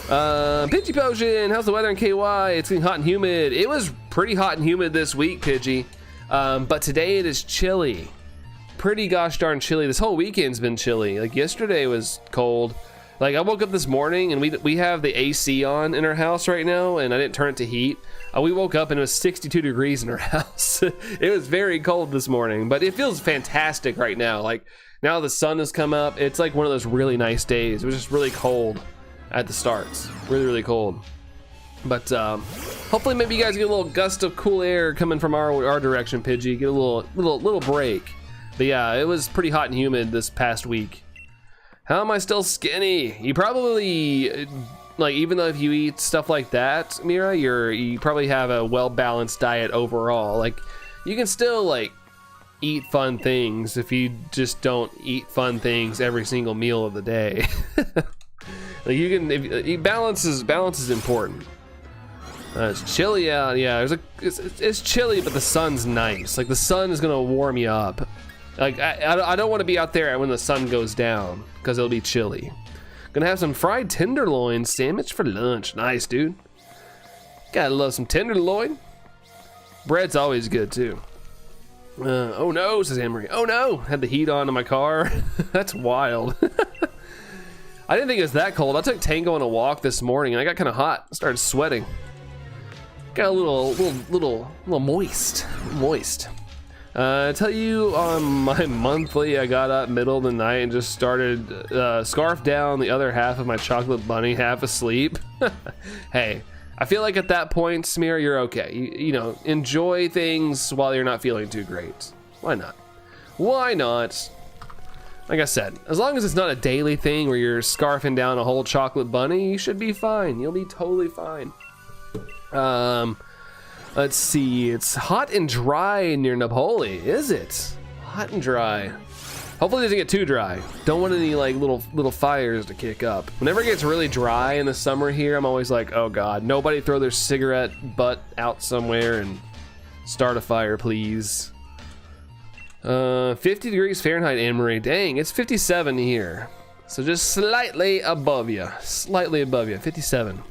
Pidgey Potion, how's the weather in KY? It's getting hot and humid. It was pretty hot and humid this week, Pidgey. But today it is chilly. Pretty gosh darn chilly. This whole weekend's been chilly. Like yesterday was cold. Like I woke up this morning and we have the AC on in our house right now, and I didn't turn it to heat. We woke up and it was 62 degrees in our house. It was very cold this morning, but it feels fantastic right now. Like now the sun has come up. It's like one of those really nice days. It was just really cold at the starts. Really, really cold. But hopefully maybe you guys get a little gust of cool air coming from our direction, Pidgey. Get a little break. But yeah, it was pretty hot and humid this past week. How am I still skinny? You probably, like, even though if you eat stuff like that, Mira, you probably have a well-balanced diet overall. Like, you can still, like, eat fun things if you just don't eat fun things every single meal of the day. Like, you can, balance is important. It's chilly out, yeah, it's chilly, but the sun's nice. Like, the sun is gonna warm you up. Like, I don't want to be out there when the sun goes down, because it'll be chilly. Gonna have some fried tenderloin sandwich for lunch. Nice, dude. Gotta love some tenderloin. Bread's always good too. Oh no, says Amory. Oh no, had the heat on in my car. That's wild. I didn't think it was that cold. I took Tango on a walk this morning and I got kind of hot. I started sweating. Got a little moist. I tell you, on my monthly, I got up middle of the night and just started scarf down the other half of my chocolate bunny, half asleep. Hey, I feel like at that point, Smear, you're okay. You know, enjoy things while you're not feeling too great. Why not? Why not? Like I said, as long as it's not a daily thing where you're scarfing down a whole chocolate bunny, you should be fine. You'll be totally fine. Let's see, it's hot and dry near Napoli, is it? Hot and dry. Hopefully it doesn't get too dry. Don't want any like little fires to kick up. Whenever it gets really dry in the summer here, I'm always like, oh God, nobody throw their cigarette butt out somewhere and start a fire, please. 50 degrees Fahrenheit, Anne-Marie. Dang, it's 57 here. So just slightly above you, 57.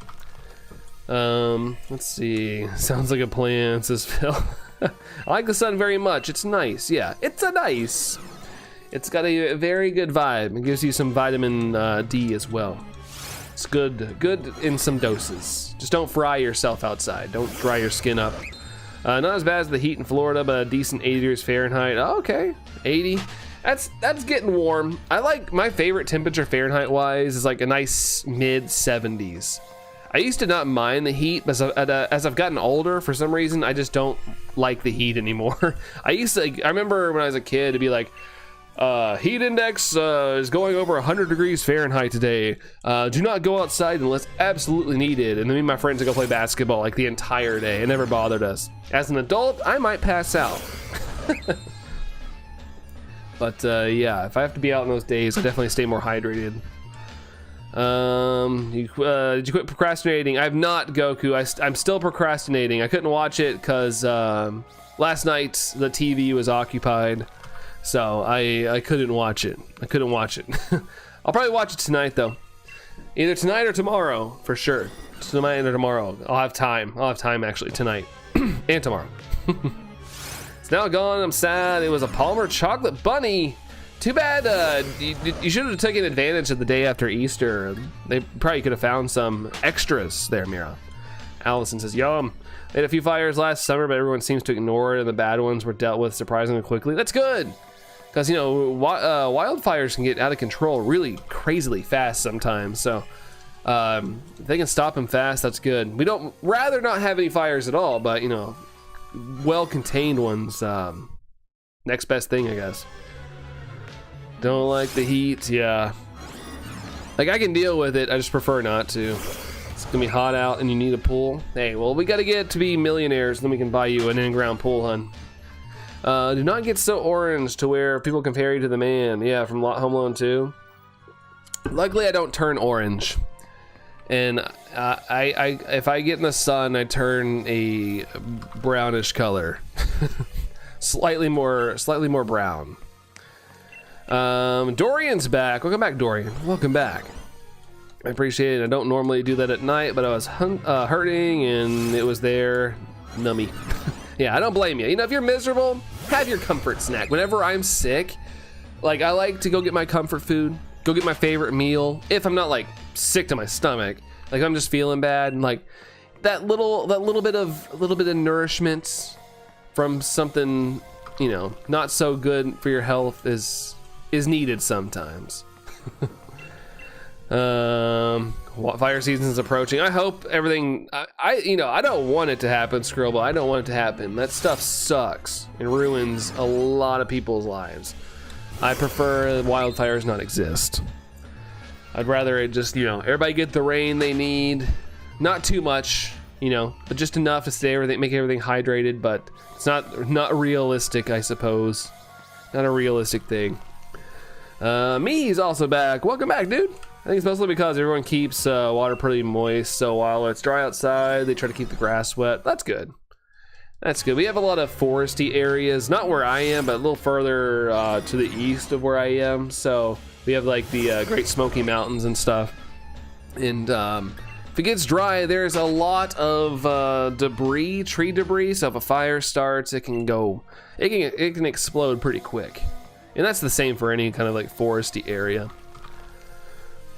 Let's see. Sounds like a plan, says Phil. I like the sun very much. It's nice. Yeah, it's nice. It's got a very good vibe. It gives you some vitamin D as well. It's good in some doses. Just don't fry yourself outside. Don't dry your skin up. Not as bad as the heat in Florida, but a decent 80 degrees Fahrenheit. Oh, okay, 80. That's getting warm. I like, my favorite temperature Fahrenheit wise is like a nice mid 70s. I used to not mind the heat, but as I've gotten older, for some reason, I just don't like the heat anymore. I remember when I was a kid to be like, heat index is going over 100 degrees Fahrenheit today. Do not go outside unless absolutely needed. And then me and my friends would go play basketball like the entire day. It never bothered us. As an adult, I might pass out. But yeah, if I have to be out in those days, I definitely stay more hydrated. Did you quit procrastinating? I've not, Goku. I'm still procrastinating. I couldn't watch it because last night the TV was occupied, so I couldn't watch it. I'll probably watch it tonight though, either tonight or tomorrow for sure. Tonight or tomorrow. I'll have time actually tonight and tomorrow. It's now gone. I'm sad. It was a Palmer chocolate bunny. Too bad, you should have taken advantage of the day after Easter. They probably could have found some extras there, Mira. Allison says, yum. They had a few fires last summer, but everyone seems to ignore it, and the bad ones were dealt with surprisingly quickly. That's good, because, you know, wildfires can get out of control really crazily fast sometimes, so if they can stop them fast, that's good. We don't rather not have any fires at all, but, you know, well-contained ones, next best thing, I guess. Don't like the heat, yeah. Like, I can deal with it, I just prefer not to. It's gonna be hot out and you need a pool. Hey, well, we gotta get to be millionaires, then we can buy you an in-ground pool, hun. Do not get so orange to where people compare you to the man. Yeah, from Home Alone 2. Luckily, I don't turn orange. And if I get in the sun, I turn a brownish color. slightly more brown. Dorian's back. Welcome back, Dorian. Welcome back. I appreciate it. I don't normally do that at night, but I was hurting and it was there. Nummy. Yeah, I don't blame you. You know, if you're miserable, have your comfort snack. Whenever I'm sick, like, I like to go get my comfort food, go get my favorite meal. If I'm not like sick to my stomach, like I'm just feeling bad, and like that little bit of nourishment from something, you know, not so good for your health is needed sometimes. Fire season is approaching. I hope everything, I don't want it to happen, Scribble. I don't want it to happen. That stuff sucks and ruins a lot of people's lives. I prefer wildfires not exist. I'd rather it just, you know, everybody get the rain they need. Not too much, you know, but just enough to make everything hydrated, but it's not realistic, I suppose. Not a realistic thing. Me's also back. Welcome back, dude. I think it's mostly because everyone keeps water pretty moist, so while it's dry outside, they try to keep the grass wet. That's good. That's good. We have a lot of foresty areas, not where I am, but a little further to the east of where I am. So we have like the Great Smoky Mountains and stuff. And if it gets dry, there's a lot of debris, tree debris. So if a fire starts, it can explode pretty quick. And that's the same for any kind of like foresty area.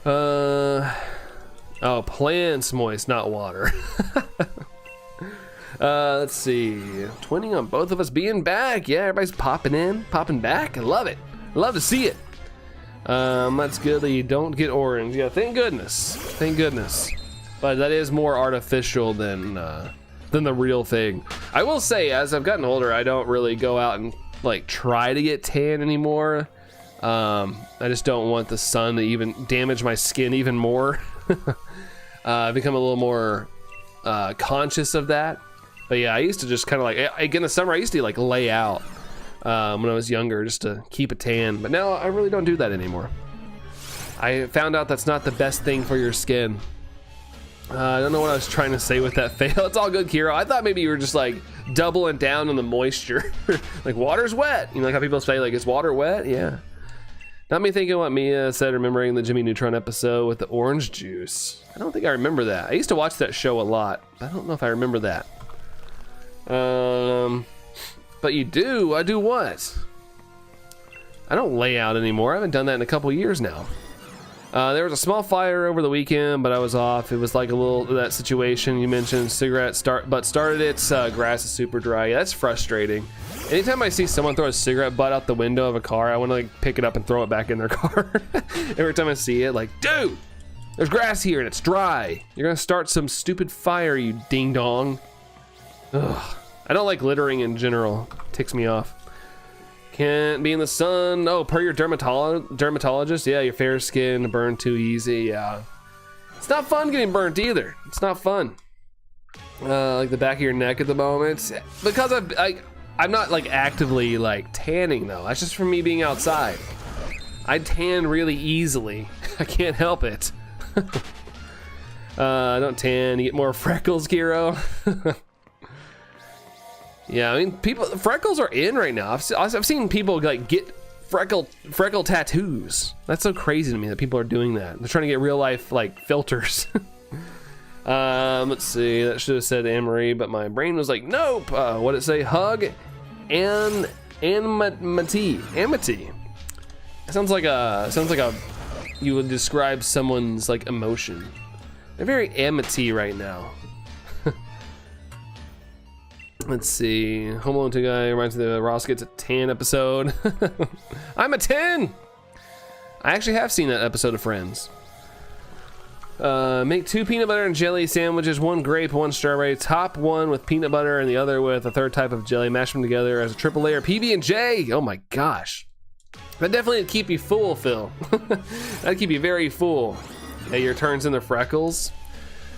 Oh, plants moist, not water. Let's see. Twinning on both of us being back. Yeah, everybody's popping in, popping back. I love it. Love to see it. That's good that you don't get orange. Yeah, thank goodness. Thank goodness. But that is more artificial than the real thing. I will say, as I've gotten older, I don't really go out and like try to get tan anymore. I just don't want the sun to even damage my skin even more. I've become a little more conscious of that. But yeah, I used to just kind of like, in the summer, I used to like lay out when I was younger just to keep a tan. But now I really don't do that anymore. I found out that's not the best thing for your skin. I don't know what I was trying to say with that fail. It's all good, Kiro. I thought maybe you were just like doubling down on the moisture. Like water's wet. You know, like how people say like, is water wet? Yeah. Got me thinking what Mia said, remembering the Jimmy Neutron episode with the orange juice. I don't think I remember that. I used to watch that show a lot, but I don't know if I remember that. But you do. I do what? I don't lay out anymore. I haven't done that in a couple years now. There was a small fire over the weekend, but I was off. It was like a little that situation you mentioned. Cigarette started it. Grass is super dry. Yeah, that's frustrating. Anytime I see someone throw a cigarette butt out the window of a car, I want to like pick it up and throw it back in their car. Every time I see it, like, dude, there's grass here and it's dry. You're gonna start some stupid fire, you ding dong. Ugh. I don't like littering in general. It ticks me off. Can't be in the sun. Oh, per your dermatologist, yeah, your fair skin, burn too easy. Yeah, it's not fun getting burnt either. It's not fun. Like the back of your neck at the moment, because I'm not like actively like tanning though. That's just from me being outside. I tan really easily. I can't help it. I don't tan. You get more freckles, Kiro. Yeah, I mean, freckles are in right now. I've seen people like get freckle tattoos. That's so crazy to me that people are doing that. They're trying to get real life like filters. Let's see. That should have said Anne-Marie, but my brain was like, nope. What did it say? Hug and amity. Amity. It sounds like a you would describe someone's like emotion. They're very amity right now. Let's see. Home Alone 2 guy reminds me of Ross gets a tan episode. I'm a 10. I actually have seen that episode of Friends. Make 2 peanut butter and jelly sandwiches, 1 grape, 1 strawberry. Top one with peanut butter and the other with a 3rd type of jelly. Mash them together as a triple layer PB&J. Oh my gosh. That definitely would keep you full, Phil. That'd keep you very full. Hey, your turns into freckles.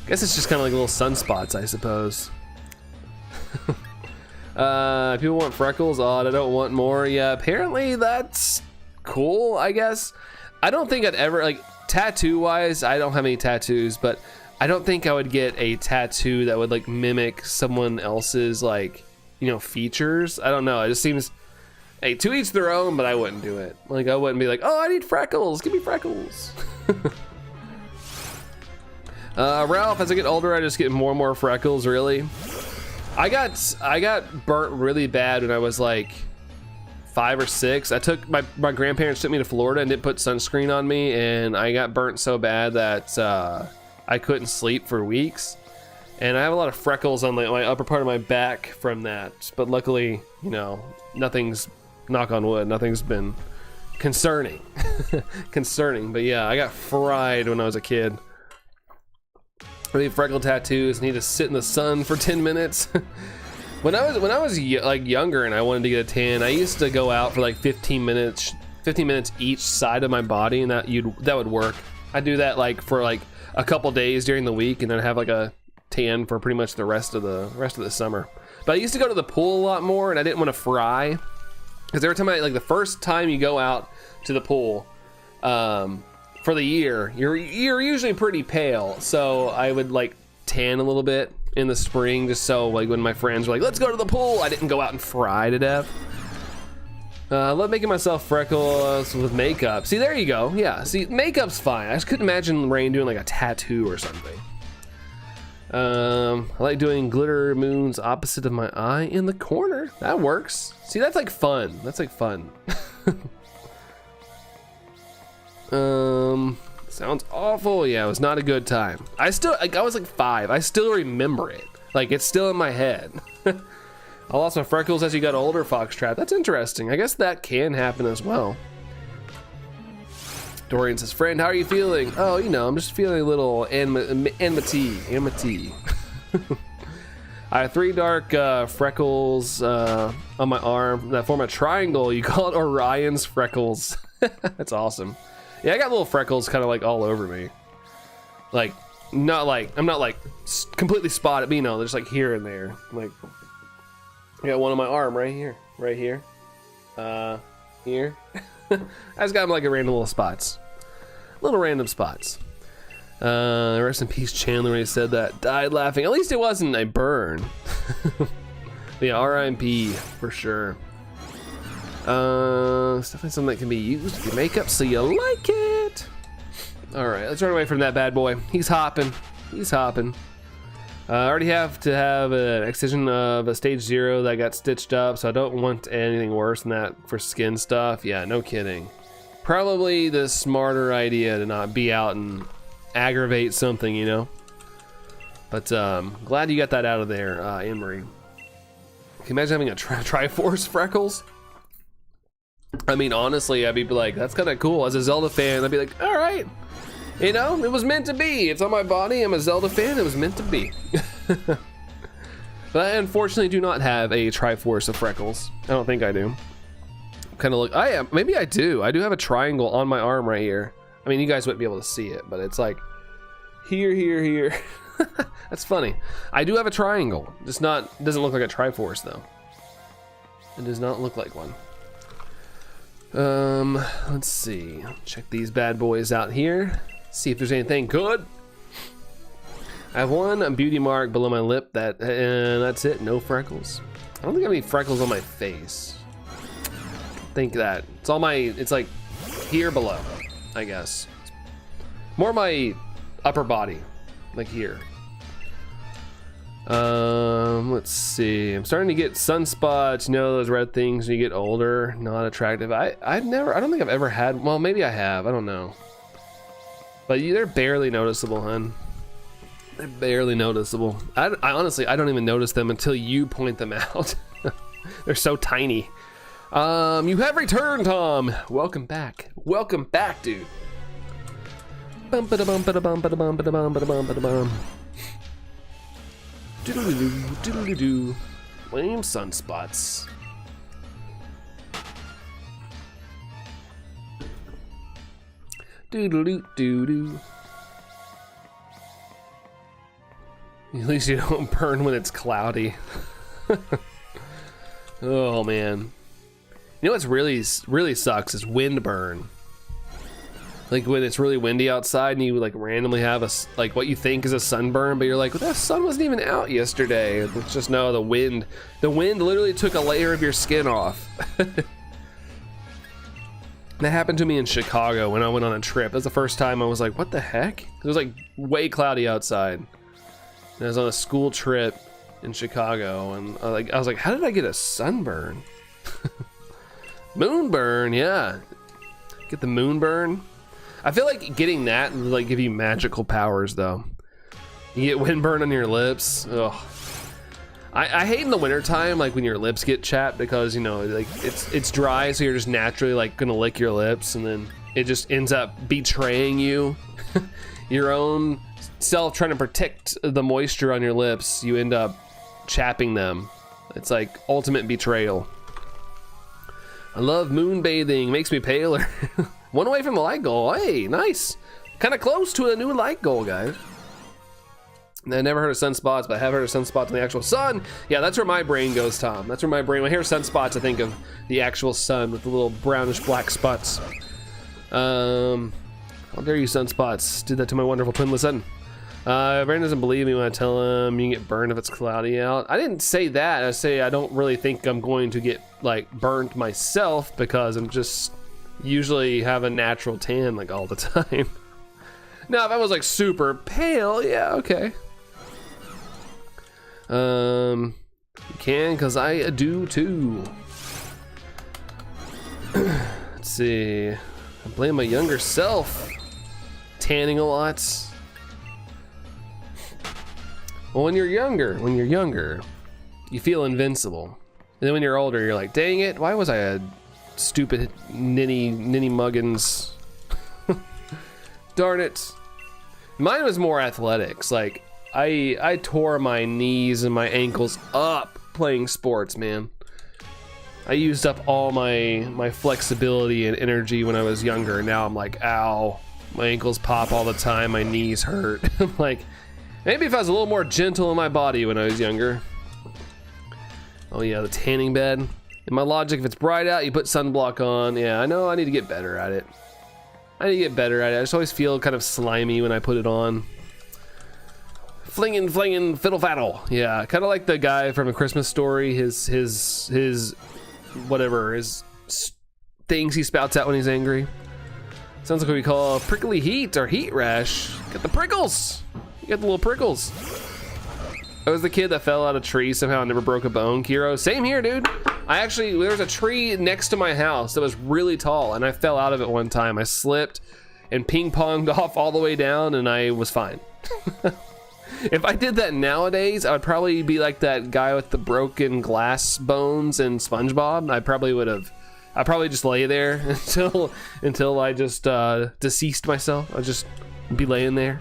I guess it's just kind of like little sunspots, I suppose. People want freckles. Odd. I don't want more. Yeah, apparently that's cool, I guess. I don't think I'd ever, like, tattoo wise, I don't have any tattoos, but I don't think I would get a tattoo that would like mimic someone else's, like, you know, features. I don't know. It just seems, hey, to each their own, but I wouldn't do it. Like, I wouldn't be like, oh, I need freckles. Give me freckles. Ralph, as I get older, I just get more and more freckles, really. I got burnt really bad when I was like 5 or 6. My grandparents took me to Florida and didn't put sunscreen on me, and I got burnt so bad that I couldn't sleep for weeks. And I have a lot of freckles on my upper part of my back from that. But luckily, you know, nothing's, knock on wood, nothing's been concerning. Concerning, but yeah, I got fried when I was a kid. Really freckle tattoos, need to sit in the sun for 10 minutes. When I was like younger and I wanted to get a tan, I used to go out for like 15 minutes each side of my body, and that would work. I'd do that like for like a couple days during the week, and then have like a tan for pretty much the rest of the summer. But I used to go to the pool a lot more, and I didn't want to fry, because every time the first time you go out to the pool, for the year, you're usually pretty pale, so I would like tan a little bit in the spring, just so like when my friends were like, let's go to the pool, I didn't go out and fry to death. I love making myself freckles with makeup. See, there you go. Yeah, see, makeup's fine. I just couldn't imagine Rain doing like a tattoo or something. I like doing glitter moons opposite of my eye in the corner. That works. See, that's like fun. That's like fun. Sounds awful. Yeah, it was not a good time. I was like 5. I still remember it. Like, it's still in my head. I lost my freckles as you got older, Foxtrap. That's interesting. I guess that can happen as well. Dorian says, friend, how are you feeling? Oh, you know, I'm just feeling a little enmity. I have 3 dark freckles on my arm that form a triangle. You call it Orion's freckles. That's awesome. Yeah, I got little freckles kind of like all over me. Like, I'm not like completely spotted, but you know, there's like here and there. Like, I got one on my arm right here, here. I just got them like a random little spots. Little random spots. Rest in peace, Chandler, when he said that. Died laughing. At least it wasn't a burn. Yeah, R.I.P. for sure. It's definitely something that can be used with your makeup, so you like it. All right, let's run away from that bad boy. He's hopping. He's hopping. I already have to have an excision of a stage 0 that got stitched up, so I don't want anything worse than that for skin stuff. Yeah, no kidding. Probably the smarter idea to not be out and aggravate something, you know. But glad you got that out of there, Anne-Marie. Can you imagine having a Triforce freckles? I mean, honestly, I'd be like, that's kind of cool. As a Zelda fan, I'd be like, all right. You know, it was meant to be. It's on my body. I'm a Zelda fan. It was meant to be. But I unfortunately do not have a Triforce of freckles. I don't think I do. Kind of look. I am. Maybe I do. I do have a triangle on my arm right here. I mean, you guys wouldn't be able to see it, but it's like here, here, here. That's funny. I do have a triangle. Just not. Doesn't look like a Triforce though. It does not look like one. Let's see. Check these bad boys out here. See if there's anything good. I have one beauty mark below my lip, and that's it. No freckles. I don't think I have any freckles on my face. I think that it's all my. It's like here below, I guess. More my upper body, like here. Let's see. I'm starting to get sunspots. You know, those red things when you get older. Not attractive. I don't think I've ever had. Well, maybe I have. I don't know. But they're barely noticeable, hun. They're barely noticeable. I honestly, I don't even notice them until you point them out. They're so tiny. You have returned, Tom. Welcome back. Welcome back, dude. Bum ba da bum ba da bum ba da bum ba da bum ba da bum ba da bum. Doodle-doo, doodle-doo. Lame sunspots. Doodle-doo-doo-doo. At least you don't burn when it's cloudy. Oh man. You know what's really sucks is wind burn. Like when it's really windy outside and you like randomly have like what you think is a sunburn, but you're like, well, that sun wasn't even out yesterday. It's just no, the wind literally took a layer of your skin off. That happened to me in Chicago when I went on a trip. That was the first time I was like, what the heck? It was like way cloudy outside. And I was on a school trip in Chicago, and I was like, how did I get a sunburn? Moonburn, yeah. Get the moonburn. I feel like getting that would like give you magical powers though. You get windburn on your lips. Ugh. I hate in the wintertime, like when your lips get chapped, because you know, like it's dry, so you're just naturally like gonna lick your lips, and then it just ends up betraying you. Your own self trying to protect the moisture on your lips, you end up chapping them. It's like ultimate betrayal. I love moonbathing, makes me paler. One away from the light goal. Hey, nice. Kind of close to a new light goal, guys. I never heard of sunspots, but I have heard of sunspots on the actual sun. Yeah, that's where my brain goes, Tom. That's where my brain, when I hear sunspots, I think of the actual sun with the little brownish black spots. How dare you, sunspots. Did that to my wonderful twinless son. Brandon doesn't believe me when I tell him you can get burned if it's cloudy out. I didn't say that. I say I don't really think I'm going to get like burnt myself because I'm just usually have a natural tan like all the time. Now, if I was like super pale, yeah, okay. You can, cause I do too. Let's see. I blame my younger self. Tanning a lot. Well, when you're younger, you feel invincible. And then when you're older, you're like, dang it, why was I a stupid ninny muggins? Darn it. Mine was more athletics. Like, I tore my knees and my ankles up playing sports, man. I used up all my flexibility and energy when I was younger. Now I'm like, ow, my ankles pop all the time, my knees hurt. I'm like, maybe if I was a little more gentle in my body when I was younger. Oh yeah, the tanning bed. In my logic, if it's bright out, you put sunblock on. Yeah, I know I need to get better at it. I just always feel kind of slimy when I put it on. Flinging, fiddle faddle. Yeah, kind of like the guy from A Christmas Story. His whatever, his things he spouts out when he's angry. Sounds like what we call prickly heat or heat rash. Get the prickles. You got the little prickles. I was the kid that fell out of a tree somehow and never broke a bone, Kiro. Same here, dude. There was a tree next to my house that was really tall and I fell out of it one time. I slipped and ping-ponged off all the way down and I was fine. If I did that nowadays, I would probably be like that guy with the broken glass bones in SpongeBob. I'd probably just lay there until I just deceased myself. I'd just be laying there.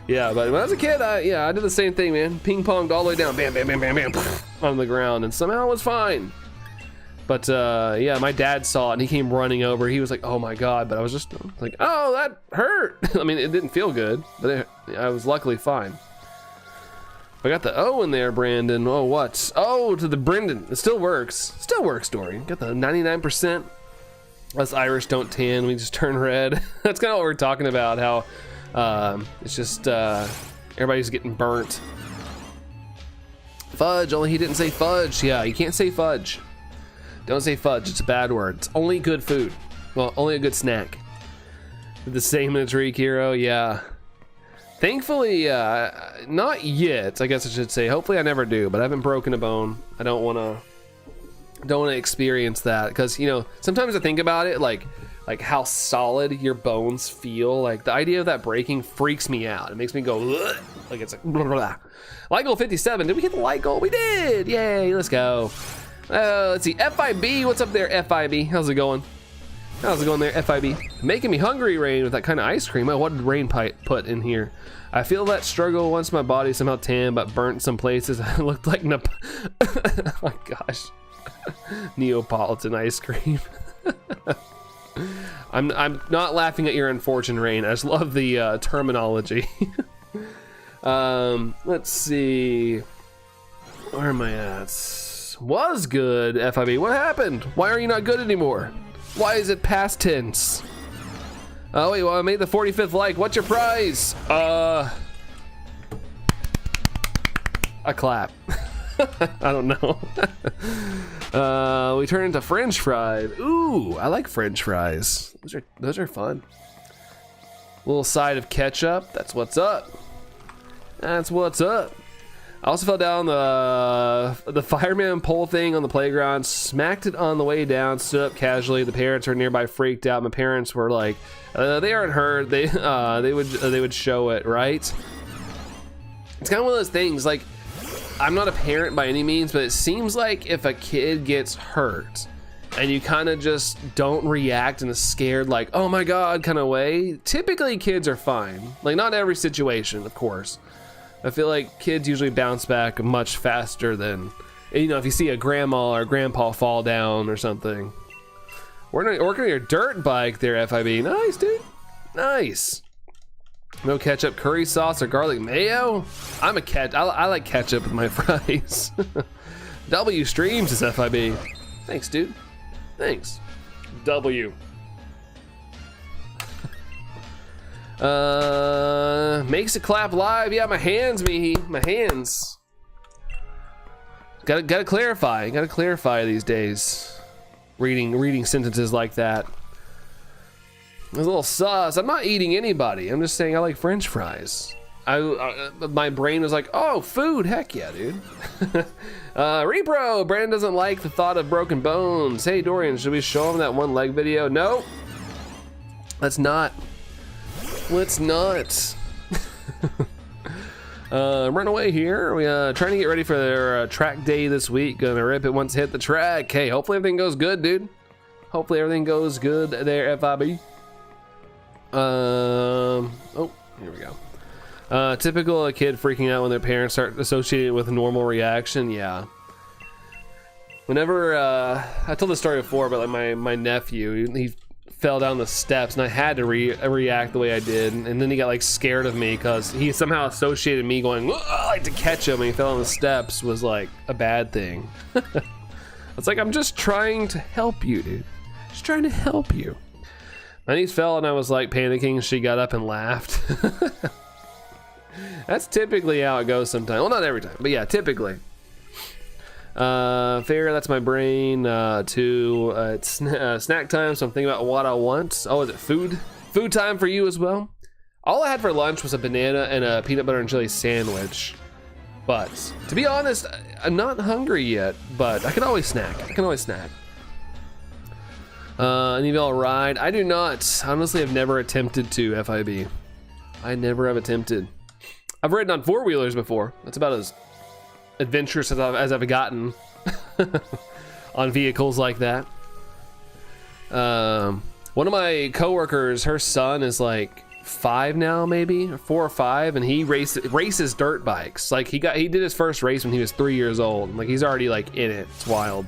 Yeah, but when I was a kid, I did the same thing, man. Ping-ponged all the way down, bam, bam, bam, bam, bam, on the ground, and somehow it was fine. But yeah, my dad saw it and he came running over. He was like, "Oh my God!" But I was just like, "Oh, that hurt." I mean, it didn't feel good, but I was luckily fine. I got the O in there, Brandon. Oh, what? Oh, to the Brendan. It still works. Still works, Dory. Got the 99%. Us Irish don't tan. We just turn red. That's kind of what we're talking about. How it's just everybody's getting burnt. Fudge. Only he didn't say fudge. Yeah, you can't say fudge. Don't say fudge, it's a bad word. It's only good food. Well, only a good snack. The same in the tree, Kiro, yeah. Thankfully, not yet, I guess I should say. Hopefully I never do, but I haven't broken a bone. I don't wanna experience that, because, you know, sometimes I think about it, like how solid your bones feel. Like, the idea of that breaking freaks me out. It makes me go, ugh, like it's like, blah, blah, blah. Light goal 57, did we hit the light goal? We did, yay, let's go. Let's see, FIB, what's up there, FIB? How's it going? How's it going there, FIB? Making me hungry, Rain, with that kind of ice cream. Oh, what did Rain put in here? I feel that struggle once my body somehow tan, but burnt some places. I looked like oh my gosh. Neapolitan ice cream. I'm not laughing at your unfortunate, Rain. I just love the terminology. Let's see. Where am I at? Was good, FIB. What happened? Why are you not good anymore? Why is it past tense? Oh wait, well I made the 45th like. What's your prize? A clap. I don't know. We turn into French fries. Ooh, I like French fries. Those are fun. Little side of ketchup. That's what's up. That's what's up. I also fell down the fireman pole thing on the playground, smacked it on the way down, stood up casually. The parents were nearby, freaked out. My parents were like, they aren't hurt. They would show it, right? It's kind of one of those things, like, I'm not a parent by any means, but it seems like if a kid gets hurt and you kind of just don't react in a scared, like, oh my God kind of way, typically kids are fine. Like, not every situation, of course. I feel like kids usually bounce back much faster than, you know, if you see a grandma or grandpa fall down or something. Working on your dirt bike there, FIB. Nice, dude. Nice. No ketchup, curry sauce, or garlic mayo? I like ketchup with my fries. W streams is FIB. Thanks, dude. Thanks. W. Makes it clap live. Yeah, my hands, Mihi. My hands. Gotta clarify. Gotta clarify these days. Reading sentences like that. There's a little sus. I'm not eating anybody. I'm just saying I like French fries. My brain was like, oh, food. Heck yeah, dude. Repro. Brandon doesn't like the thought of broken bones. Hey, Dorian, should we show him that one leg video? No. Let's not. Let's not. Run away here. We trying to get ready for their track day this week. Gonna rip it once hit the track. Hey, hopefully everything goes good, dude. Hopefully everything goes good there, FIB. Oh, here we go. Typical a kid freaking out when their parents start associating it with a normal reaction. Yeah. Whenever I told this story before, but like my nephew, he fell down the steps and I had to react the way I did, and then he got like scared of me because he somehow associated me going like to catch him and he fell on the steps was like a bad thing. It's like, I'm just trying to help you, dude. Just trying to help you. My niece fell and I was like panicking. She got up and laughed. That's typically how it goes sometimes. Well, not every time, but yeah, typically. Fair, that's my brain. It's snack time, so I'm thinking about what I want. Oh, is it food? Food time for you as well? All I had for lunch was a banana and a peanut butter and jelly sandwich. But, to be honest, I'm not hungry yet, but I can always snack. Any of y'all ride? I do not. Honestly, I've never attempted to, FIB. I never have attempted. I've ridden on four-wheelers before. That's about as adventurous as I've gotten on vehicles like that. One of my coworkers, her son is like 5 now, maybe, or 4 or 5, and he races dirt bikes. Like he did his first race when he was 3 years old. Like he's already like in it. It's wild.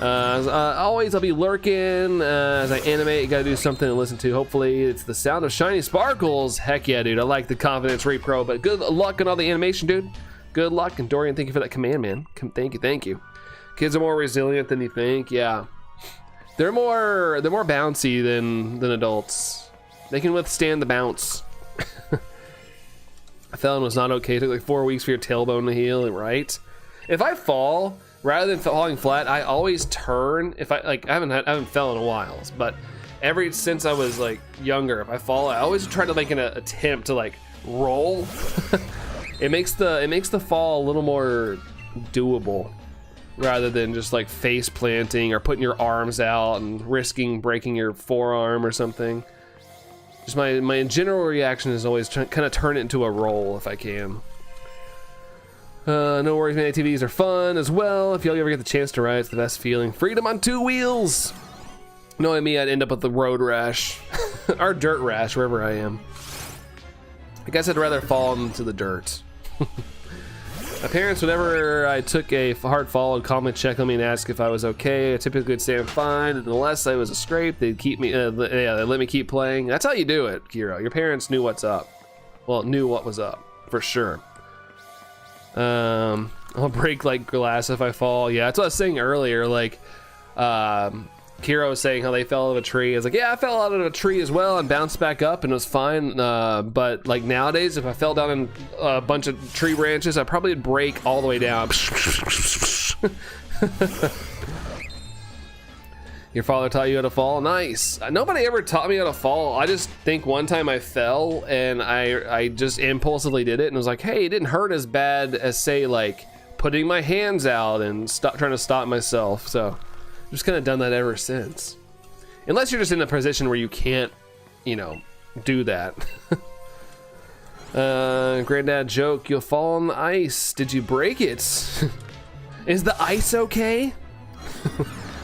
Always I'll be lurking as I animate. You gotta do something to listen to. Hopefully it's the sound of shiny sparkles. Heck yeah, dude. I like the confidence repro, but good luck on all the animation, dude. Good luck. And Dorian, thank you for that command, man. Thank you. Kids are more resilient than you think. Yeah, they're more bouncy than adults. They can withstand the bounce. I fell and was not okay. It took like 4 weeks for your tailbone to heal, right? If I fall, rather than falling flat, I always turn. If I haven't fell in a while, but since I was like younger, if I fall, I always try to make an attempt to like roll. It makes the fall a little more doable, rather than just like face planting or putting your arms out and risking breaking your forearm or something. Just my general reaction is always kind of turn it into a roll if I can. No worries, man. ATVs are fun as well. If y'all ever get the chance to ride, it's the best feeling. Freedom on 2 wheels. Knowing me, I'd end up with the road rash or dirt rash wherever I am. I guess I'd rather fall into the dirt. My parents, whenever I took a hard fall, would calmly check on me and ask if I was okay. I typically would say I'm fine, and unless I was a scrape, they'd keep me. They let me keep playing. That's how you do it, Kiro. Your parents knew what's up. Well, knew what was up for sure. I'll break like glass if I fall. Yeah, that's what I was saying earlier. Like, Kiro was saying how they fell out of a tree. I was like, yeah, I fell out of a tree as well and bounced back up and it was fine. But like nowadays, if I fell down in a bunch of tree branches, I probably would break all the way down. Your father taught you how to fall? Nice. Nobody ever taught me how to fall. I just think one time I fell and I just impulsively did it and was like, hey, it didn't hurt as bad as say like putting my hands out and trying to stop myself. So just kind of done that ever since. Unless you're just in a position where you can't, do that. Granddad joke, you'll fall on the ice. Did you break it? Is the ice okay?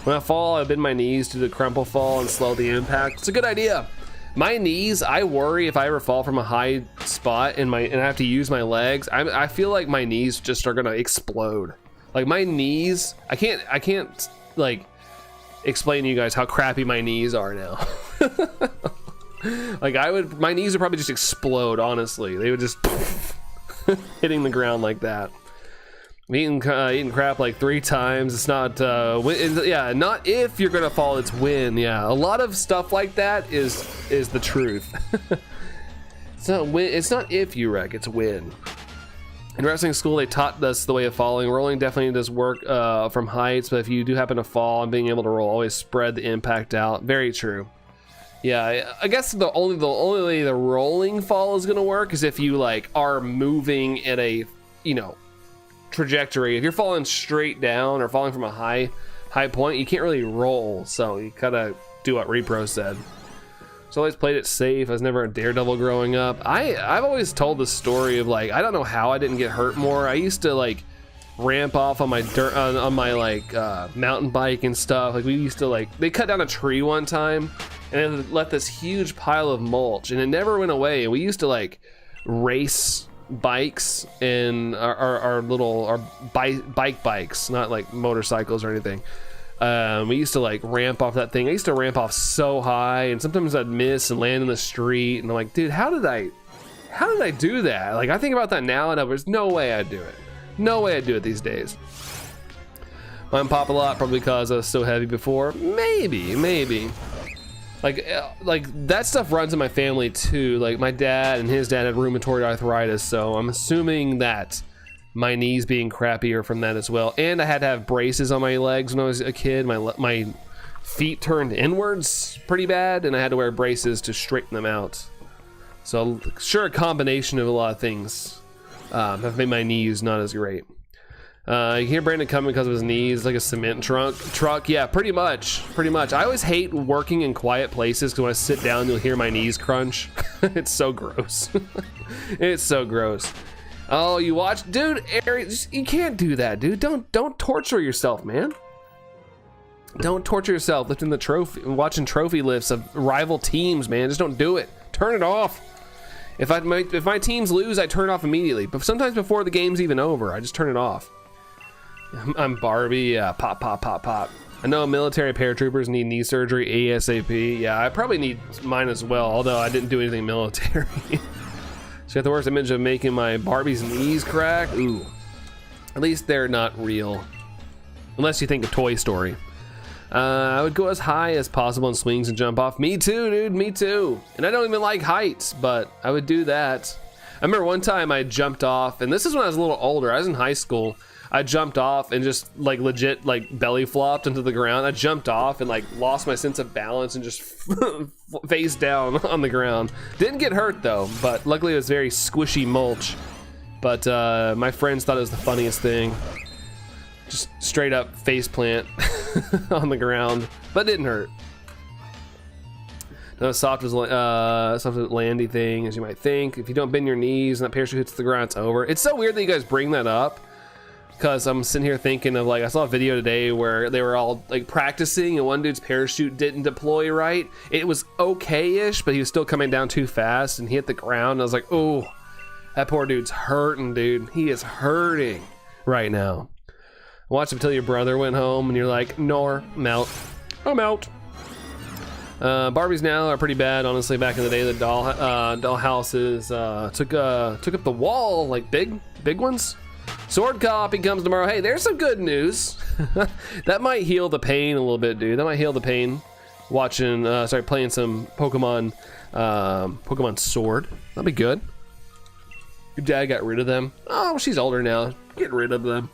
When I fall, I bend my knees to the crumple fall and slow the impact. It's a good idea. My knees, I worry if I ever fall from a high spot and I have to use my legs, I feel like my knees just are gonna explode. Like my knees, I can't like explain to you guys how crappy my knees are now. Like my knees would probably just explode, honestly. They would just hitting the ground like that. Eating crap like 3 times. It's not not if you're gonna fall, it's when. Yeah, a lot of stuff like that is the truth. It's not when, it's not if you wreck, it's when. In wrestling school, they taught us the way of falling. Rolling definitely does work from heights, but if you do happen to fall and being able to roll, always spread the impact out. Very true. Yeah, I guess the only way the rolling fall is gonna work is if you like are moving at a, you know, trajectory. If you're falling straight down or falling from a high point, you can't really roll. So you gotta do what Repro said. So I always played it safe. I was never a daredevil growing up. I've always told the story of like, I don't know how I didn't get hurt more. I used to like ramp off on my on my like mountain bike and stuff. Like we used to like, they cut down a tree one time and it left this huge pile of mulch and it never went away. And we used to like race bikes and our bikes, not like motorcycles or anything. We used to like ramp off that thing. I used to ramp off so high and sometimes I'd miss and land in the street and I'm like, dude, how did I do that? Like I think about that now and there's no way I'd do it. No way I'd do it these days. Mine pop a lot probably because I was so heavy before. Maybe. Like that stuff runs in my family too. Like my dad and his dad had rheumatoid arthritis, so I'm assuming that my knees being crappy are from that as well. And I had to have braces on my legs when I was a kid. My feet turned inwards pretty bad, and I had to wear braces to straighten them out. So sure, a combination of a lot of things have made my knees not as great. You hear Brandon coming because of his knees, like a cement truck. Yeah, pretty much. I always hate working in quiet places because when I sit down, you'll hear my knees crunch. It's so gross. It's so gross. Oh, you watch, dude, Ari, you can't do that, dude. Don't torture yourself, man. Don't torture yourself lifting the trophy, watching trophy lifts of rival teams, man. Just don't do it. Turn it off. If my teams lose, I turn it off immediately. But sometimes before the game's even over, I just turn it off. I'm Barbie, yeah, pop. I know military paratroopers need knee surgery ASAP. Yeah, I probably need mine as well, although I didn't do anything military. So got the worst image of making my Barbie's knees crack. Ooh, at least they're not real. Unless you think of Toy Story. I would go as high as possible in swings and jump off. Me too, dude, me too. And I don't even like heights, but I would do that. I remember one time I jumped off, and this is when I was a little older. I was in high school. I jumped off and just like legit like belly flopped into the ground. I jumped off and like lost my sense of balance and just face down on the ground. Didn't get hurt though, but luckily it was very squishy mulch. But my friends thought it was the funniest thing. Just straight up face plant on the ground, but didn't hurt. Not as soft as landy thing as you might think. If you don't bend your knees and that parachute hits the ground, it's over. It's so weird that you guys bring that up. Because I'm sitting here thinking of like, I saw a video today where they were all like practicing and one dude's parachute didn't deploy right. It was okay-ish, but he was still coming down too fast and he hit the ground. And I was like, oh, that poor dude's hurting, dude. He is hurting right now. Watch him till your brother went home and you're like, Nor, I'm out. Barbies now are pretty bad, honestly. Back in the day, the doll houses took up the wall, like big ones. Sword copy comes tomorrow. Hey, there's some good news. That might heal the pain a little bit, dude. That might heal the pain. Playing some Pokemon Sword. That'd be good. Your dad got rid of them. Oh, well, she's older now. Get rid of them.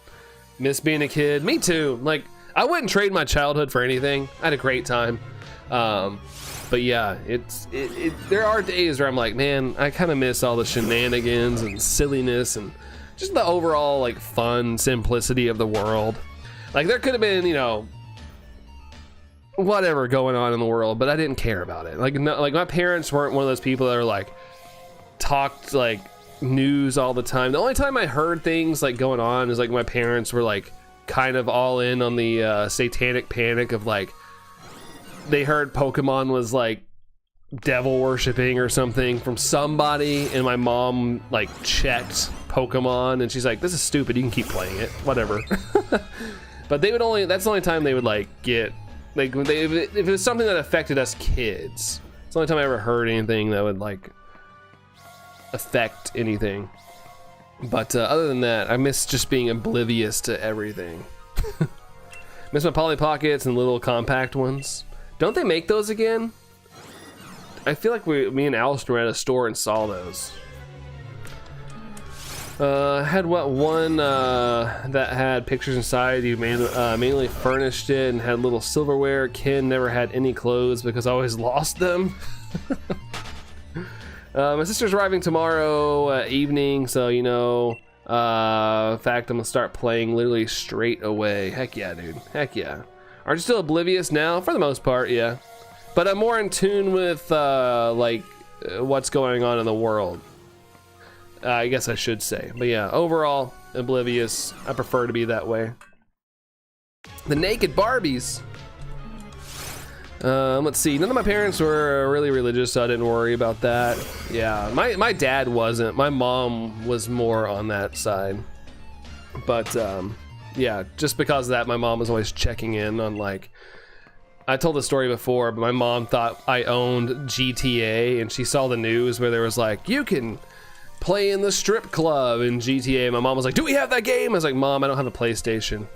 Miss being a kid. Me too. Like, I wouldn't trade my childhood for anything. I had a great time. But yeah, there are days where I'm like, man, I kind of miss all the shenanigans and silliness and just the overall like fun simplicity of the world. Like there could have been, you know, whatever going on in the world, but I didn't care about it. Like no, like my parents weren't one of those people that are like talked like news all the time. The only time I heard things like going on is like my parents were like kind of all in on the satanic panic of like they heard Pokemon was like devil worshipping or something from somebody, and my mom like checked Pokemon and she's like, this is stupid, you can keep playing it, whatever. But they would only, that's the only time they would like get like if it was something that affected us kids. It's the only time I ever heard anything that would like affect anything. But other than that, I miss just being oblivious to everything. Miss my Polly Pockets and little compact ones. Don't they make those again? I feel like me and Alistair were at a store and saw those. Had one that had pictures inside. You mainly furnished it and had little silverware. Ken never had any clothes because I always lost them. My sister's arriving tomorrow evening, so in fact, I'm gonna start playing literally straight away. Heck yeah, dude. Heck yeah. Aren't you still oblivious now? For the most part, yeah. But I'm more in tune with what's going on in the world. I guess I should say. But yeah, overall, oblivious. I prefer to be that way. The naked Barbies. Let's see. None of my parents were really religious, so I didn't worry about that. Yeah, my dad wasn't. My mom was more on that side. But yeah, just because of that, my mom was always checking in on I told the story before, but my mom thought I owned GTA, and she saw the news where there was you can play in the strip club in GTA. My mom was like, do we have that game? I was like, Mom, I don't have a PlayStation.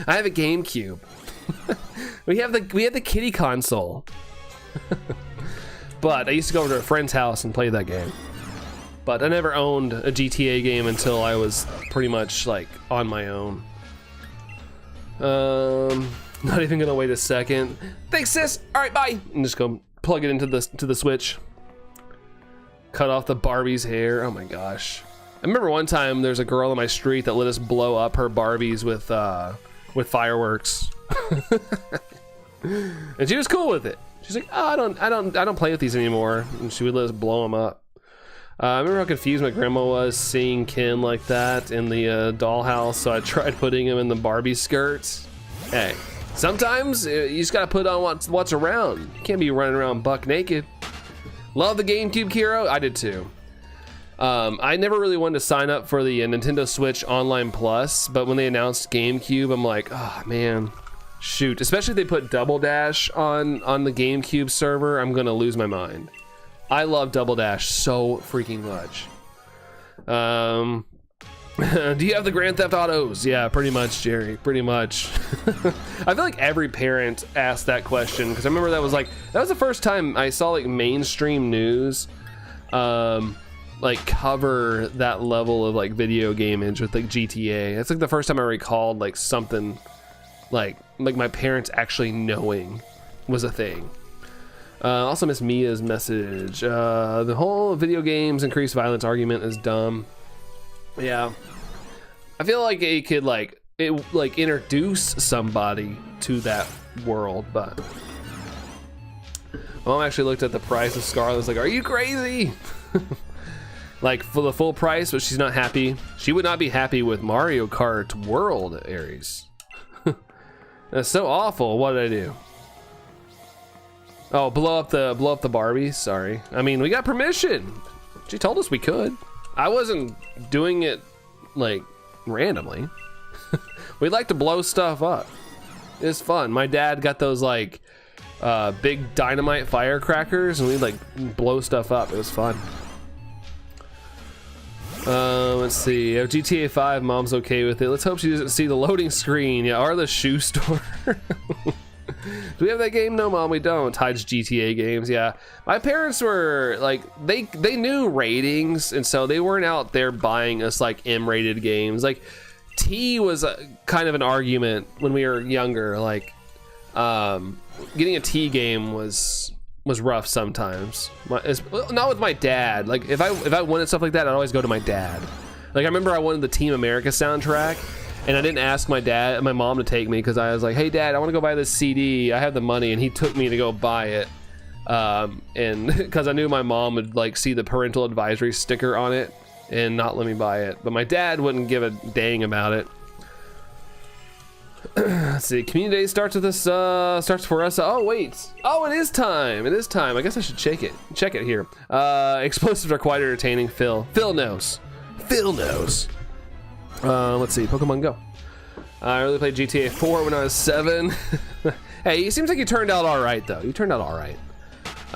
I have a GameCube. we have the kiddie console. But I used to go over to a friend's house and play that game. But I never owned a GTA game until I was pretty much on my own. Not even gonna wait a second. Thanks, sis. All right, bye. And just go plug it into the Switch. Cut off the Barbie's hair. Oh my gosh. I remember one time there's a girl on my street that let us blow up her Barbies with fireworks. And she was cool with it. She's like, oh, I don't play with these anymore. And she would let us blow them up. I remember how confused my grandma was seeing Ken like that in the dollhouse. So I tried putting him in the Barbie skirts. Hey, sometimes you just gotta put on what's around. You can't be running around buck naked. Love the GameCube, Kiro. I did too. I never really wanted to sign up for the Nintendo Switch Online Plus, but when they announced GameCube, I'm like, oh man, shoot. Especially if they put Double Dash on the GameCube server, I'm gonna lose my mind. I love Double Dash so freaking much. Do you have the Grand Theft Autos? Yeah, pretty much, Jerry. Pretty much. I feel like every parent asked that question because I remember that was the first time I saw mainstream news cover that level of video gamage with GTA. That's the first time I recalled something like my parents actually knowing was a thing. Also miss Mia's message. The whole video games increased violence argument is dumb. Yeah, I feel like it could introduce somebody to that world, but Mom actually looked at the price of Scarlet. Was like, "Are you crazy?" For the full price, but she's not happy. She would not be happy with Mario Kart World, Aries. That's so awful. What did I do? Oh, blow up the Barbies. Sorry. I mean, we got permission. She told us we could. I wasn't doing it randomly. We like to blow stuff up. It's fun. My dad got those big dynamite firecrackers, and we'd blow stuff up. It was fun. Let's see. GTA 5, Mom's okay with it. Let's hope she doesn't see the loading screen. Yeah, or the shoe store. Do we have that game? No, Mom, we don't. Hides GTA games. Yeah, my parents were they knew ratings, and so they weren't out there buying us M-rated games. T was kind of an argument when we were younger. Getting a T game was rough sometimes. Not with my dad. If I wanted stuff like that, I'd always go to my dad. I remember I wanted the Team America soundtrack. And I didn't ask my mom to take me because I was like, hey dad, I want to go buy this CD. I have the money, and he took me to go buy it. And because I knew my mom would see the parental advisory sticker on it and not let me buy it. But my dad wouldn't give a dang about it. Let's see, community day starts with this, starts for us. Oh wait, oh it is time. It is time. I guess I should check it here. Explosives are quite entertaining. Phil knows. Let's see, Pokemon Go. I really played GTA 4 when I was 7. Hey, it seems like you turned out all right, though. You turned out all right.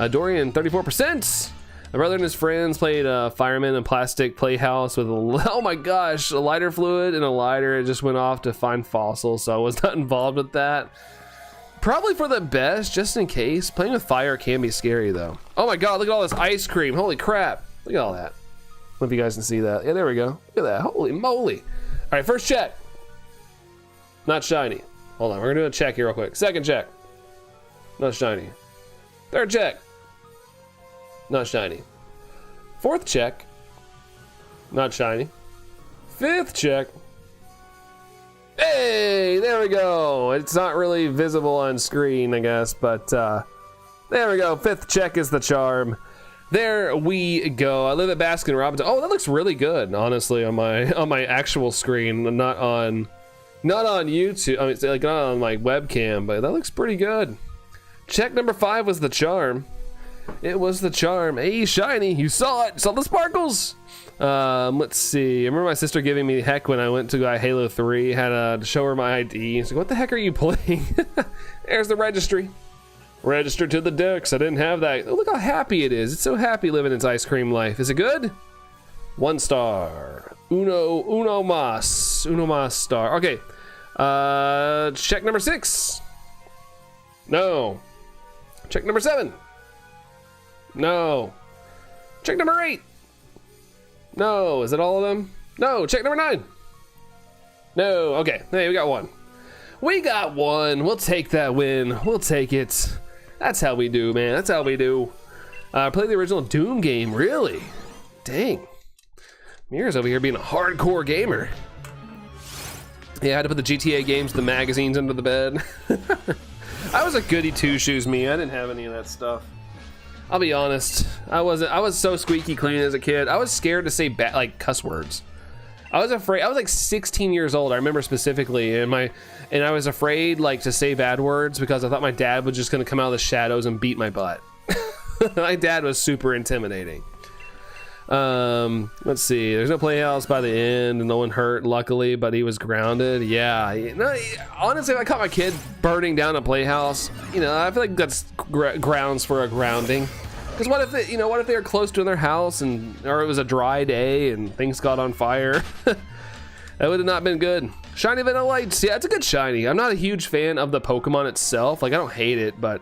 Dorian, 34%. My brother and his friends played Fireman and Plastic Playhouse with oh my gosh, a lighter fluid and a lighter. It just went off to find fossils, so I was not involved with that. Probably for the best, just in case. Playing with fire can be scary, though. Oh my god, look at all this ice cream. Holy crap. Look at all that. I don't know if you guys can see that. Yeah, there we go. Look at that. Holy moly. All right, first check. Not shiny. Hold on, we're gonna do a check here real quick. Second check. Not shiny. Third check. Not shiny. Fourth check. Not shiny. Fifth check. Hey, there we go. It's not really visible on screen, I guess, but there we go. Fifth check is the charm. There we go. I live at Baskin Robbins. Oh, that looks really good, honestly, on my actual screen, not on YouTube. I mean, like not on my webcam, but that looks pretty good. Check number 5 was the charm. It was the charm. Hey, shiny, you saw it. Saw the sparkles. Let's see. I remember my sister giving me heck when I went to Halo 3. Had to show her my ID. She's like, what the heck are you playing? There's the registry. Registered to the decks. I didn't have that. Look how happy it is. It's so happy living its ice cream life. Is it good? 1 star. Uno mas star. Okay. Check number 6. No. Check number 7. No. Check number 8. No. Is it all of them? No. Check number 9. No. Okay. Hey, we got 1. We got 1. We'll take that win. We'll take it. That's how we do, man. That's how we do. Play the original Doom game. Really? Dang. Mira's over here being a hardcore gamer. Yeah, I had to put the GTA games, the magazines under the bed. I was a goody two-shoes me. I didn't have any of that stuff. I'll be honest. I was so squeaky clean as a kid. I was scared to say like cuss words. I was afraid. I was like 16 years old. I remember specifically, and I was afraid like to say bad words because I thought my dad was just gonna come out of the shadows and beat my butt. My dad was super intimidating. Let's see. There's no playhouse by the end, and no one hurt, luckily, but he was grounded. Yeah. No, honestly, if I caught my kid burning down a playhouse, you know, I feel like that's grounds for a grounding. Because what if they, what if they were close to their house or it was a dry day and things got on fire? That would have not been good. Shiny Vanillites. Yeah, it's a good shiny. I'm not a huge fan of the Pokemon itself. Like, I don't hate it, but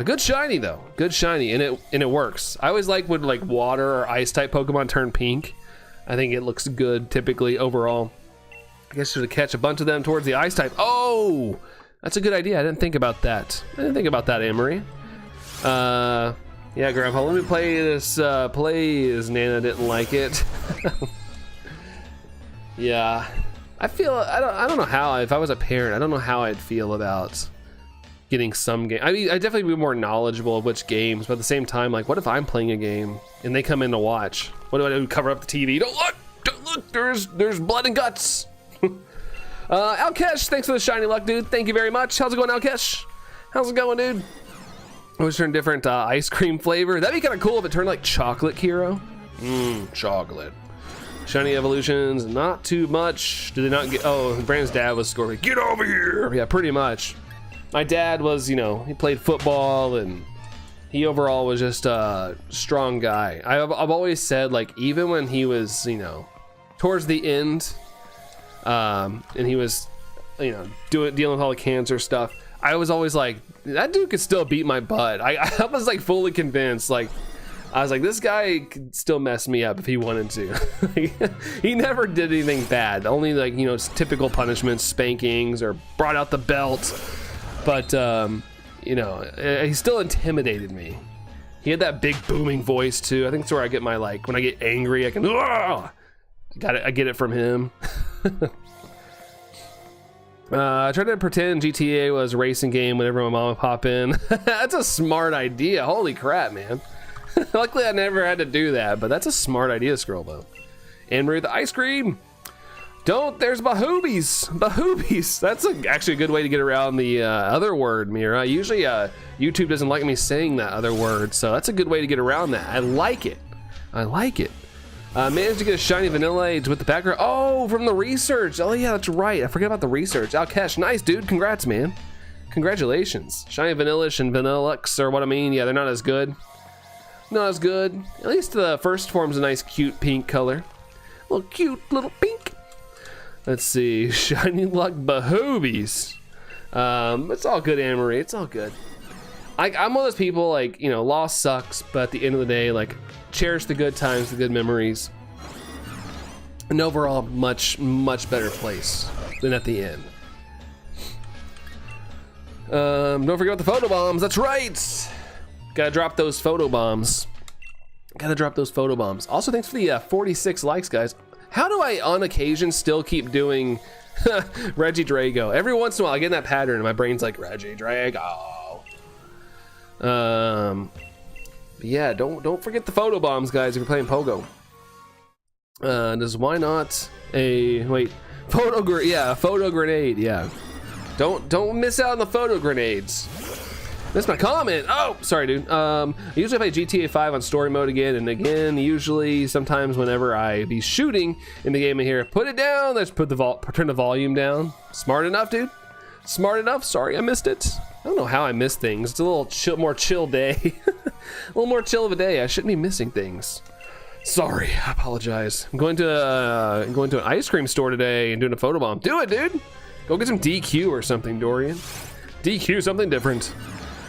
good shiny though. Good shiny, and it works. I always like when like water or ice type Pokemon turn pink. I think it looks good typically overall. I guess you should catch a bunch of them towards the ice type. Oh, that's a good idea. I didn't think about that. Emery. Yeah, Grandpa, let me play this plays. Nana didn't like it. Yeah, I don't know how, if I was a parent, I don't know how I'd feel about getting some game. I mean, I'd definitely be more knowledgeable of which games, but at the same time, like, what if I'm playing a game and they come in to watch? What do I do? Cover up the TV? Don't look, there's blood and guts. Alkesh, thanks for the shiny luck, dude. Thank you very much. How's it going, Alkesh? How's it going, dude? Always turn different ice cream flavor. That'd be kind of cool if it turned like chocolate hero. Chocolate. Shiny evolutions, not too much. Did they not get? Oh, Brandon's dad was scoring. Get over here. Yeah, pretty much. My dad was, he played football and he overall was just a strong guy. I've always said, like, even when he was, towards the end, and he was, dealing with all the cancer stuff, I was always like, that dude could still beat my butt. I was like fully convinced. Like, I was like, this guy could still mess me up if he wanted to. He never did anything bad. Only like, typical punishments, spankings, or brought out the belt. But, he still intimidated me. He had that big booming voice too. I think it's where I get my, like, when I get angry, I can, I get it from him. I tried to pretend GTA was a racing game whenever my mom would pop in. That's a smart idea. Holy crap, man. Luckily, I never had to do that, but that's a smart idea, Scroll, though. And Marie, the ice cream. There's Hobbies. That's actually a good way to get around the other word, Mira. Usually, YouTube doesn't like me saying that other word, so that's a good way to get around that. I like it. Managed to get a shiny Vanillites with the background. Oh, from the research. Oh, yeah, that's right. I forgot about the research. Alkesh, nice, dude. Congrats, man. Congratulations. Shiny Vanillish and Vanillux, or what I mean. Yeah, they're not as good. Not as good. At least the first form's a nice, cute pink color. Cute little pink. Let's see. Shiny Luck Hobbies. It's all good, Anne-Marie. It's all good. I'm one of those people, like, you know, loss sucks, but at the end of the day, like, cherish the good times, the good memories. An overall much better place than at the end. Don't forget about the photo bombs. That's right. Gotta drop those photo bombs. Gotta drop those photo bombs. Also, thanks for the 46 likes, guys. How do I, on occasion, still keep doing Reggie Drago? Every once in a while, I get in that pattern, and my brain's like, Reggie Drago. Yeah, don't forget the photo bombs, guys, if you're playing Pogo. Does why not a photo grenade? Yeah. Don't miss out on the photo grenades. That's my comment. Oh, sorry, dude. I usually play GTA 5 on story mode again and again. Usually, sometimes whenever I be shooting in the game in here, put it down. Let's put turn the volume down. Smart enough, dude. Smart enough. Sorry, I missed it. I don't know how I miss things. It's a little more chill day. A little more chill of a day. I shouldn't be missing things. Sorry, I apologize. I'm going to an ice cream store today and doing a photobomb. Do it, dude. Go get some DQ or something, Dorian. DQ, something different.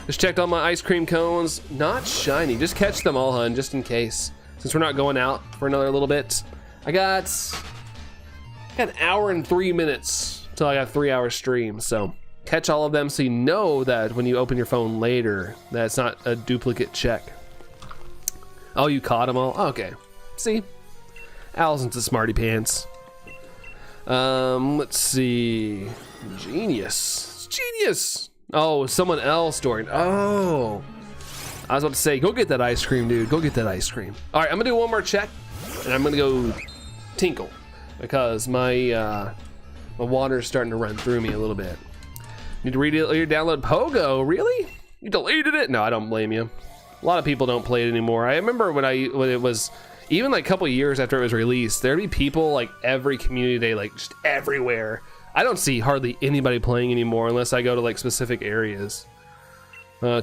Just checked all my ice cream cones. Not shiny. Just catch them all, hun, just in case. Since we're not going out for another little bit. I got an hour and 3 minutes till I got a 3-hour stream. So catch all of them so you know that when you open your phone later, that it's not a duplicate check. Oh, you caught them all? Okay. See? Allison's a smarty pants. Let's see. Genius. It's genius. Oh, someone else, Dorian. Oh. I was about to say, go get that ice cream, dude. Go get that ice cream. All right, I'm gonna do one more check, and I'm gonna go tinkle because my water's starting to run through me a little bit. Need to download Pogo. Really? You deleted it? No, I don't blame you. A lot of people don't play it anymore. I remember when it was, even like a couple years after it was released, there'd be people like every community day, like just everywhere. I don't see hardly anybody playing anymore unless I go to like specific areas.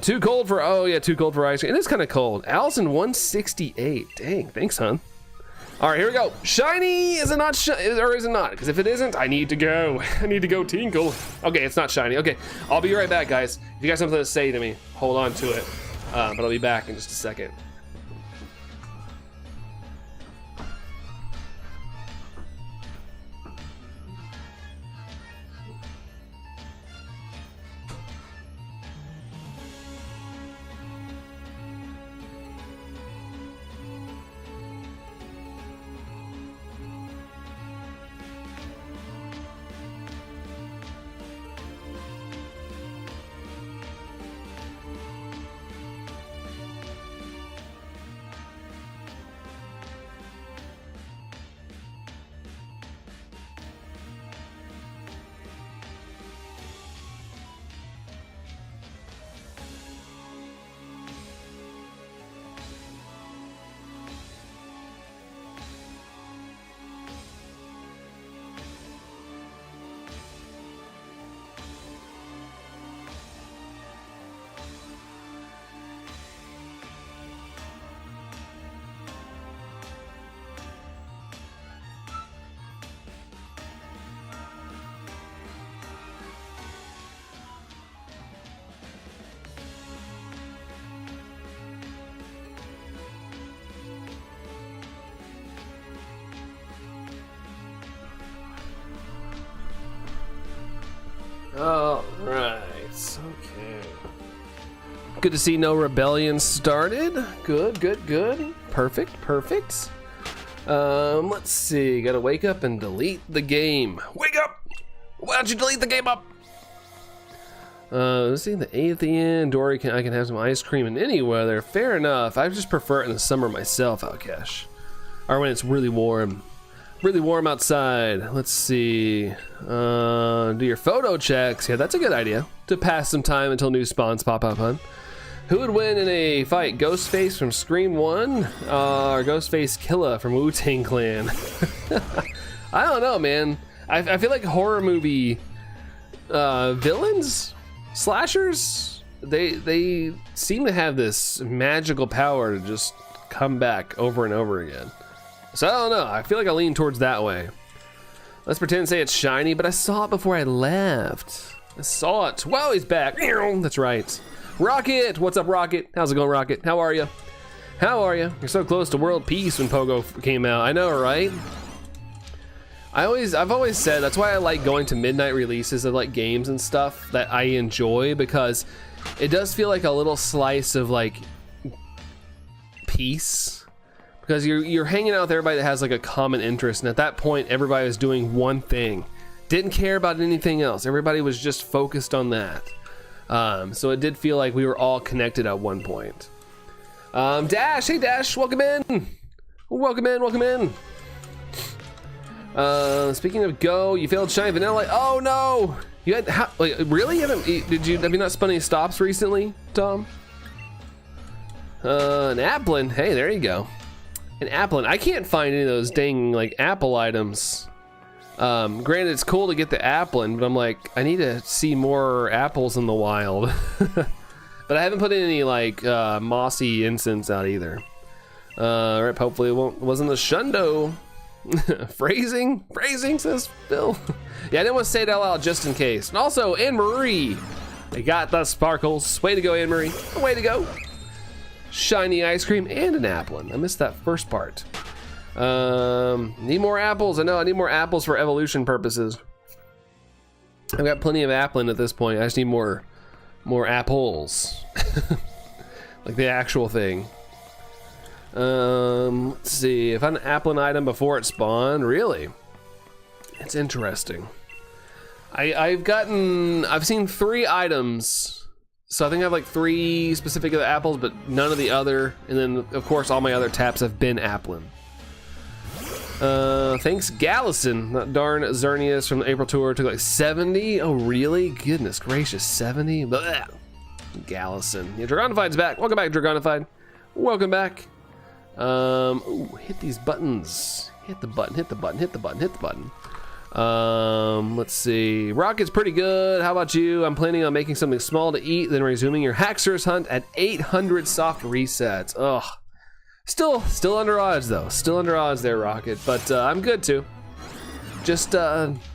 Too cold for ice cream. It is kind of cold. Allison 168. Dang, thanks, hon. All right, here we go. Shiny, is it not or is it not? Because if it isn't, I need to go. I need to go tinkle. Okay, it's not shiny. Okay, I'll be right back, guys. If you got something to say to me, hold on to it. But I'll be back in just a second. All right, okay. Good to see no rebellion started. Good. Perfect. Let's see, gotta wake up and delete the game. Wake up! Why don't you delete the game up? Let's see, the A at the end. Dory, I can have some ice cream in any weather. Fair enough. I just prefer it in the summer myself, Outcash. Or when it's really warm. Really warm outside. Let's see. Do your photo checks. Yeah, that's a good idea. To pass some time until new spawns pop up, huh? Who would win in a fight? Ghostface from Scream 1? Or Ghostface Killa from Wu-Tang Clan? I don't know, man. I feel like horror movie villains? Slashers? They seem to have this magical power to just come back over and over again. So I don't know, I feel like I lean towards that way. Let's pretend and say it's shiny, but I saw it before I left. I saw it. Wow, he's back. That's right. Rocket, what's up, Rocket? How's it going, Rocket? How are you? How are you? You're so close to world peace when Pogo came out. I know, right? I've always said that's why I like going to midnight releases of like games and stuff that I enjoy, because it does feel like a little slice of like peace, because you're hanging out with everybody that has like a common interest, and at that point everybody was doing one thing, didn't care about anything else. Everybody was just focused on that. So it did feel like we were all connected at one point. Dash, hey Dash, welcome in. Welcome in, welcome in. Speaking of Go, you failed Shiny Vanilla. Oh no! You had like really? Have you not spun any stops recently, Tom? An Applin. Hey, there you go. An Applin. I can't find any of those dang like apple items. Granted, it's cool to get the Applin, but I'm like, I need to see more apples in the wild. But I haven't put any like mossy incense out either. Right, hopefully it wasn't the Shundo. Phrasing says Bill. Yeah, I didn't want to say it out loud just in case. And also, Anne-Marie, I got the sparkles. Way to go, Anne-Marie. Way to go. Shiny ice cream and an Applin. I missed that first part. Need more apples. I know I need more apples for evolution purposes. I've got plenty of Applin at this point. I just need more apples. Like the actual thing. Let's see. If I had an Applin item before it spawned, really? It's interesting. I've seen 3 items. So I think I have like 3 specific of the apples, but none of the other. And then of course all my other taps have been Applin. Thanks Gallison. That darn Xerneas from the April tour took like 70. Oh really? Goodness gracious, 70? Blah. Gallison. Yeah, Dragonified's back. Welcome back, Dragonified. Welcome back. Ooh, hit these buttons. Hit the button, hit the button, hit the button, hit the button. Let's see. Rocket's pretty good. How about you? I'm planning on making something small to eat, then resuming your Haxorus hunt at 800 soft resets. Ugh. Still under odds though. Still under odds there, Rocket. But I'm good too. Just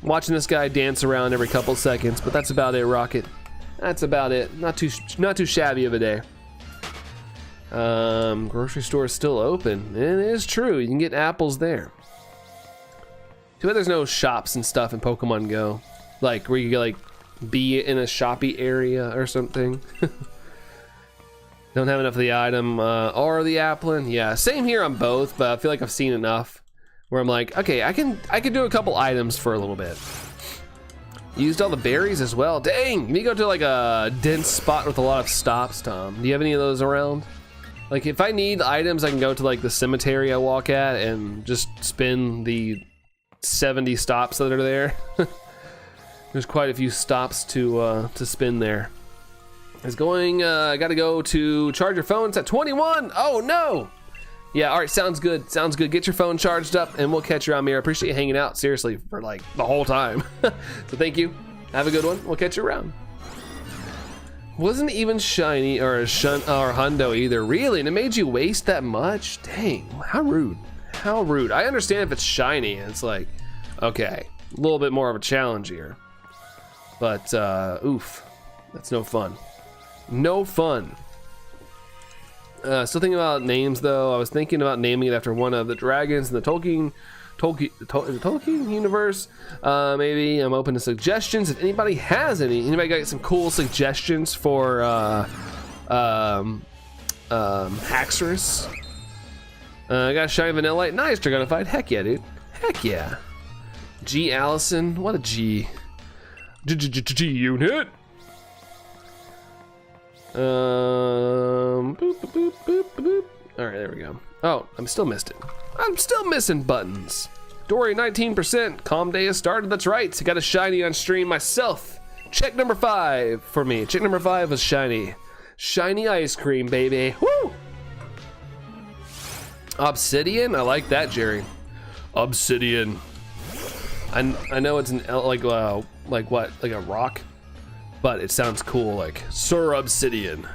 watching this guy dance around every couple seconds. But that's about it, Rocket. That's about it. Not too shabby of a day. Grocery store is still open. It is true. You can get apples there. Too bad there's no shops and stuff in Pokemon Go, like where you can like be in a shoppy area or something. Don't have enough of the item or the Applin. Yeah, same here on both, but I feel like I've seen enough where I'm like, okay, I can do a couple items for a little bit. Used all the berries as well. Dang, you need to go to like a dense spot with a lot of stops, Tom. Do you have any of those around? Like if I need items, I can go to like the cemetery I walk at and just spin the 70 stops that are there. There's quite a few stops to spin there. It's going, gotta go to charge your phone. It's at 21. Oh no. Yeah, all right, sounds good. Sounds good. Get your phone charged up and we'll catch you around here. I appreciate you hanging out, seriously, for like the whole time. So thank you. Have a good one. We'll catch you around. Wasn't even shiny or a hundo either, really, and it made you waste that much? Dang, how rude. How rude. I understand if it's shiny and it's like, okay, a little bit more of a challenge here. But, oof, that's no fun. No fun. Still thinking about names though. I was thinking about naming it after one of the dragons in the Tolkien universe. Maybe I'm open to suggestions. If anybody has anybody got some cool suggestions for Haxorus? I got a shiny Vanillite. Nice, Dragonified. Heck yeah, dude. Heck yeah. G Allison. What a G. G unit. Boop, boop, boop, boop, boop. All right, there we go. Oh, I'm still missing buttons. Dory 19%. Calm day has started. That's right. Got a shiny on stream myself. Check number 5 for me. Check number 5 was shiny. Shiny ice cream, baby. Woo! Obsidian. I like that, Jerry. Obsidian. I know it's an like what? Like a rock. But it sounds cool, like Sir Obsidian.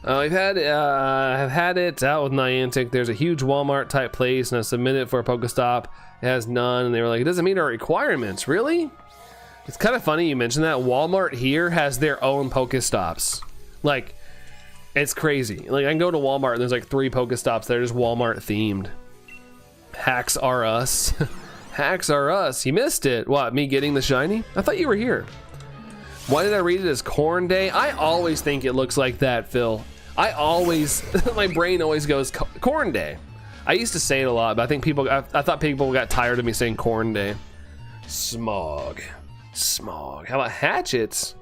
I've had it out with Niantic. There's a huge Walmart type place, and I submitted it for a Pokestop. It has none, and they were like, it doesn't meet our requirements. Really? It's kind of funny you mentioned that. Walmart here has their own Pokestops. Like, it's crazy. Like, I can go to Walmart and there's like 3 Pokestops that are just Walmart themed. Hacks are us. Hacks are us. You missed it. What, me getting the shiny? I thought you were here. Why did I read it as Corn Day? I always think it looks like that, Phil. I always, my brain always goes Corn Day. I used to say it a lot, but I think I thought people got tired of me saying Corn Day. Smog. Smog. How about hatchets?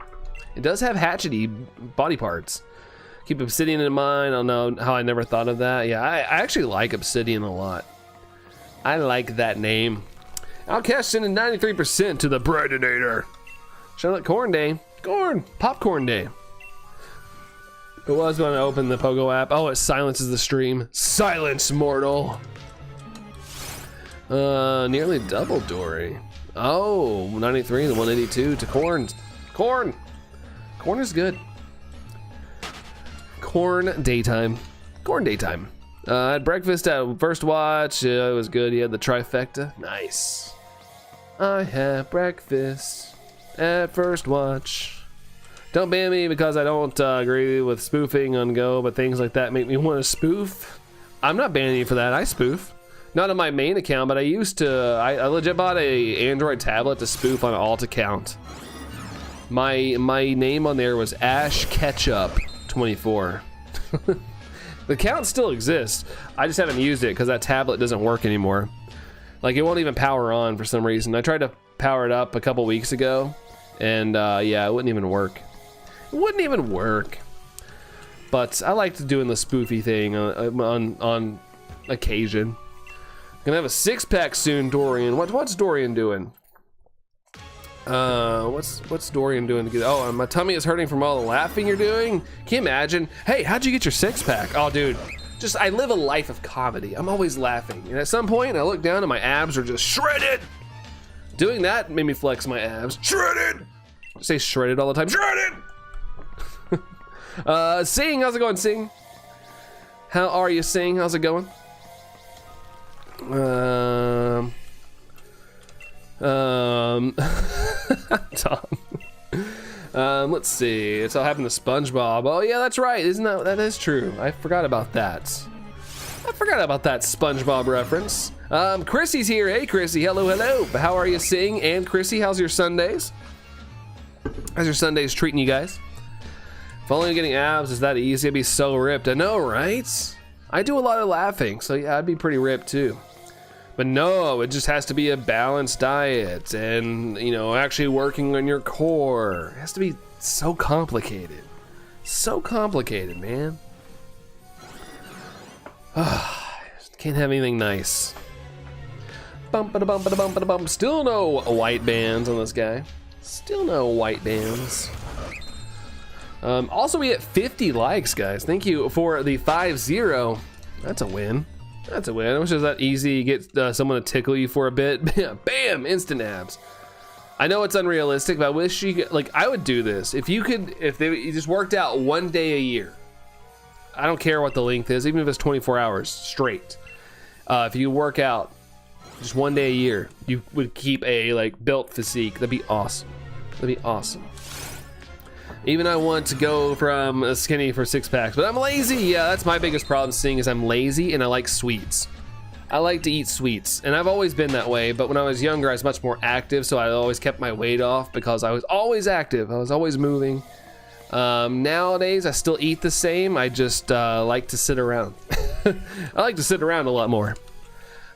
It does have hatchety body parts. Keep obsidian in mind. I don't know how I never thought of that. Yeah, I actually like obsidian a lot. I like that name. Outcast sending 93% to the Predator. Charlotte Corn Day. Corn. Popcorn Day. It was when I opened the Pogo app. Oh, it silences the stream. Silence, mortal. Nearly double Dory. Oh, 93 to 182 to Corn. Corn. Corn is good. Corn daytime. Corn daytime. I had breakfast at first watch. It was good. He had the trifecta. Nice. I had breakfast at first watch. Don't ban me because I don't agree with spoofing on Go, but things like that make me want to spoof. I'm not banning you for that. I spoof. Not on my main account, but I used to. I legit bought a Android tablet to spoof on an alt account. My name on there was Ash Ketchup 24. The account still exists. I just haven't used it because that tablet doesn't work anymore. Like, it won't even power on for some reason. I tried to power it up a couple weeks ago, and yeah, it wouldn't even work. It wouldn't even work. But I like doing the spoofy thing on occasion. Gonna have a 6-pack soon, Dorian. What's Dorian doing? What's Dorian doing? Oh, my tummy is hurting from all the laughing you're doing. Can you imagine? Hey, how'd you get your 6-pack? Oh, dude, I live a life of comedy. I'm always laughing, and at some point, I look down and my abs are just shredded. Doing that made me flex my abs. Shredded. I say shredded all the time. Shredded. Sing, how's it going, Sing? How are you, Sing? How's it going? Tom. Let's see. It's all happened to SpongeBob. Oh yeah, that's right. That is true. I forgot about that. I forgot about that SpongeBob reference. Chrissy's here. Hey, Chrissy. Hello, hello. How are you, Sing? And Chrissy, how's your Sundays? How's your Sundays treating you guys? If only getting abs is that easy, I'd be so ripped. I know, right? I do a lot of laughing, so yeah, I'd be pretty ripped too. But no, it just has to be a balanced diet and, you know, actually working on your core. It has to be so complicated. So complicated, man. Can't have anything nice. Bum. Still no white bands on this guy. Still no white bands. Also, we hit 50 likes, guys. Thank you for the 50. That's a win. That's a win. I wish it was that easy. Get someone to tickle you for a bit. Bam! Instant abs. I know it's unrealistic, but I wish you could, like, I would do this. If you just worked out one day a year. I don't care what the length is, even if it's 24 hours straight. If you work out just one day a year, you would keep a, like, built physique. That'd be awesome. That'd be awesome. Even I want to go from a skinny for 6-packs, but I'm lazy. Yeah, that's my biggest problem, seeing is I'm lazy and I like sweets. I like to eat sweets, and I've always been that way, but when I was younger, I was much more active, so I always kept my weight off because I was always active. I was always moving. Nowadays, I still eat the same. I just like to sit around. I like to sit around a lot more.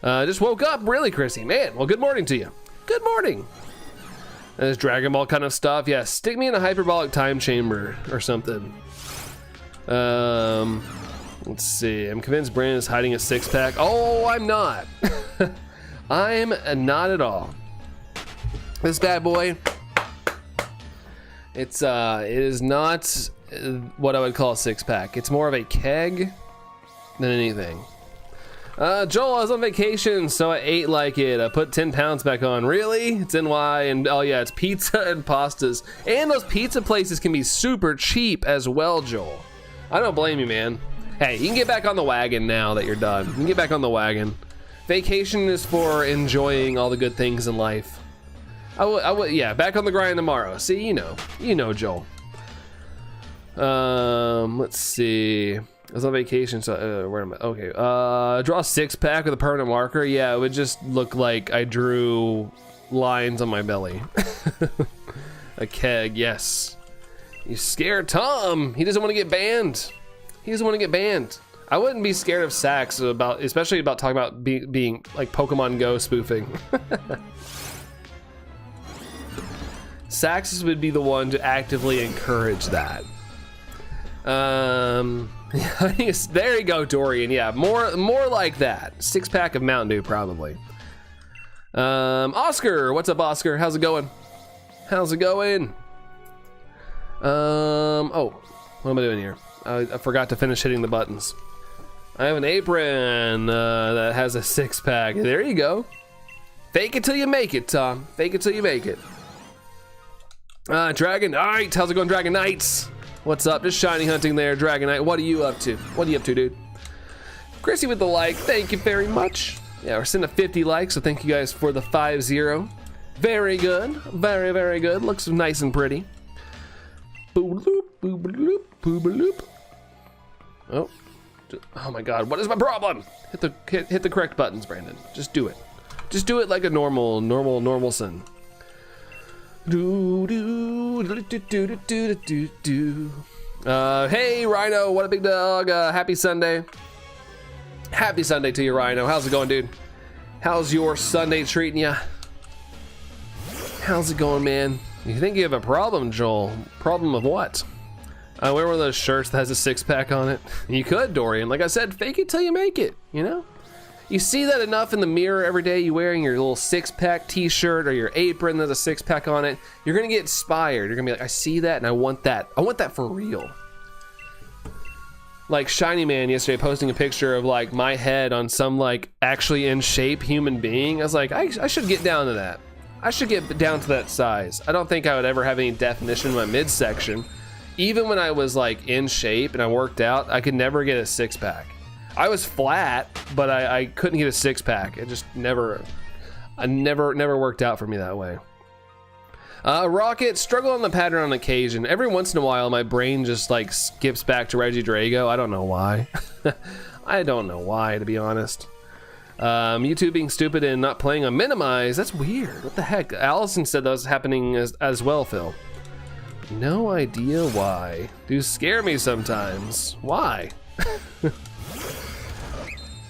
Just woke up, really, Chrissy. Man, well, good morning to you. Good morning. There's Dragon Ball kind of stuff. Yeah, stick me in a hyperbolic time chamber or something. Let's see. I'm convinced Brandon is hiding a 6-pack. Oh, I'm not. I'm not at all. This bad boy. It is not what I would call a 6-pack. It's more of a keg than anything. Joel, I was on vacation, so I ate like it. I put 10 pounds back on. Really? It's NY, and oh yeah, it's pizza and pastas. And those pizza places can be super cheap as well, Joel. I don't blame you, man. Hey, you can get back on the wagon now that you're done. You can get back on the wagon. Vacation is for enjoying all the good things in life. I would, yeah, back on the grind tomorrow. See, you know, Joel. Let's see. I was on vacation, so where am I? Okay. Draw a 6-pack with a permanent marker. Yeah, it would just look like I drew lines on my belly. A keg, yes. You scared Tom. He doesn't want to get banned. He doesn't want to get banned. I wouldn't be scared of Sax especially about talking about being like Pokemon Go spoofing. Sax would be the one to actively encourage that. There you go, Dorian. Yeah, more like that. 6-pack of Mountain Dew, probably. Oscar, what's up, Oscar? How's it going? How's it going? Oh, what am I doing here? I forgot to finish hitting the buttons. I have an apron that has a 6-pack. There you go. Fake it till you make it, Tom. Fake it till you make it. Dragon Knight, how's it going, Dragon Knights? What's up? Just shiny hunting there, Dragon Knight. What are you up to? What are you up to, dude? Chrissy with the like, thank you very much. Yeah, we're sitting at 50 likes, so thank you guys for the 5-0. Very good, very, very good. Looks nice and pretty. Boop-a-loop, boop-a-loop, boop-a-loop. Oh my God, what is my problem? Hit the correct buttons, Brandon. Just do it. Just do it like a normal son. Hey Rhino, what a big dog. Happy Sunday. Happy Sunday to you, Rhino. How's it going, dude? How's your Sunday treating ya? How's it going, man? You think you have a problem, Joel? Problem of what? I wear one of those shirts that has a 6-pack on it. You could, Dorian. Like I said, fake it till you make it, you know? You see that enough in the mirror every day, you wearing your little 6-pack t-shirt or your apron that has a 6-pack on it, you're gonna get inspired. You're gonna be like, I see that and I want that. I want that for real. Like Shiny Man yesterday posting a picture of like my head on some like actually in shape human being. I was like, I should get down to that. I should get down to that size. I don't think I would ever have any definition in my midsection. Even when I was like in shape and I worked out, I could never get a 6-pack. I was flat, but I couldn't get a 6-pack. It just never worked out for me that way. Rocket, struggle on the pattern on occasion. Every once in a while, my brain just like skips back to Regieleki. I don't know why. I don't know why, to be honest. You two being stupid and not playing on minimize. That's weird. What the heck? Allison said that was happening as well, Phil. No idea why. Do scare me sometimes. Why?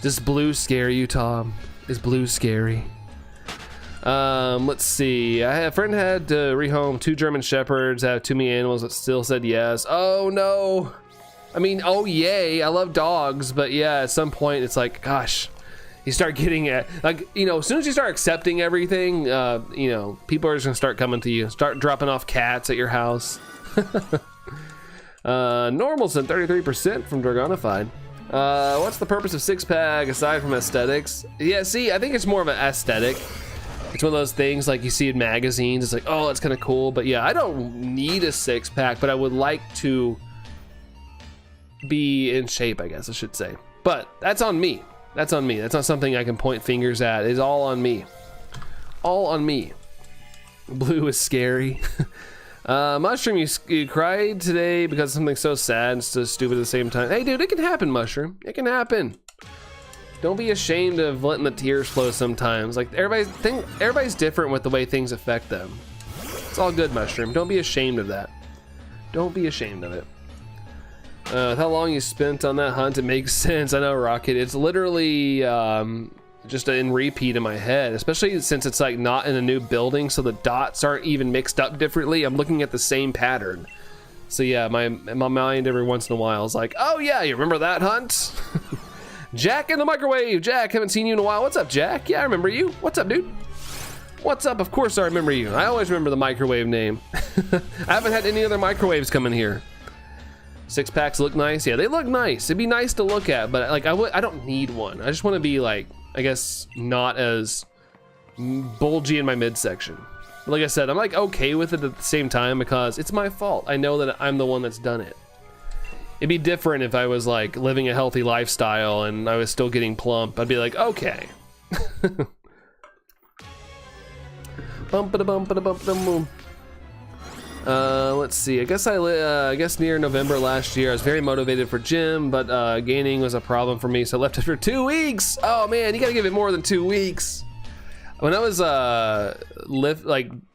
Does blue scare you, Tom? Is blue scary? Let's see. A friend had to rehome 2 German Shepherds, have too many animals, but still said yes. Oh no. I mean, oh yay, I love dogs, but yeah, at some point it's like, gosh, you start getting at, like, you know, as soon as you start accepting everything, you know, people are just gonna start coming to you, start dropping off cats at your house. Normalson, 33% from Dragonified. What's the purpose of 6-pack aside from aesthetics? Yeah, see, I think it's more of an aesthetic. It's one of those things like you see in magazines. It's like, oh, that's kind of cool. But yeah, I don't need a 6-pack, but I would like to be in shape, I guess I should say. But that's on me. That's on me. That's not something I can point fingers at. It's all on me. All on me. Blue is scary. Mushroom, you cried today because of something so sad and so stupid at the same time. Hey, dude, it can happen, Mushroom. It can happen. Don't be ashamed of letting the tears flow sometimes. Like, everybody's different with the way things affect them. It's all good, Mushroom. Don't be ashamed of that. Don't be ashamed of it. How long you spent on that hunt, it makes sense. I know, Rocket. It's literally just in repeat in my head, especially since it's like not in a new building, so the dots aren't even mixed up differently. I'm looking at the same pattern. So yeah, my mind every once in a while is like, oh yeah, you remember that hunt? Jack in the microwave. Jack, haven't seen you in a while. What's up, Jack? Yeah, I remember you. What's up, dude? What's up? Of course I remember you. I always remember the microwave name. I haven't had any other microwaves come in here. 6-packs look nice. Yeah, they look nice. It'd be nice to look at, but like I don't need one. I just want to be like, I guess, not as bulgy in my midsection. But like I said, I'm like okay with it at the same time because it's my fault. I know that I'm the one that's done it. It'd be different if I was like living a healthy lifestyle and I was still getting plump. I'd be like, okay. Bum. Let's see. I guess near November last year, I was very motivated for gym, but gaining was a problem for me, so I left it for 2 weeks. Oh man, you gotta give it more than 2 weeks. When I was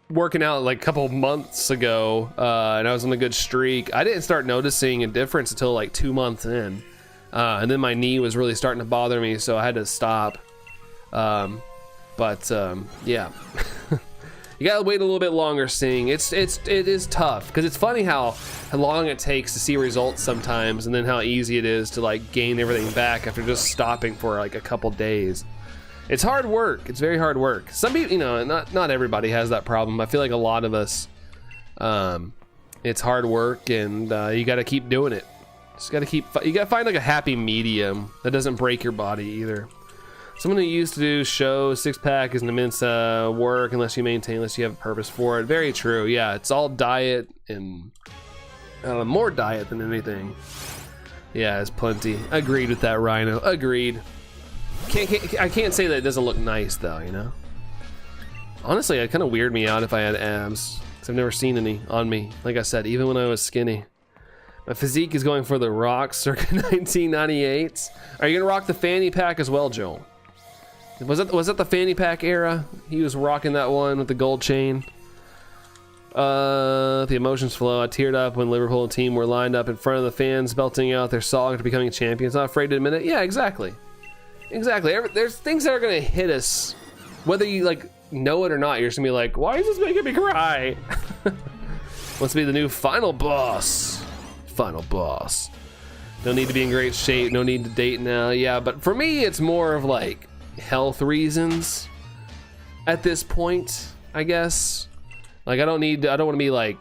working out like a couple months ago, and I was on a good streak, I didn't start noticing a difference until like 2 months in, and then my knee was really starting to bother me, so I had to stop. Yeah. You gotta wait a little bit longer, Sing. It is tough because it's funny how long it takes to see results sometimes, and then how easy it is to like gain everything back after just stopping for like a couple days. It's hard work. It's very hard work. Some people, you know, not everybody has that problem. I feel like a lot of us, it's hard work, and you got to keep doing it. You got to find like a happy medium that doesn't break your body either. Someone who used to do shows, six-pack is an immense work unless you have a purpose for it. Very true. Yeah, it's all diet and more diet than anything. Yeah, it's plenty. Agreed with that, Rhino. Agreed. I can't say that it doesn't look nice though, you know? Honestly, it kind of weirded me out if I had abs, because I've never seen any on me. Like I said, even when I was skinny. My physique is going for the rock circa 1998. Are you gonna rock the fanny pack as well, Joel? Was that the fanny pack era? He was rocking that one with the gold chain. The emotions flow. I teared up when Liverpool and team were lined up in front of the fans, belting out their song after becoming champions. Not afraid to admit it. Yeah, exactly. There's things that are gonna hit us, whether you like know it or not. You're just gonna be like, why is this making me cry? Wants to be the new final boss. Final boss. No need to be in great shape. No need to date now. Yeah, but for me, it's more of like health reasons at this point, I guess. Like I don't want to be like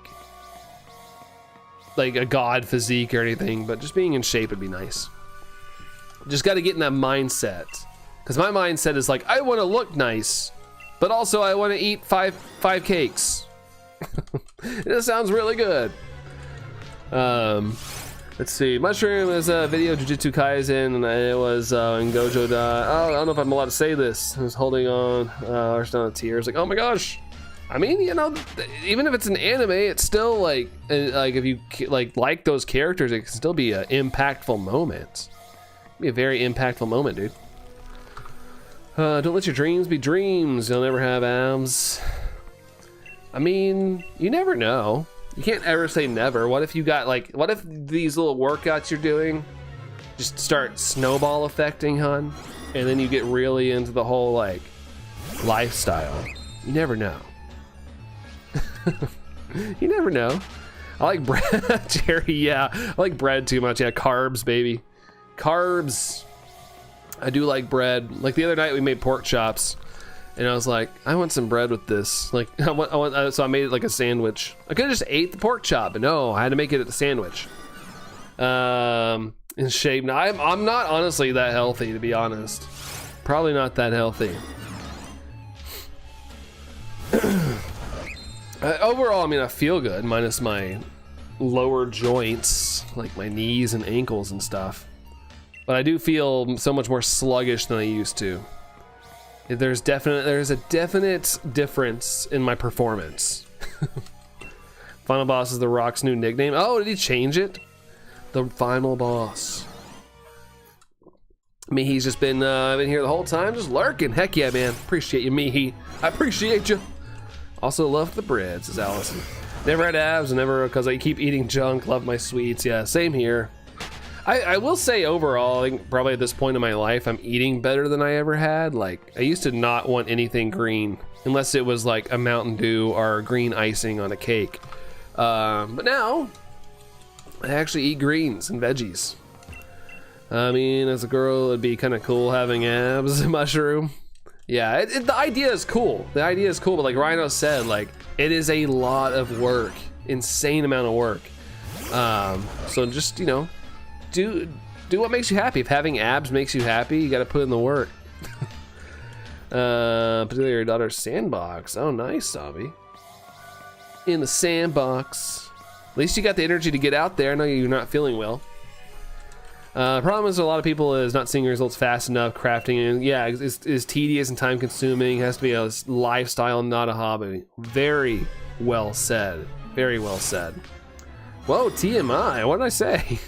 a god physique or anything, but just being in shape would be nice. Just got to get in that mindset, because my mindset is like, I want to look nice, but also I want to eat five cakes. It sounds really good. Let's see. Mushroom is a video Jujutsu Kaisen, and it was in Gojo Da. Oh, I don't know if I'm allowed to say this. I was holding on, arched down tears. Like, oh my gosh. I mean, you know, even if it's an anime, it's still like if you like those characters, it can still be an impactful moment. Be a very impactful moment, dude. Don't let your dreams be dreams. You'll never have abs. I mean, you never know. You can't ever say never. What if you got what if these little workouts you're doing just start snowball affecting, hun? And then you get really into the whole like lifestyle. You never know. You never know. I like bread, Jerry. Yeah, I like bread too much. Yeah, carbs, baby. Carbs. I do like bread. Like the other night we made pork chops, and I was like, I want some bread with this. Like so I made it like a sandwich. I could have just ate the pork chop, but no, I had to make it a sandwich. In shape now. I'm not honestly that healthy, to be honest. Probably not that healthy. Overall, I mean, I feel good, minus my lower joints, like my knees and ankles and stuff. But I do feel so much more sluggish than I used to. There's a definite difference in my performance. Final Boss is The Rock's new nickname. Oh, did he change it? The Final Boss. Mihi's just been here the whole time, just lurking. Heck yeah, man. Appreciate you, Mihi. I appreciate you. Also love the bread, says Allison. Never had abs, never, because I keep eating junk. Love my sweets. Yeah, same here. I will say overall, I think probably at this point in my life, I'm eating better than I ever had. Like, I used to not want anything green, unless it was like a Mountain Dew or green icing on a cake. But now, I actually eat greens and veggies. I mean, as a girl, it'd be kind of cool having abs. Mushroom. Yeah, the idea is cool. The idea is cool, but like Rhino said, like, it is a lot of work. Insane amount of work. So just, you know, do what makes you happy. If having abs makes you happy, you got to put in the work. Particularly your daughter's sandbox. Oh, nice, Sabi. In the sandbox. At least you got the energy to get out there. I know you're not feeling well. Problem is, a lot of people is not seeing results fast enough. Crafting, and yeah, is tedious and time consuming. It has to be a lifestyle, not a hobby. Very well said. Very well said. Whoa, TMI. What did I say?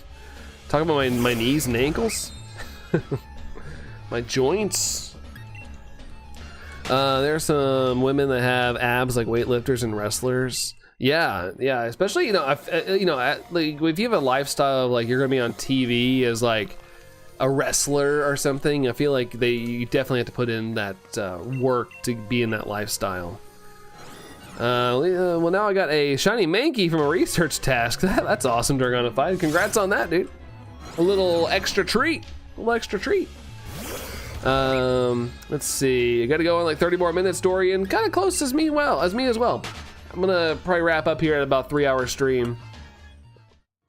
Talking about my knees and ankles, my joints. There are some women that have abs like weightlifters and wrestlers. Yeah, especially like if you have a lifestyle of, like, you're gonna be on TV as like a wrestler or something, I feel like you definitely have to put in that work to be in that lifestyle. Well, now I got a shiny Mankey from a research task. That's awesome during on a fight. Congrats on that, dude. A little extra treat. Let's see. I gotta go on like 30 more minutes, Dorian. Kind of close as me as well. I'm gonna probably wrap up here at about 3-hour stream.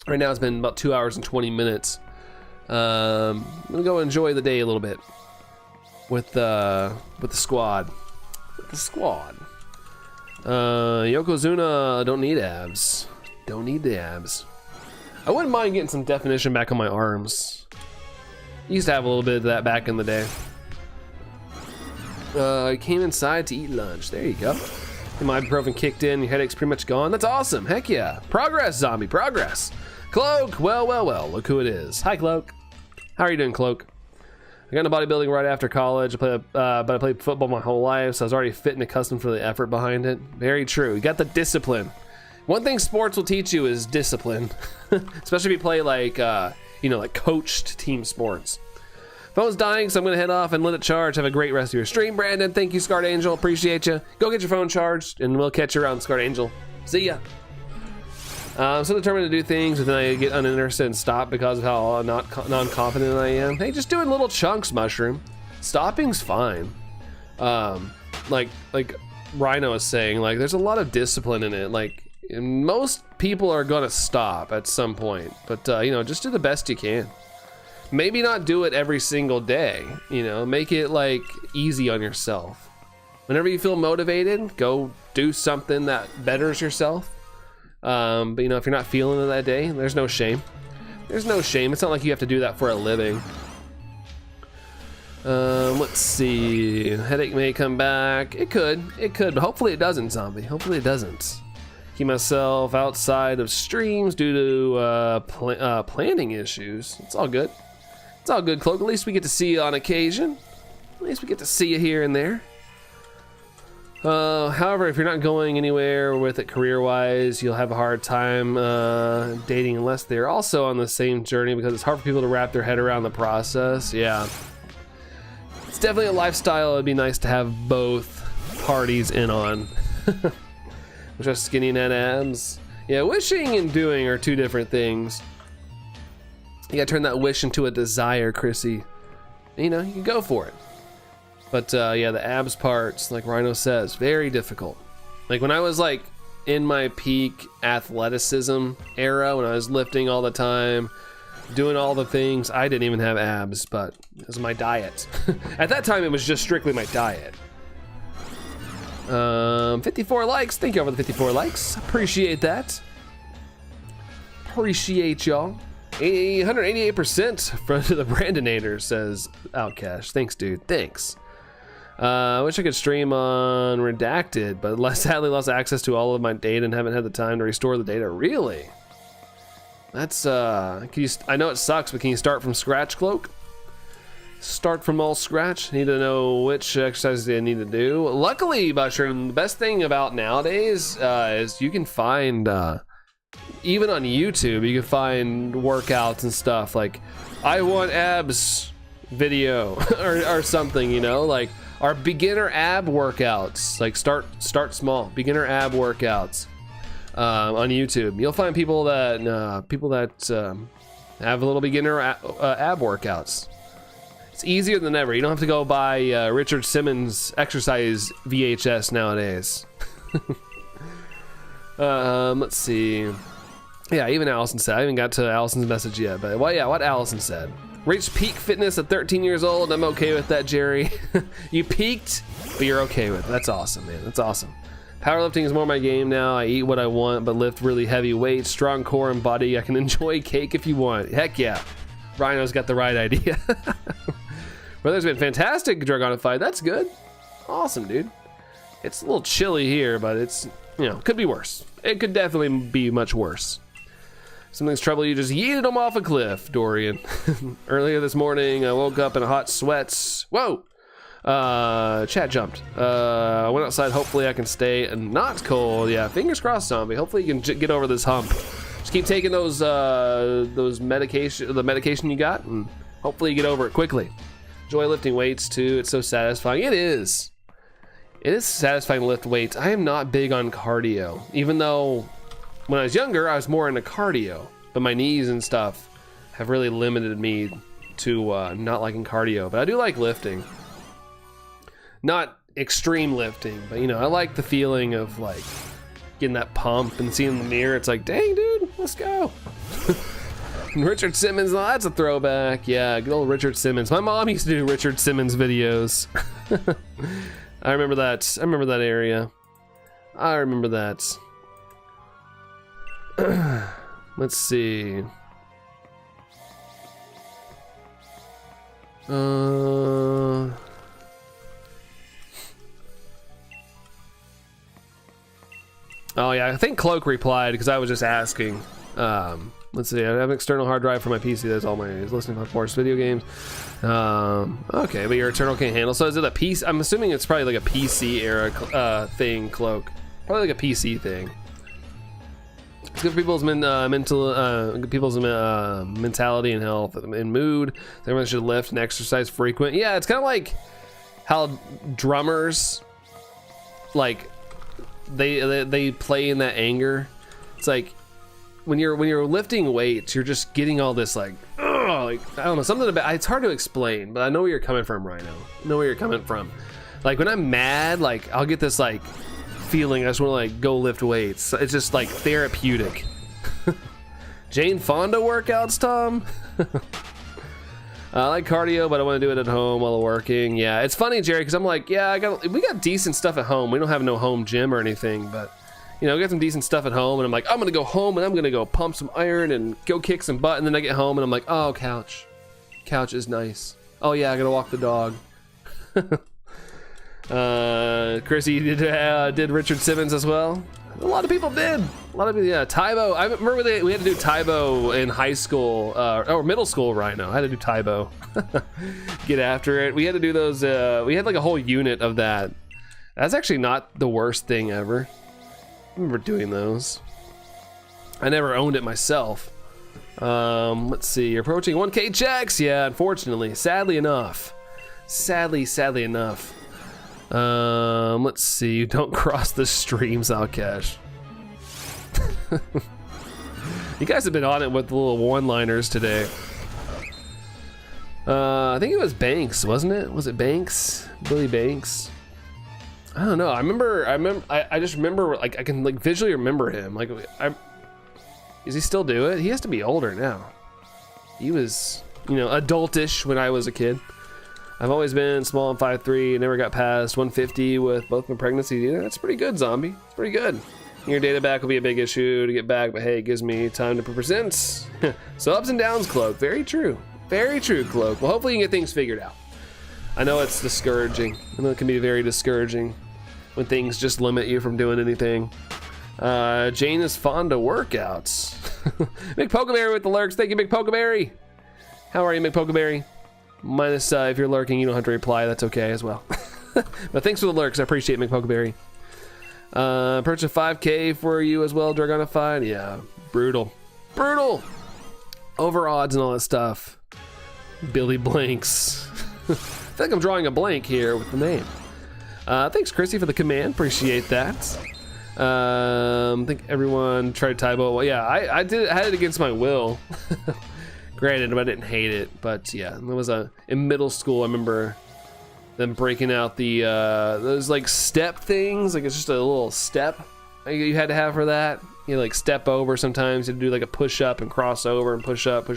Right now it's been about 2 hours and 20 minutes. I'm gonna go enjoy the day a little bit with the squad. Yokozuna, don't need abs. Don't need the abs. I wouldn't mind getting some definition back on my arms. Used to have a little bit of that back in the day. I came inside to eat lunch. There you go. My ibuprofen kicked in, your headache's pretty much gone. That's awesome, heck yeah. Progress, zombie, progress. Cloak, well, look who it is. Hi, Cloak. How are you doing, Cloak? I got into bodybuilding right after college, but I played football my whole life, so I was already fit and accustomed for the effort behind it. Very true, you got the discipline. One thing sports will teach you is discipline, especially if you play like, like coached team sports. Phone's dying, so I'm gonna head off and let it charge. Have a great rest of your stream, Brandon. Thank you, Scarred Angel. Appreciate you. Go get your phone charged, and we'll catch you around, Scarred Angel. See ya. I'm so determined to do things, and then I get uninterested and stop because of how non-confident I am. Hey, just doing little chunks, Mushroom. Stopping's fine. Like Rhino is saying, like, there's a lot of discipline in it. Like, most people are gonna stop at some point, but just do the best you can. Maybe not do it every single day, make it like easy on yourself. Whenever you feel motivated, go do something that betters yourself. But if you're not feeling it that day, there's no shame. It's not like you have to do that for a living. Let's see. Headache may come back. It could, but hopefully it doesn't, zombie. Hopefully it doesn't. Keep myself outside of streams due to planning issues. It's all good. It's all good, Cloak. At least we get to see you on occasion. At least we get to see you here and there. However, if you're not going anywhere with it career-wise, you'll have a hard time dating unless they're also on the same journey, because it's hard for people to wrap their head around the process. Yeah. It's definitely a lifestyle it'd be nice to have both parties in on. Which are skinny net abs. Yeah, wishing and doing are two different things. You gotta turn that wish into a desire, Chrissy. You can go for it. But yeah, the abs parts, like Rhino says, very difficult. Like when I was like in my peak athleticism era, when I was lifting all the time, doing all the things, I didn't even have abs, but it was my diet. At that time, it was just strictly my diet. 54 likes. Thank you for the 54 likes. Appreciate that. Appreciate y'all. 188% from the Brandinator, says Outcash. Thanks, dude. Thanks. I wish I could stream on Redacted, but sadly lost access to all of my data and haven't had the time to restore the data. Really? That's I know it sucks, but can you start from scratch, Cloak? Start from all scratch. Need to know which exercises I need to do. Luckily, Mushroom, the best thing about nowadays is you can find even on YouTube, you can find workouts and stuff like I want abs video or something, like our beginner ab workouts, like start small, beginner ab workouts on YouTube. You'll find people that have a little beginner ab workouts. It's easier than ever. You don't have to go buy Richard Simmons exercise VHS nowadays. Let's see. Yeah, even Allison said. I haven't got to Allison's message yet, but well, yeah, what Allison said. Reached peak fitness at 13 years old. I'm okay with that, Jerry. You peaked, but you're okay with it. That's awesome, man. That's awesome. Powerlifting is more my game now. I eat what I want, but lift really heavy weights, strong core and body. I can enjoy cake if you want. Heck yeah. Rhino's got the right idea. Weather's been fantastic, Dragonified. That's good. Awesome, dude. It's a little chilly here, but it's, you know, could be worse. It could definitely be much worse. Something's trouble, you just yeeted them off a cliff, Dorian. Earlier this morning, I woke up in a hot sweats. Whoa! Chat jumped. I went outside, hopefully I can stay not cold. Yeah, fingers crossed, zombie. Hopefully you can get over this hump. Just keep taking those medication you got, and hopefully you get over it quickly. Enjoy lifting weights too, it's so satisfying. It is. It is satisfying to lift weights. I am not big on cardio, even though when I was younger, I was more into cardio, but my knees and stuff have really limited me to not liking cardio, but I do like lifting. Not extreme lifting, but you know, I like the feeling of like getting that pump and seeing the mirror. It's like, dang, dude, let's go. Richard Simmons, oh, that's a throwback. Yeah, good old Richard Simmons. My mom used to do Richard Simmons videos. I remember that. I remember that area. I remember that. Let's see. Oh yeah, I think Cloak replied because I was just asking. Let's see, I have an external hard drive for my PC. That's all my listening to, of course, video games. Okay, but your internal can't handle. So is it a PC? I'm assuming it's probably like a PC era thing, Cloak. Probably like a PC thing. It's good for people's mentality and health and mood. Everyone should lift and exercise frequent. Yeah, it's kind of like how drummers, like, they play in that anger. It's like when you're lifting weights, you're just getting all this like, like, I don't know, something about it's hard to explain, but I know where you're coming from, Rhino. I know where you're coming from. Like when I'm mad, like I'll get this like feeling I just want to like go lift weights. It's just like therapeutic. Jane Fonda workouts, Tom. I like cardio, but I want to do it at home while working. Yeah, it's funny, Jerry, because I'm like, yeah, we got decent stuff at home. We don't have no home gym or anything, but you know, we got some decent stuff at home, and I'm like, I'm gonna go home and I'm gonna go pump some iron and go kick some butt, and then I get home and I'm like, oh, couch is nice. Oh yeah, I gotta walk the dog. Chrissy did Richard Simmons as well. A lot of people did. A lot of people, yeah. Tybo. I remember we had to do Tybo in high school or middle school. Rhino. I had to do Tybo. Get after it. We had to do those. We had like a whole unit of that. That's actually not the worst thing ever. I remember doing those. I never owned it myself. Let's see. You're approaching 1K checks. Yeah, unfortunately. Sadly enough. Sadly enough. Let's see. Don't cross the streams, Alcash. You guys have been on it with the little one-liners today. I think it was Banks, wasn't it? Was it Banks? Billy Banks? I don't know. I just remember, like, I can like visually remember him. Like, does he still do it? He has to be older now. He was, you know, adultish when I was a kid. I've always been small and 5'3", never got past 150 with both my pregnancies either. That's pretty good, zombie. It's pretty good. Your data back will be a big issue to get back, but hey, it gives me time to present. So ups and downs, Cloak. Very true. Very true, Cloak. Well, hopefully you can get things figured out. I know it's discouraging. I know it can be very discouraging when things just limit you from doing anything. Jane is fond of workouts. McPokeberry with the lurks. Thank you, McPokeberry. How are you, McPokeberry? Minus if you're lurking, you don't have to reply. That's okay as well. But thanks for the lurks. I appreciate it, McPokeberry. Purchase 5K for you as well, Dragonified. Yeah, brutal. Over odds and all that stuff. Billy Blanks. I feel like I'm drawing a blank here with the name. Thanks, Chrissy, for the command. Appreciate that. I think everyone tried Tybo. Well, yeah, I had it against my will. Granted, I didn't hate it, but yeah, there was in middle school. I remember them breaking out the those like step things. Like it's just a little step you had to have for that. You like step over. Sometimes you had to do like a push up and cross over and push up.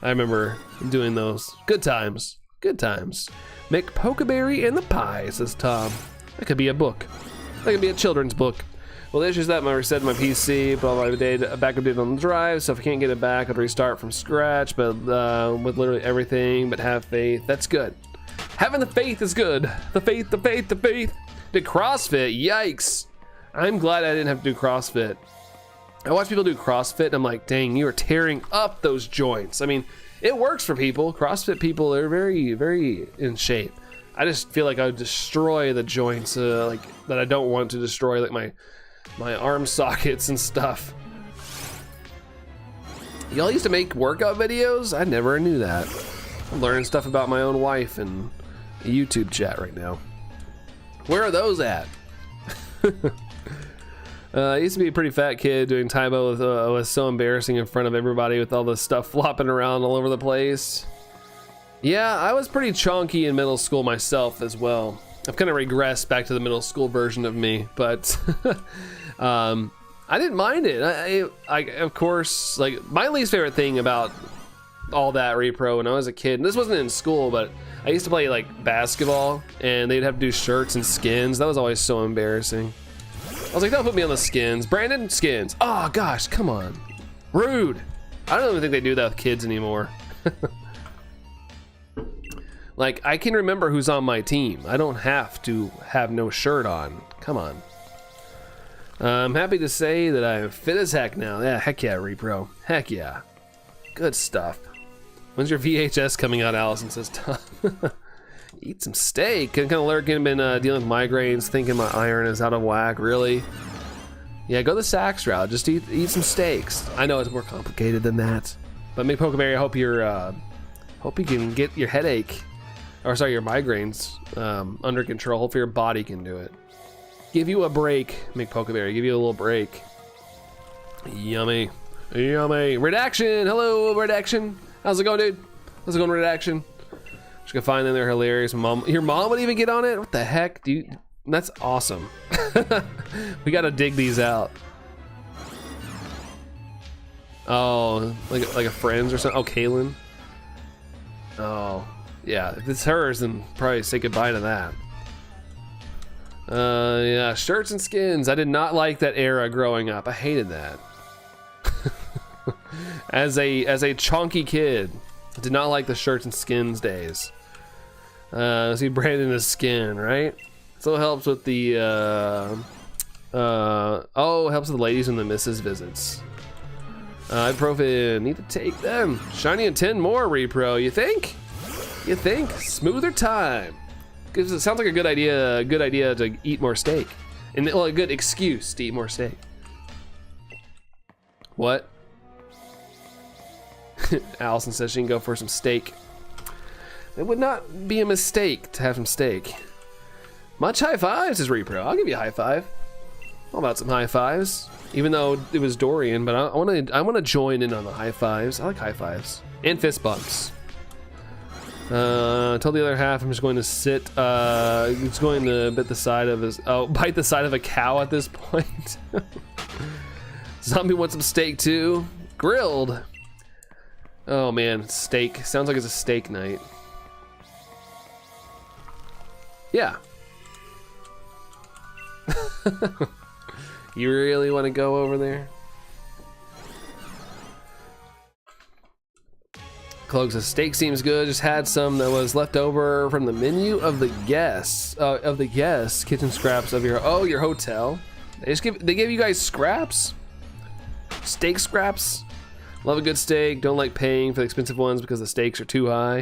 I remember doing those. Good times. McPokeberry and the Pie, says Tom. That could be a book. That could be a children's book. Well, the issue is that I reset my PC, put all my backup data on the drive, so if I can't get it back, I'd restart from scratch, but with literally everything, but have faith. That's good. Having the faith is good. The faith, the faith, the faith. Did CrossFit, yikes. I'm glad I didn't have to do CrossFit. I watch people do CrossFit and I'm like, dang, you are tearing up those joints. I mean, it works for people. CrossFit people, they're very, very in shape. I just feel like I would destroy the joints like that I don't want to destroy, like my arm sockets and stuff. Y'all used to make workout videos? I never knew that. I'm learning stuff about my own wife in a YouTube chat right now. Where are those at? I used to be a pretty fat kid. Doing Taibo was so embarrassing in front of everybody with all this stuff flopping around all over the place. Yeah, I was pretty chunky in middle school myself as well. I've kind of regressed back to the middle school version of me, but I didn't mind it. I of course, like, my least favorite thing about all that repro when I was a kid, and this wasn't in school, but I used to play like basketball and they'd have to do shirts and skins. That was always so embarrassing. I was like, don't put me on the skins. Brandon, skins. Oh gosh, come on. Rude. I don't even think they do that with kids anymore. Like, I can remember who's on my team. I don't have to have no shirt on. Come on. I'm happy to say that I'm fit as heck now. Yeah, heck yeah, repro. Heck yeah. Good stuff. When's your VHS coming out, Allison says Tom. Eat some steak. Kind of lurking, been dealing with migraines, thinking my iron is out of whack, really. Yeah, go the Saks route. Just eat some steaks. I know it's more complicated than that. But Mick Pokeberry, I hope you can get your headache, or sorry, your migraines under control. Hopefully your body can do it. Give you a break, Mick Pokeberry. Give you a little break. Yummy. Yummy. Redaction. Hello, Redaction. How's it going, dude? How's it going, Redaction? Just gonna find them. They're hilarious. Your mom would even get on it? What the heck, dude? That's awesome. We gotta dig these out. Oh, like a friend's or something. Oh, Kaylin. Oh, yeah. If it's hers, then probably say goodbye to that. Yeah, shirts and skins. I did not like that era growing up. I hated that. As a chunky kid, I did not like the shirts and skins days. See, Brandon is skin, right? So it helps with the oh, it helps with the ladies and the missus visits. Ibuprofen, need to take them. Shiny and 10 more repro, you think? You think? Smoother time. Because it sounds like a good idea to eat more steak. And well, a good excuse to eat more steak. What? Allison says she can go for some steak. It would not be a mistake to have some steak. Much high fives is repro. I'll give you a high five. How about some high fives? Even though it was Dorian, but I want to join in on the high fives. I like high fives and fist bumps. Until the other half, I'm just going to sit. It's going to bite the side of a cow at this point. Zombie wants some steak too. Grilled. Oh man, steak. Sounds like it's a steak night. Yeah. You really want to go over there? Cloak says steak seems good. Just had some that was left over from the menu of the guests kitchen scraps of your hotel. They gave you guys scraps, steak scraps. Love a good steak. Don't like paying for the expensive ones because the stakes are too high.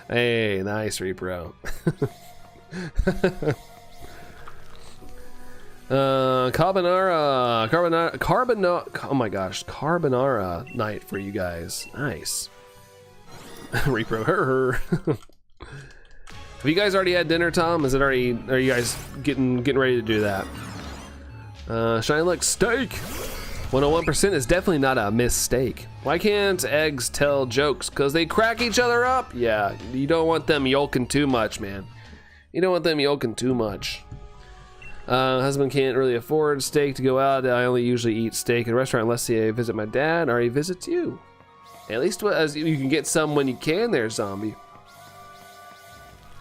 Hey, nice repro. Carbonara, oh my gosh, carbonara night for you guys. Nice. Repro, Have you guys already had dinner, Tom? Is it already? Are you guys getting ready to do that? Shine like steak. 101% is definitely not a mistake. Why can't eggs tell jokes? Cause they crack each other up. Yeah, you don't want them yolking too much, man. You don't want them yolking too much. Husband can't really afford steak to go out. I only usually eat steak at a restaurant unless I visit my dad or he visits you. At least as you can get some when you can there, zombie.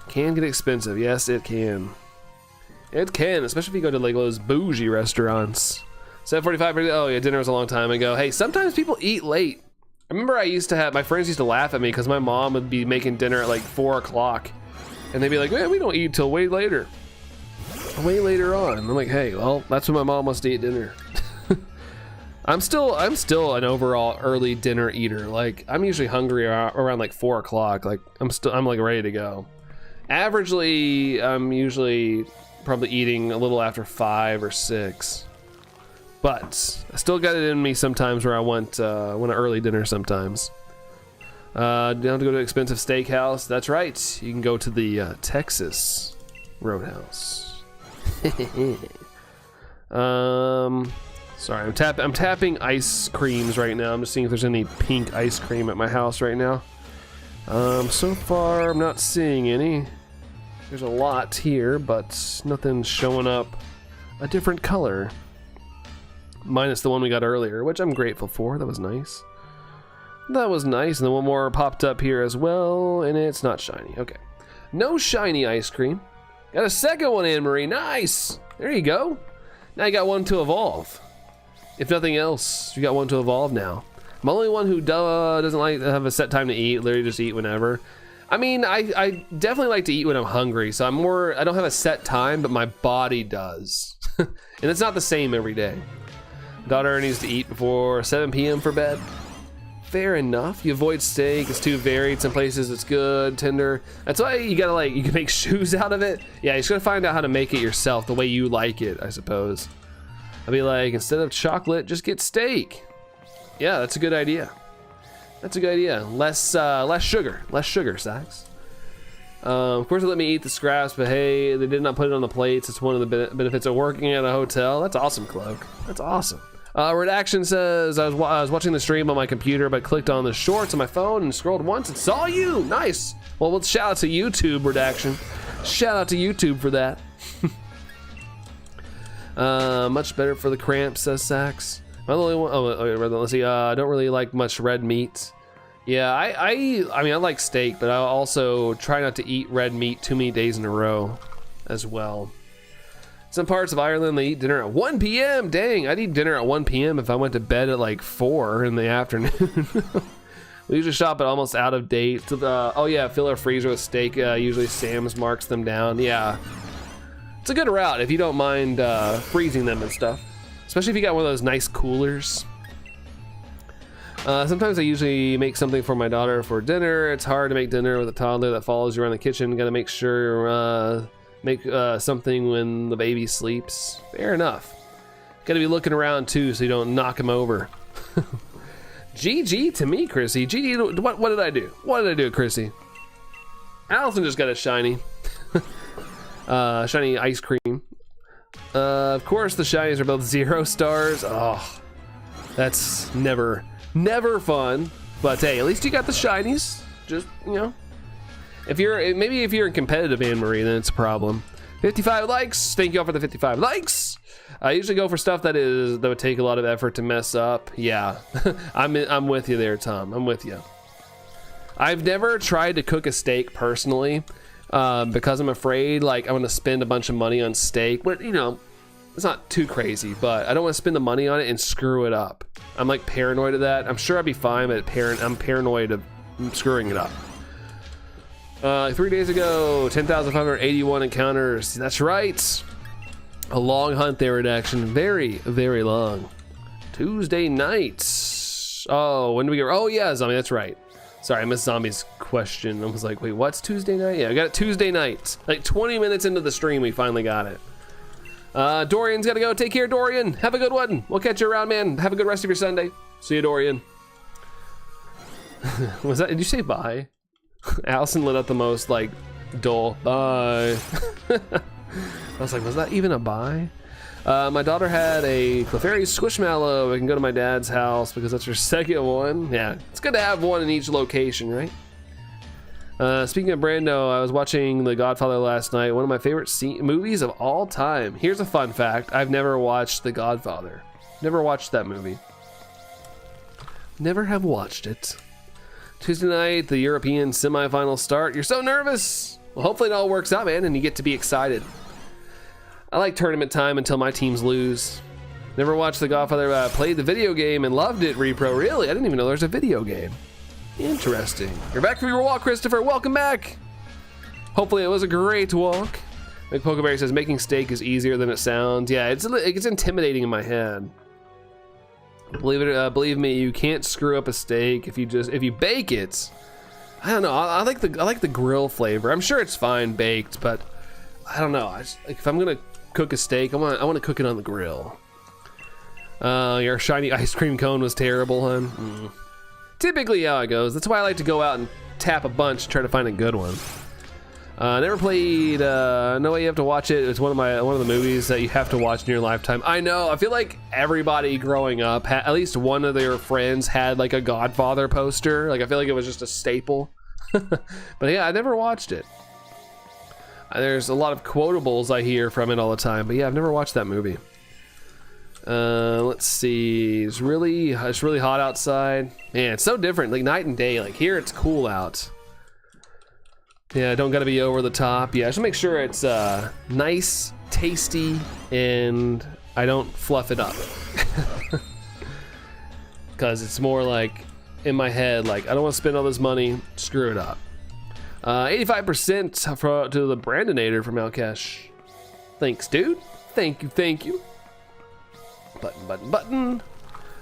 Can get expensive. Yes, it can. It can, especially if you go to like those bougie restaurants. 7:45. Oh yeah, dinner was a long time ago. Hey, sometimes people eat late. I remember I used to have, my friends used to laugh at me because my mom would be making dinner at like 4 o'clock. And they'd be like, man, we don't eat till way later. Way later on. I'm like, hey, well, that's when my mom wants to eat dinner. I'm still an overall early dinner eater. Like, I'm usually hungry around like 4 o'clock. Like, I'm like ready to go. Averagely, I'm usually probably eating a little after 5 or 6. But I still got it in me sometimes where I want an early dinner sometimes. You don't have to go to an expensive steakhouse. That's right. You can go to the Texas Roadhouse. Sorry, I'm tapping ice creams right now. I'm just seeing if there's any pink ice cream at my house right now. So far, I'm not seeing any. There's a lot here, but nothing's showing up a different color. Minus the one we got earlier, which I'm grateful for. That was nice. That was nice. And then one more popped up here as well, and it's not shiny. Okay. No shiny ice cream. Got a second one, Anne-Marie. Nice. There you go. Now you got one to evolve. If nothing else, you got one to evolve now. I'm the only one who doesn't like to have a set time to eat. Literally just eat whenever. I mean, I definitely like to eat when I'm hungry. So I don't have a set time, but my body does. And it's not the same every day. Daughter needs to eat before 7 p.m. for bed. Fair enough. You avoid steak. It's too varied. Some places it's good, tender. That's why you gotta you can make shoes out of it. Yeah, you just gotta find out how to make it yourself the way you like it, I suppose. I'd be like, instead of chocolate, just get steak. Yeah, that's a good idea. That's a good idea. Less sugar. Less sugar, Sax. Of course, they let me eat the scraps, but hey, they did not put it on the plates. It's one of the benefits of working at a hotel. That's awesome, Cloak. That's awesome. Redaction says, I was watching the stream on my computer, but clicked on the shorts on my phone and scrolled once and saw you. Nice. Well, shout out to YouTube, Redaction. Shout out to YouTube for that. Much better for the cramps, says Sax. I'm the only one. Let's see. I don't really like much red meat. Yeah, I mean, I like steak, but I also try not to eat red meat too many days in a row as well. Some parts of Ireland, they eat dinner at 1 p.m. Dang, I'd eat dinner at 1 p.m. if I went to bed at like 4 in the afternoon. We usually shop at almost out of date. Oh yeah, fill our freezer with steak. Usually Sam's marks them down. Yeah, it's a good route if you don't mind freezing them and stuff. Especially if you got one of those nice coolers. Sometimes I usually make something for my daughter for dinner. It's hard to make dinner with a toddler that follows you around the kitchen. Gotta make sure make something when the baby sleeps. Fair enough. Gotta be looking around too so you don't knock him over. GG to me, Chrissy. GG, what did I do? What did I do, Chrissy? Allison just got a shiny. Shiny ice cream. Of course the shinies are both 0 stars. Oh, that's never fun. But hey, at least you got the shinies. Just, you know. If you're in competitive, Anne-Marie, then it's a problem. 55 likes. Thank you all for the 55 likes. I usually go for stuff that would take a lot of effort to mess up. Yeah, I'm with you there, Tom. I'm with you. I've never tried to cook a steak personally because I'm afraid like I'm gonna spend a bunch of money on steak. But you know, it's not too crazy. But I don't want to spend the money on it and screw it up. I'm like paranoid of that. I'm sure I'd be fine, but I'm paranoid of screwing it up. 3 days ago, 10,581 encounters. That's right. A long hunt there in action. Very, very long. Tuesday nights. Oh, when do we get? Oh yeah, Zombie. That's right. Sorry, I missed Zombie's question. I was like, wait, what's Tuesday night? Yeah, I got it Tuesday night. Like 20 minutes into the stream, we finally got it. Dorian's got to go. Take care, Dorian. Have a good one. We'll catch you around, man. Have a good rest of your Sunday. See you, Dorian. Was that? Did you say bye? Allison lit up the most like dull bye. I was like, was that even a bye? My daughter had a Clefairy Squishmallow. I can go to my dad's house because that's her second one. Yeah, it's good to have one in each location, right? Speaking of Brando, I was watching The Godfather last night. One of my favorite movies of all time. Here's a fun fact. I've never watched The Godfather. Never watched that movie. Never have watched it. Tuesday night, the European semifinals start. You're so nervous. Well, hopefully it all works out, man, and you get to be excited. I like tournament time until my teams lose. Never watched The Godfather, played the video game and loved it, Repro. Really? I didn't even know there's a video game. Interesting. You're back from your walk, Christopher. Welcome back. Hopefully it was a great walk. Like Pokeberry says, making steak is easier than it sounds. Yeah, it gets intimidating in my head. Believe me, you can't screw up a steak if you bake it. I don't know. I like the grill flavor. I'm sure it's fine baked, but I don't know. If I'm gonna cook a steak, I want to cook it on the grill. Your shiny ice cream cone was terrible, hun. Typically how it goes. That's why I like to go out and tap a bunch, try to find a good one. Never played. No way you have to watch it. It's one of the movies that you have to watch in your lifetime. I know. I feel like everybody growing up, at least one of their friends had like a Godfather poster. Like I feel like it was just a staple. But yeah, I never watched it. There's a lot of quotables I hear from it all the time. But yeah, I've never watched that movie. Let's see. It's really hot outside. Man, it's so different. Like night and day. Like here, it's cool out. Yeah, don't gotta be over the top. Yeah, just make sure it's nice, tasty, and I don't fluff it up. Because it's more like in my head, like I don't want to spend all this money, screw it up. 85% to the Brandinator from Alkesh. Thanks, dude. Thank you. Button.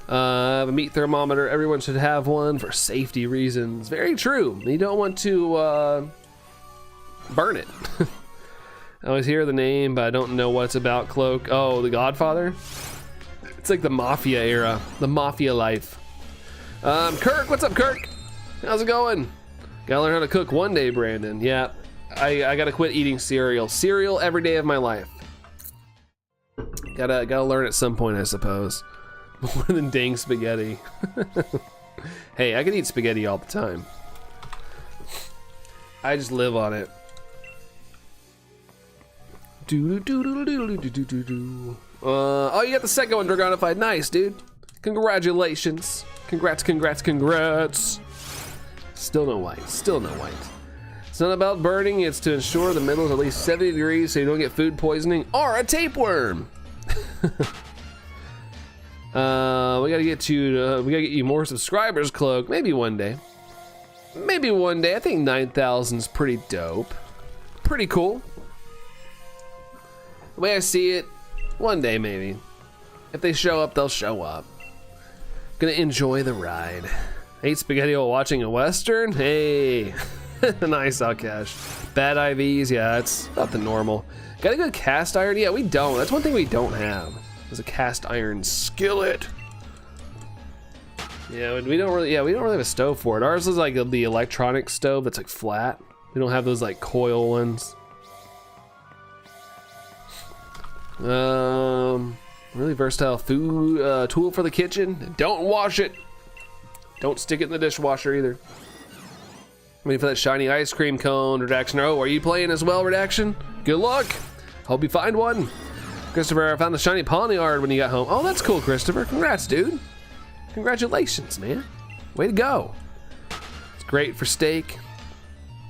A meat thermometer. Everyone should have one for safety reasons. Very true. You don't want to burn it. I always hear the name, but I don't know what it's about. Cloak. Oh, The Godfather? It's like the Mafia era. The Mafia life. Kirk, what's up, Kirk? How's it going? Gotta learn how to cook one day, Brandon. Yeah, I gotta quit eating cereal. Cereal every day of my life. Gotta learn at some point, I suppose. More than dang spaghetti. Hey, I can eat spaghetti all the time. I just live on it. Oh, you got the second one, Dragonified. Nice, dude. Congratulations. Congrats. Still no white. It's not about burning, it's to ensure the middle is at least 70 degrees so you don't get food poisoning or a tapeworm. We gotta get you more subscribers, Cloak. Maybe one day. I think 9,000 is pretty dope. Pretty cool. The way I see it, one day maybe. If they show up, they'll show up. Gonna enjoy the ride. Ate spaghetti while watching a Western? Hey. Nice, Alkesh. Bad IVs? Yeah, that's not the normal. Got a good cast iron? Yeah, we don't. That's one thing we don't have. Is a cast iron skillet. Yeah, we don't really have a stove for it. Ours is like the electronic stove that's like flat. We don't have those like coil ones. Really versatile food tool for the kitchen. Don't wash it. Don't stick it in the dishwasher either. Waiting for that shiny ice cream cone, Redaction. Oh, are you playing as well, Redaction? Good luck. Hope you find one. Christopher, I found the shiny Pawniard when you got home. Oh, that's cool, Christopher. Congrats, dude. Congratulations, man. Way to go. It's great for steak.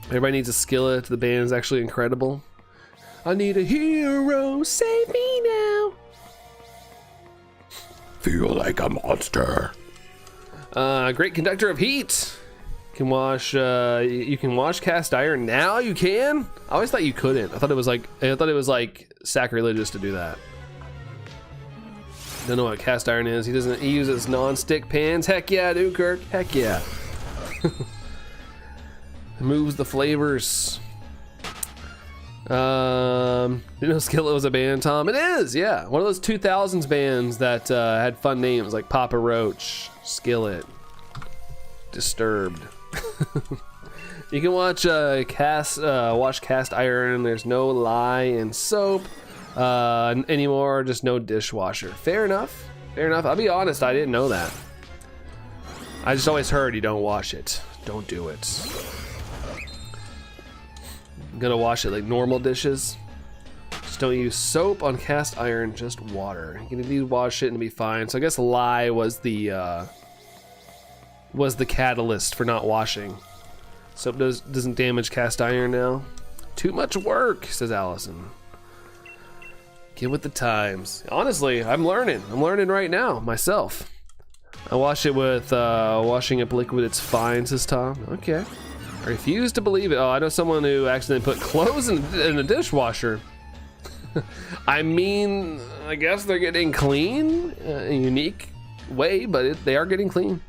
Everybody needs a skillet. The band is actually incredible. I need a hero, save me now. Feel like a monster. Great conductor of heat. You can wash cast iron now. You can. I always thought you couldn't. I thought it was like sacrilegious to do that. Don't know what cast iron is. He uses non-stick pans. Heck yeah, dude, Kirk. Heck yeah. Moves the flavors. You know Skillet was a band, Tom? It is, yeah. One of those 2000s bands that had fun names like Papa Roach, Skillet, Disturbed. You can watch wash cast iron. There's no lye and soap anymore, just no dishwasher. Fair enough. I'll be honest, I didn't know that. I just always heard you don't wash it. Don't do it. I'm gonna wash it like normal dishes. Just don't use soap on cast iron, just water. You can need to wash it and it'll be fine. So I guess lye was the catalyst for not washing. Soap doesn't damage cast iron now. Too much work, says Allison. Get with the times. Honestly, I'm learning. I'm learning right now myself. I wash it with washing up liquid. It's fine, says Tom. Okay. I refuse to believe it. Oh, I know someone who accidentally put clothes in the dishwasher. I mean, I guess they're getting clean in a unique way, but they are getting clean.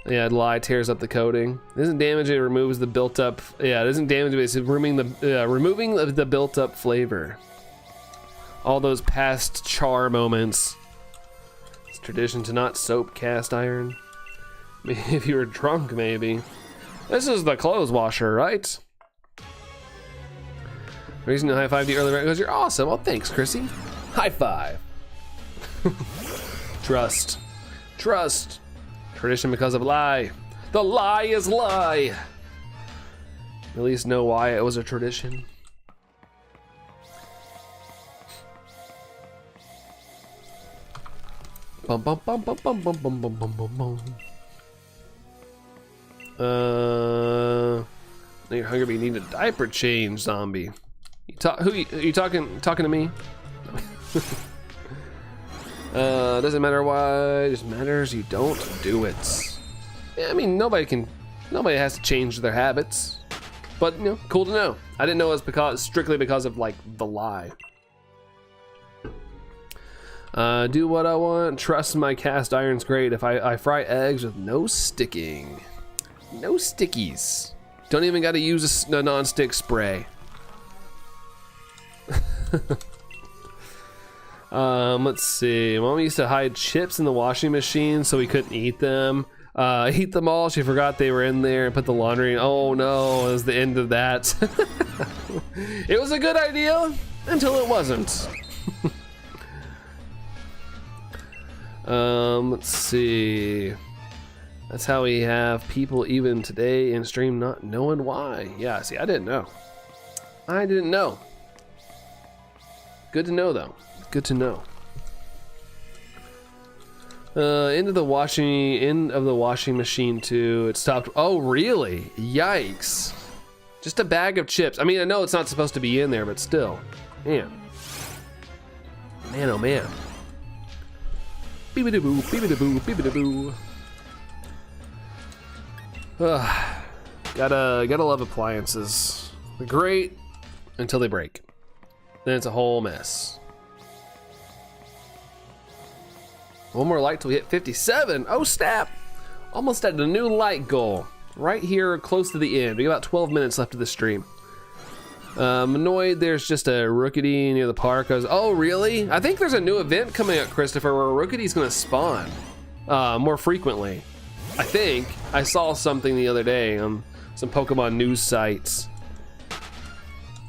Yeah, lye tears up the coating. It doesn't damage it, removes the built up. Yeah, it doesn't damage it, it's removing the built up flavor. All those past char moments. It's tradition to not soap cast iron. If you were drunk, maybe. This is the clothes washer, right? Reason to high five you earlier because you're awesome. Well, thanks, Chrissy. High five. Trust. Trust. Tradition because of lie. The lie is lie. At least know why it was a tradition. Bum bum bum bum bum bum bum bum bum bum bum. You're hungry, but you need a diaper change, zombie. Are you talking to me? Doesn't matter why, it just matters you don't do it. Yeah, I mean, nobody has to change their habits. But, you know, cool to know. I didn't know it was strictly because of, like, the lie. Do what I want, trust my cast iron's great. If I fry eggs with no sticking. No stickies. Don't even gotta use a non-stick spray. Let's see. Mom used to hide chips in the washing machine so we couldn't eat them. Eat them all. She forgot they were in there and put the laundry in. Oh no, it was the end of that. It was a good idea until it wasn't. Let's see. That's how we have people even today in stream not knowing why. Yeah, see, I didn't know. I didn't know. Good to know, though. Good to know. End of the washing machine too. It stopped. Oh, really? Yikes! Just a bag of chips. I mean, I know it's not supposed to be in there, but still, man. Man, oh man. Beep-a-da-boo, beep-a-da-boo, beep-a-da-boo. Gotta love appliances. They're great until they break. Then it's a whole mess. One more light till we hit 57. Oh snap! Almost at the new light goal. Right here, close to the end. We got about 12 minutes left of the stream. I'm annoyed there's just a rookity near the park. Oh really? I think there's a new event coming up, Christopher, where a rookity's gonna spawn more frequently. I think. I saw something the other day on some Pokemon news sites.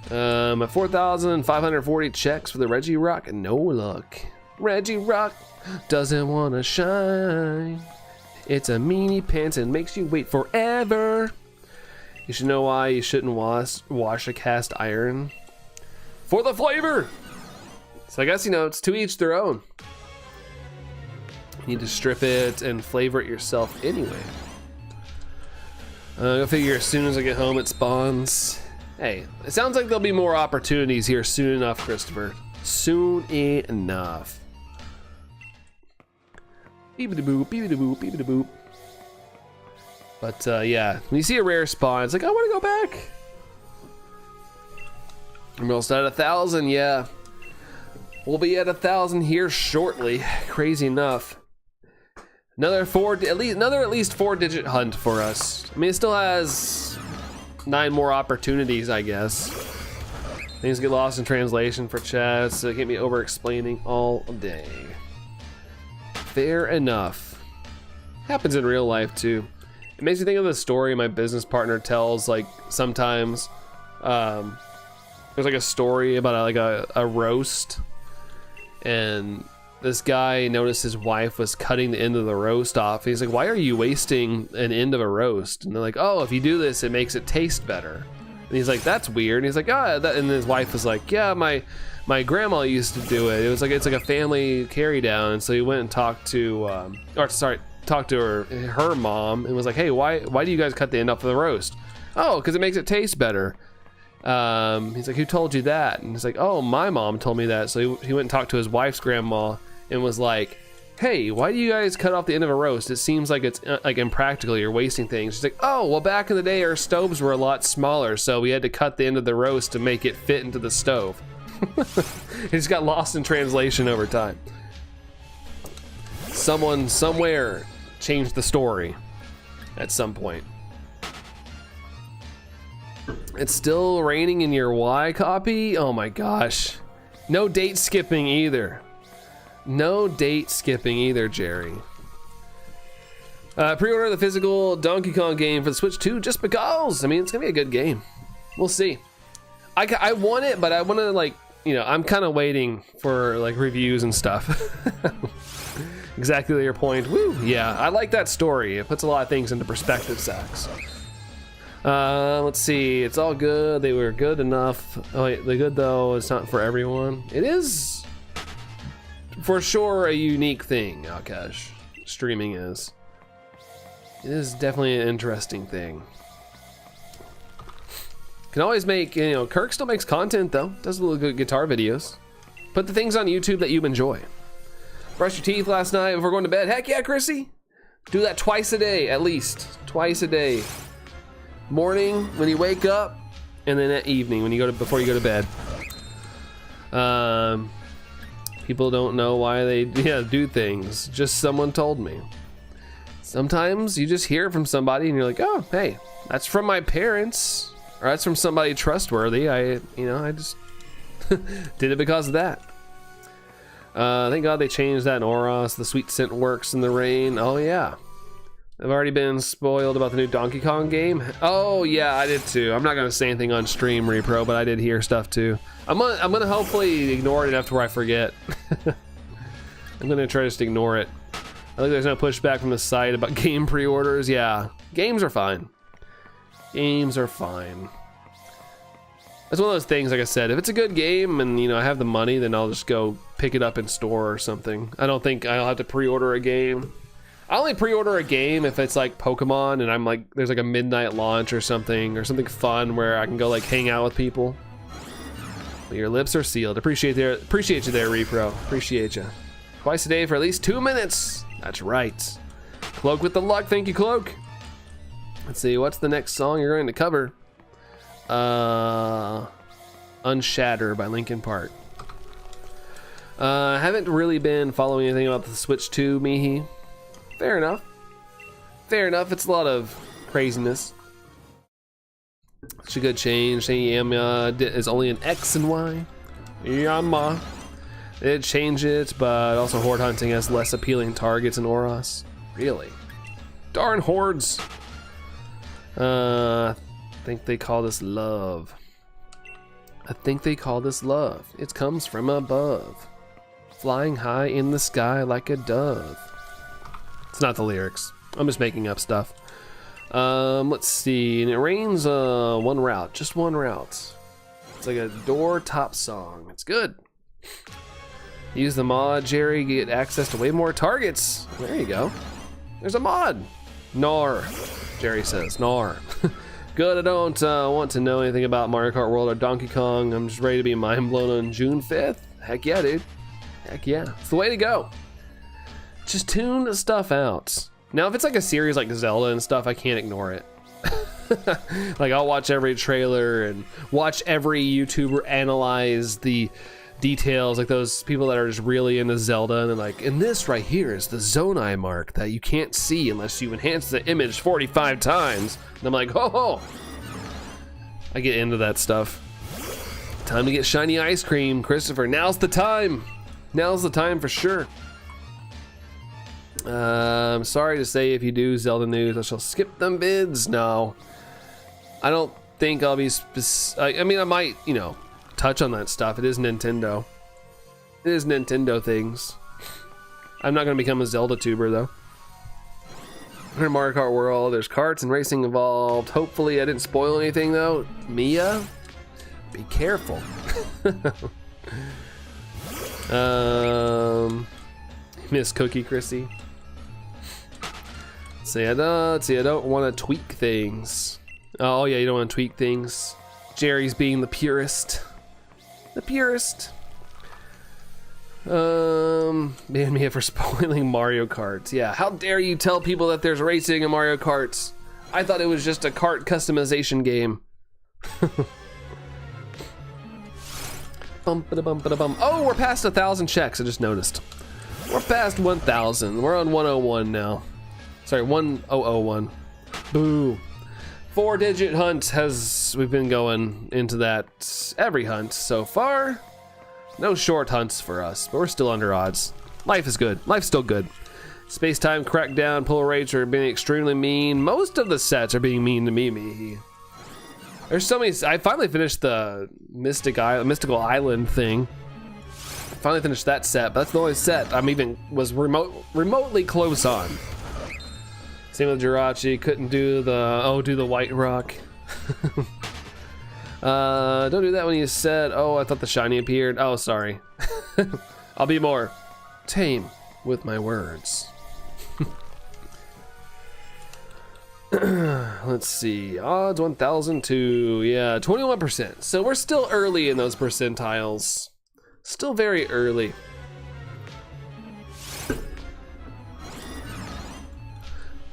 4,540 checks for the Regieleki. No luck. Regieleki doesn't wanna shine. It's a meanie pants and makes you wait forever. You should know why you shouldn't wash a cast iron. For the flavor! So I guess, you know, it's to each their own. You need to strip it and flavor it yourself anyway. Go figure as soon as I get home it spawns. Hey, it sounds like there'll be more opportunities here soon enough, Christopher. Soon enough. Beep-a-da-boop, beep-a-da-boop, beep-a-da-boop. But yeah, when you see a rare spawn, it's like, I want to go back. I'm almost at 1,000, yeah. We'll be at 1,000 here shortly. Crazy enough. Another at least 4-digit hunt for us. I mean, it still has 9 more opportunities, I guess. Things get lost in translation for chat, so it can't be over-explaining all day. Fair enough. Happens in real life too. It makes me think of the story my business partner tells. Like sometimes, there's like a story about a roast, and this guy noticed his wife was cutting the end of the roast off. He's like, "Why are you wasting an end of a roast?" And they're like, "Oh, if you do this, it makes it taste better." And he's like, "That's weird." And he's like, "Ah," and his wife was like, "Yeah, my grandma used to do it. It's like a family carry down." And so he went and talked to her mom and was like, "Hey, why do you guys cut the end off of the roast?" "Oh, because it makes it taste better." He's like, who told you that? And he's like, oh, my mom told me that. So he went and talked to his wife's grandma and was like, hey, why do you guys cut off the end of a roast? It seems like it's like impractical. You're wasting things. She's like, oh, well, back in the day, our stoves were a lot smaller, so we had to cut the end of the roast to make it fit into the stove. It just got lost in translation over time. Someone somewhere changed the story at some point. It's still raining in your Y copy? Oh my gosh. No date skipping either. No date skipping either, Jerry. Pre-order the physical Donkey Kong game for the Switch 2 just because. I mean, it's gonna be a good game. We'll see. I want it, but I want to, like, you know, I'm kind of waiting for like reviews and stuff. Exactly your point. Woo! Yeah, I like that story. It puts a lot of things into perspective, Sax. Let's see. It's all good. They were good enough. Oh wait, the good though. It's not for everyone. It is. For sure, a unique thing, Akash. Streaming is. It is definitely an interesting thing. Can always make, you know, Kirk still makes content though. Does little good guitar videos. Put the things on YouTube that you enjoy. Brush your teeth last night before going to bed. Heck yeah, Chrissy. Do that twice a day, at least. Twice a day. Morning when you wake up, and then at evening when you go to before you go to bed. People don't know why they do things. Just someone told me. Sometimes you just hear it from somebody and you're like, oh, hey, that's from my parents, or that's from somebody trustworthy. I just did it because of that. Thank God they changed that in Oros. The sweet scent works in the rain. Oh yeah. I've already been spoiled about the new Donkey Kong game. Oh yeah, I did too. I'm not gonna say anything on stream, Repro, but I did hear stuff too. I'm gonna hopefully ignore it enough to where I forget. I'm gonna try to just ignore it. I think there's no pushback from the site about game pre-orders. Yeah, games are fine. Games are fine. That's one of those things, like I said, if it's a good game and, you know, I have the money, then I'll just go pick it up in store or something. I don't think I'll have to pre-order a game. I only pre-order a game if it's like Pokemon and I'm like, there's like a midnight launch or something fun where I can go like hang out with people. But your lips are sealed. Appreciate you there, Repro. Appreciate you. Twice a day for at least 2 minutes. That's right. Cloak with the luck. Thank you, Cloak. Let's see, what's the next song you're going to cover? Unshatter by Linkin Park. I haven't really been following anything about the Switch 2, Mihi. Fair enough. Fair enough. It's a lot of craziness. It's a good change. Yama is only an X and Y. Yama. It changed it, but also horde hunting has less appealing targets in Oros. Really? Darn hordes. I think they call this love. It comes from above. Flying high in the sky like a dove. It's not the lyrics. I'm just making up stuff. Let's see. And it rains one route. Just one route. It's like a door top song. It's good. Use the mod, Jerry. Get access to way more targets. There you go. There's a mod. Nar. Jerry says. Nar. Good. I don't want to know anything about Mario Kart World or Donkey Kong. I'm just ready to be mind blown on June 5th. Heck yeah, dude. Heck yeah. It's the way to go. Just tune the stuff out. Now, if it's like a series like Zelda and stuff, I can't ignore it. Like, I'll watch every trailer and watch every YouTuber analyze the details, like those people that are just really into Zelda, and they're like, and this right here is the Zonai mark that you can't see unless you enhance the image 45 times. And I'm like, ho ho. I get into that stuff. Time to get shiny ice cream, Christopher. Now's the time. Now's the time for sure. I'm sorry to say, if you do Zelda news, I shall skip them vids. No, I don't think I'll be I mean, I might, you know, touch on that stuff. It is Nintendo. It is Nintendo things. I'm not going to become a Zelda tuber though. In Mario Kart World, there's karts and racing involved. Hopefully I didn't spoil anything though. Mia, be careful. Miss Cookie Chrissy. I don't want to tweak things. Oh yeah, you don't want to tweak things. Jerry's being the purist. The purist. Man, me for spoiling Mario Kart. Yeah, how dare you tell people that there's racing in Mario Kart? I thought it was just a kart customization game. Oh, we're past 1,000 checks, I just noticed. We're past 1,000. We're on 101 now. Sorry, 1001. Boo. 4-digit hunt we've been going into that every hunt so far. No short hunts for us, but we're still under odds. Life is good. Life's still good. Space-time crackdown, pull rates are being extremely mean. Most of the sets are being mean to me. There's so many. I finally finished the Mystical Island thing. Finally finished that set, but that's the only set I'm even was remotely close on. Same with Jirachi. Couldn't do the White Rock. Don't do that when you said, oh, I thought the shiny appeared. Oh, sorry. I'll be more tame with my words. Let's see, odds 1,002, yeah, 21%. So we're still early in those percentiles. Still very early.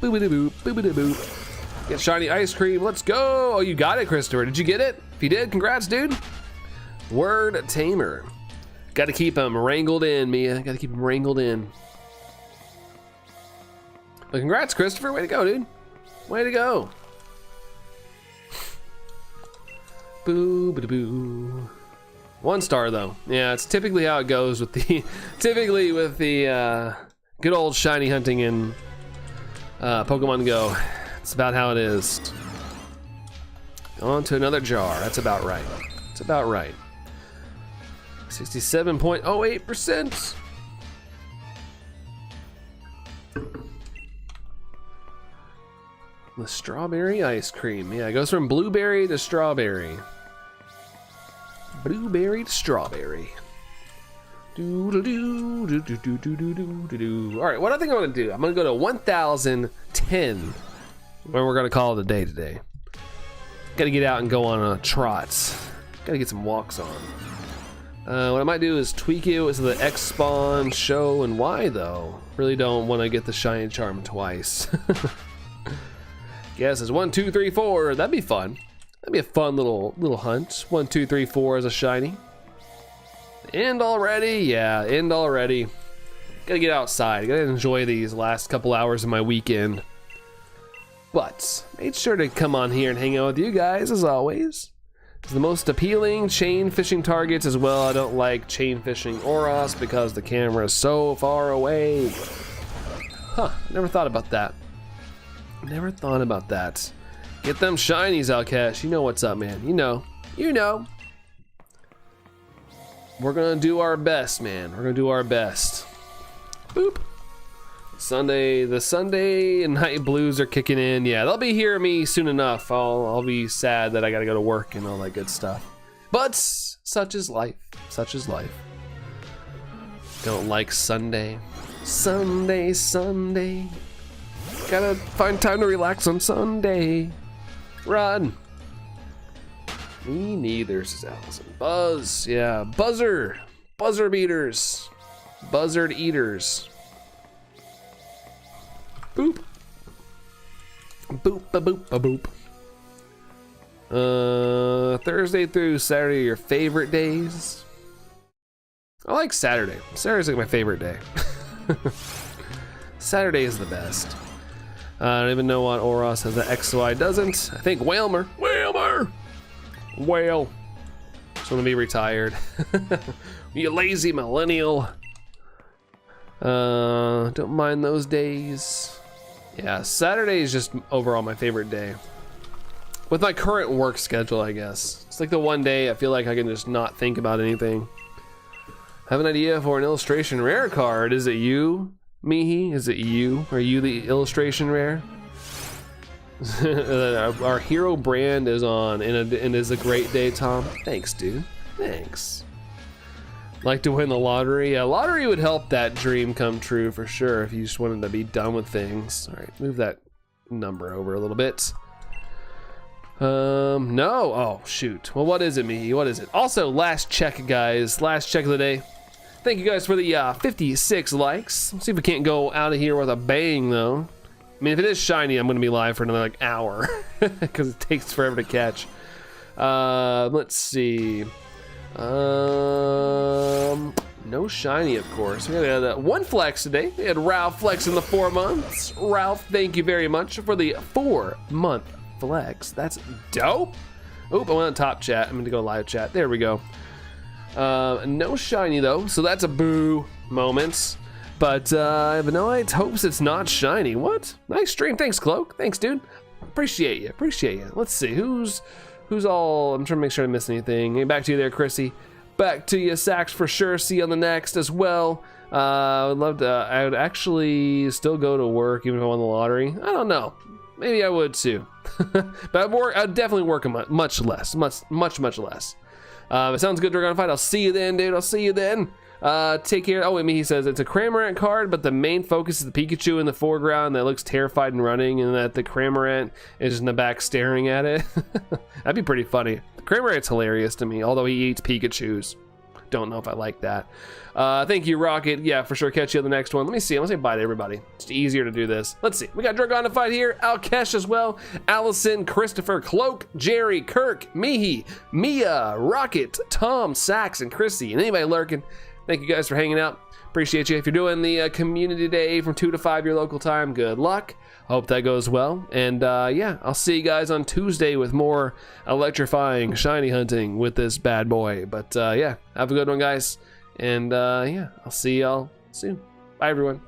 Boop-a-da-boop, boop-a-da-boop. Get shiny ice cream, let's go. Oh, you got it, Christopher. Did you get it? If you did, congrats, dude. Word tamer. Gotta keep him wrangled in, Mia. Gotta keep him wrangled in. But congrats, Christopher. Way to go, dude. Way to go. Boo, boo, boo. 1 star though. Yeah, it's typically how it goes with the good old shiny hunting in Pokemon Go. It's about how it is. On to another jar. That's about right. It's about right. 67.08%. The strawberry ice cream. Yeah, it goes from blueberry to strawberry. Blueberry to strawberry. Alright, what I think I'm gonna do, I'm gonna go to 1,010 when we're gonna call it a day today. Gotta get out and go on a trot. Gotta get some walks on. What I might do is tweak it with the X spawn, show, and Y though. Really don't want to get the shiny charm twice. Guess it's 1, 2, 3, 4. That'd be fun. That'd be a fun little hunt. 1, 2, 3, 4 as a shiny. End already? Yeah, end already. Gotta get outside. Gotta enjoy these last couple hours of my weekend. But made sure to come on here and hang out with you guys as always. It's the most appealing chain fishing targets as well. I don't like chain fishing Oros because the camera is so far away. Huh, never thought about that. Never thought about that. Get them shinies, Alkesh. You know what's up, man. You know. You know. We're gonna do our best, man. We're gonna do our best. Boop. The Sunday night blues are kicking in. Yeah, they'll be here me soon enough. I'll be sad that I gotta go to work and all that good stuff. But such is life. Such is life. Don't like Sunday. Sunday. Gotta find time to relax on Sunday. Run. Me neither, says Allison. Buzz, yeah. Buzzer beaters. Buzzard eaters. Boop. Boop, ba boop, ba boop. Thursday through Saturday, your favorite days? I like Saturday. Saturday's like my favorite day. Saturday is the best. I don't even know what Oros has that XY doesn't. I think Whalmer. Whale. Just want to be retired. You lazy millennial. Don't mind those days. Yeah, Saturday is just overall my favorite day. With my current work schedule, I guess. It's like the one day I feel like I can just not think about anything. Have an idea for an illustration rare card. Is it you, Mihi? Is it you? Are you the illustration rare? Our hero brand is on, and it is a great day, Tom. Thanks, dude. Thanks. Like to win the lottery? Yeah, lottery would help that dream come true for sure if you just wanted to be done with things. All right, move that number over a little bit. No. Oh, shoot. Well, what is it, me? What is it? Also, last check, guys. Last check of the day. Thank you guys for the 56 likes. Let's see if we can't go out of here with a bang, though. I mean, if it is shiny, I'm going to be live for another, like, hour. Because it takes forever to catch. Let's see. No shiny, of course. We got one flex today. We had Ralph flex in the 4 months. Ralph, thank you very much for the 4-month flex. That's dope. Oop, I went on top chat. I'm going to go live chat. There we go. No shiny, though, so that's a boo moments. But Vanillite hopes it's not shiny. What? Nice stream. Thanks, Cloak. Thanks, dude. Appreciate you. Appreciate you. Let's see. Who's all... I'm trying to make sure I didn't miss anything. Hey, back to you there, Chrissy. Back to you, Sax, for sure. See you on the next as well. I would love to... I would actually still go to work even if I won the lottery. I don't know. Maybe I would, too. But I'd definitely work much less. Much less. It sounds good, Dragonfight. I'll see you then, dude. I'll see you then. Take care. Oh, wait, he says it's a Cramorant card, but the main focus is the Pikachu in the foreground that looks terrified and running, and that the Cramorant is in the back staring at it. That'd be pretty funny. The Cramorant's hilarious to me, although he eats Pikachus. Don't know if I like that. Thank you, Rocket. Yeah, for sure. Catch you on the next one. Let me see. I'm gonna say bye to everybody. It's easier to do this. Let's see. We got Dragonfight here, Alkesh as well, Allison, Christopher, Cloak, Jerry, Kirk, Mihi, Mia, Rocket, Tom, Sax, and Chrissy, and anybody lurking. Thank you guys for hanging out. Appreciate you. If you're doing the community day from 2 to 5 your local time, good luck. Hope that goes well. And yeah, I'll see you guys on Tuesday with more electrifying shiny hunting with this bad boy. But yeah, have a good one, guys. And yeah, I'll see y'all soon. Bye, everyone.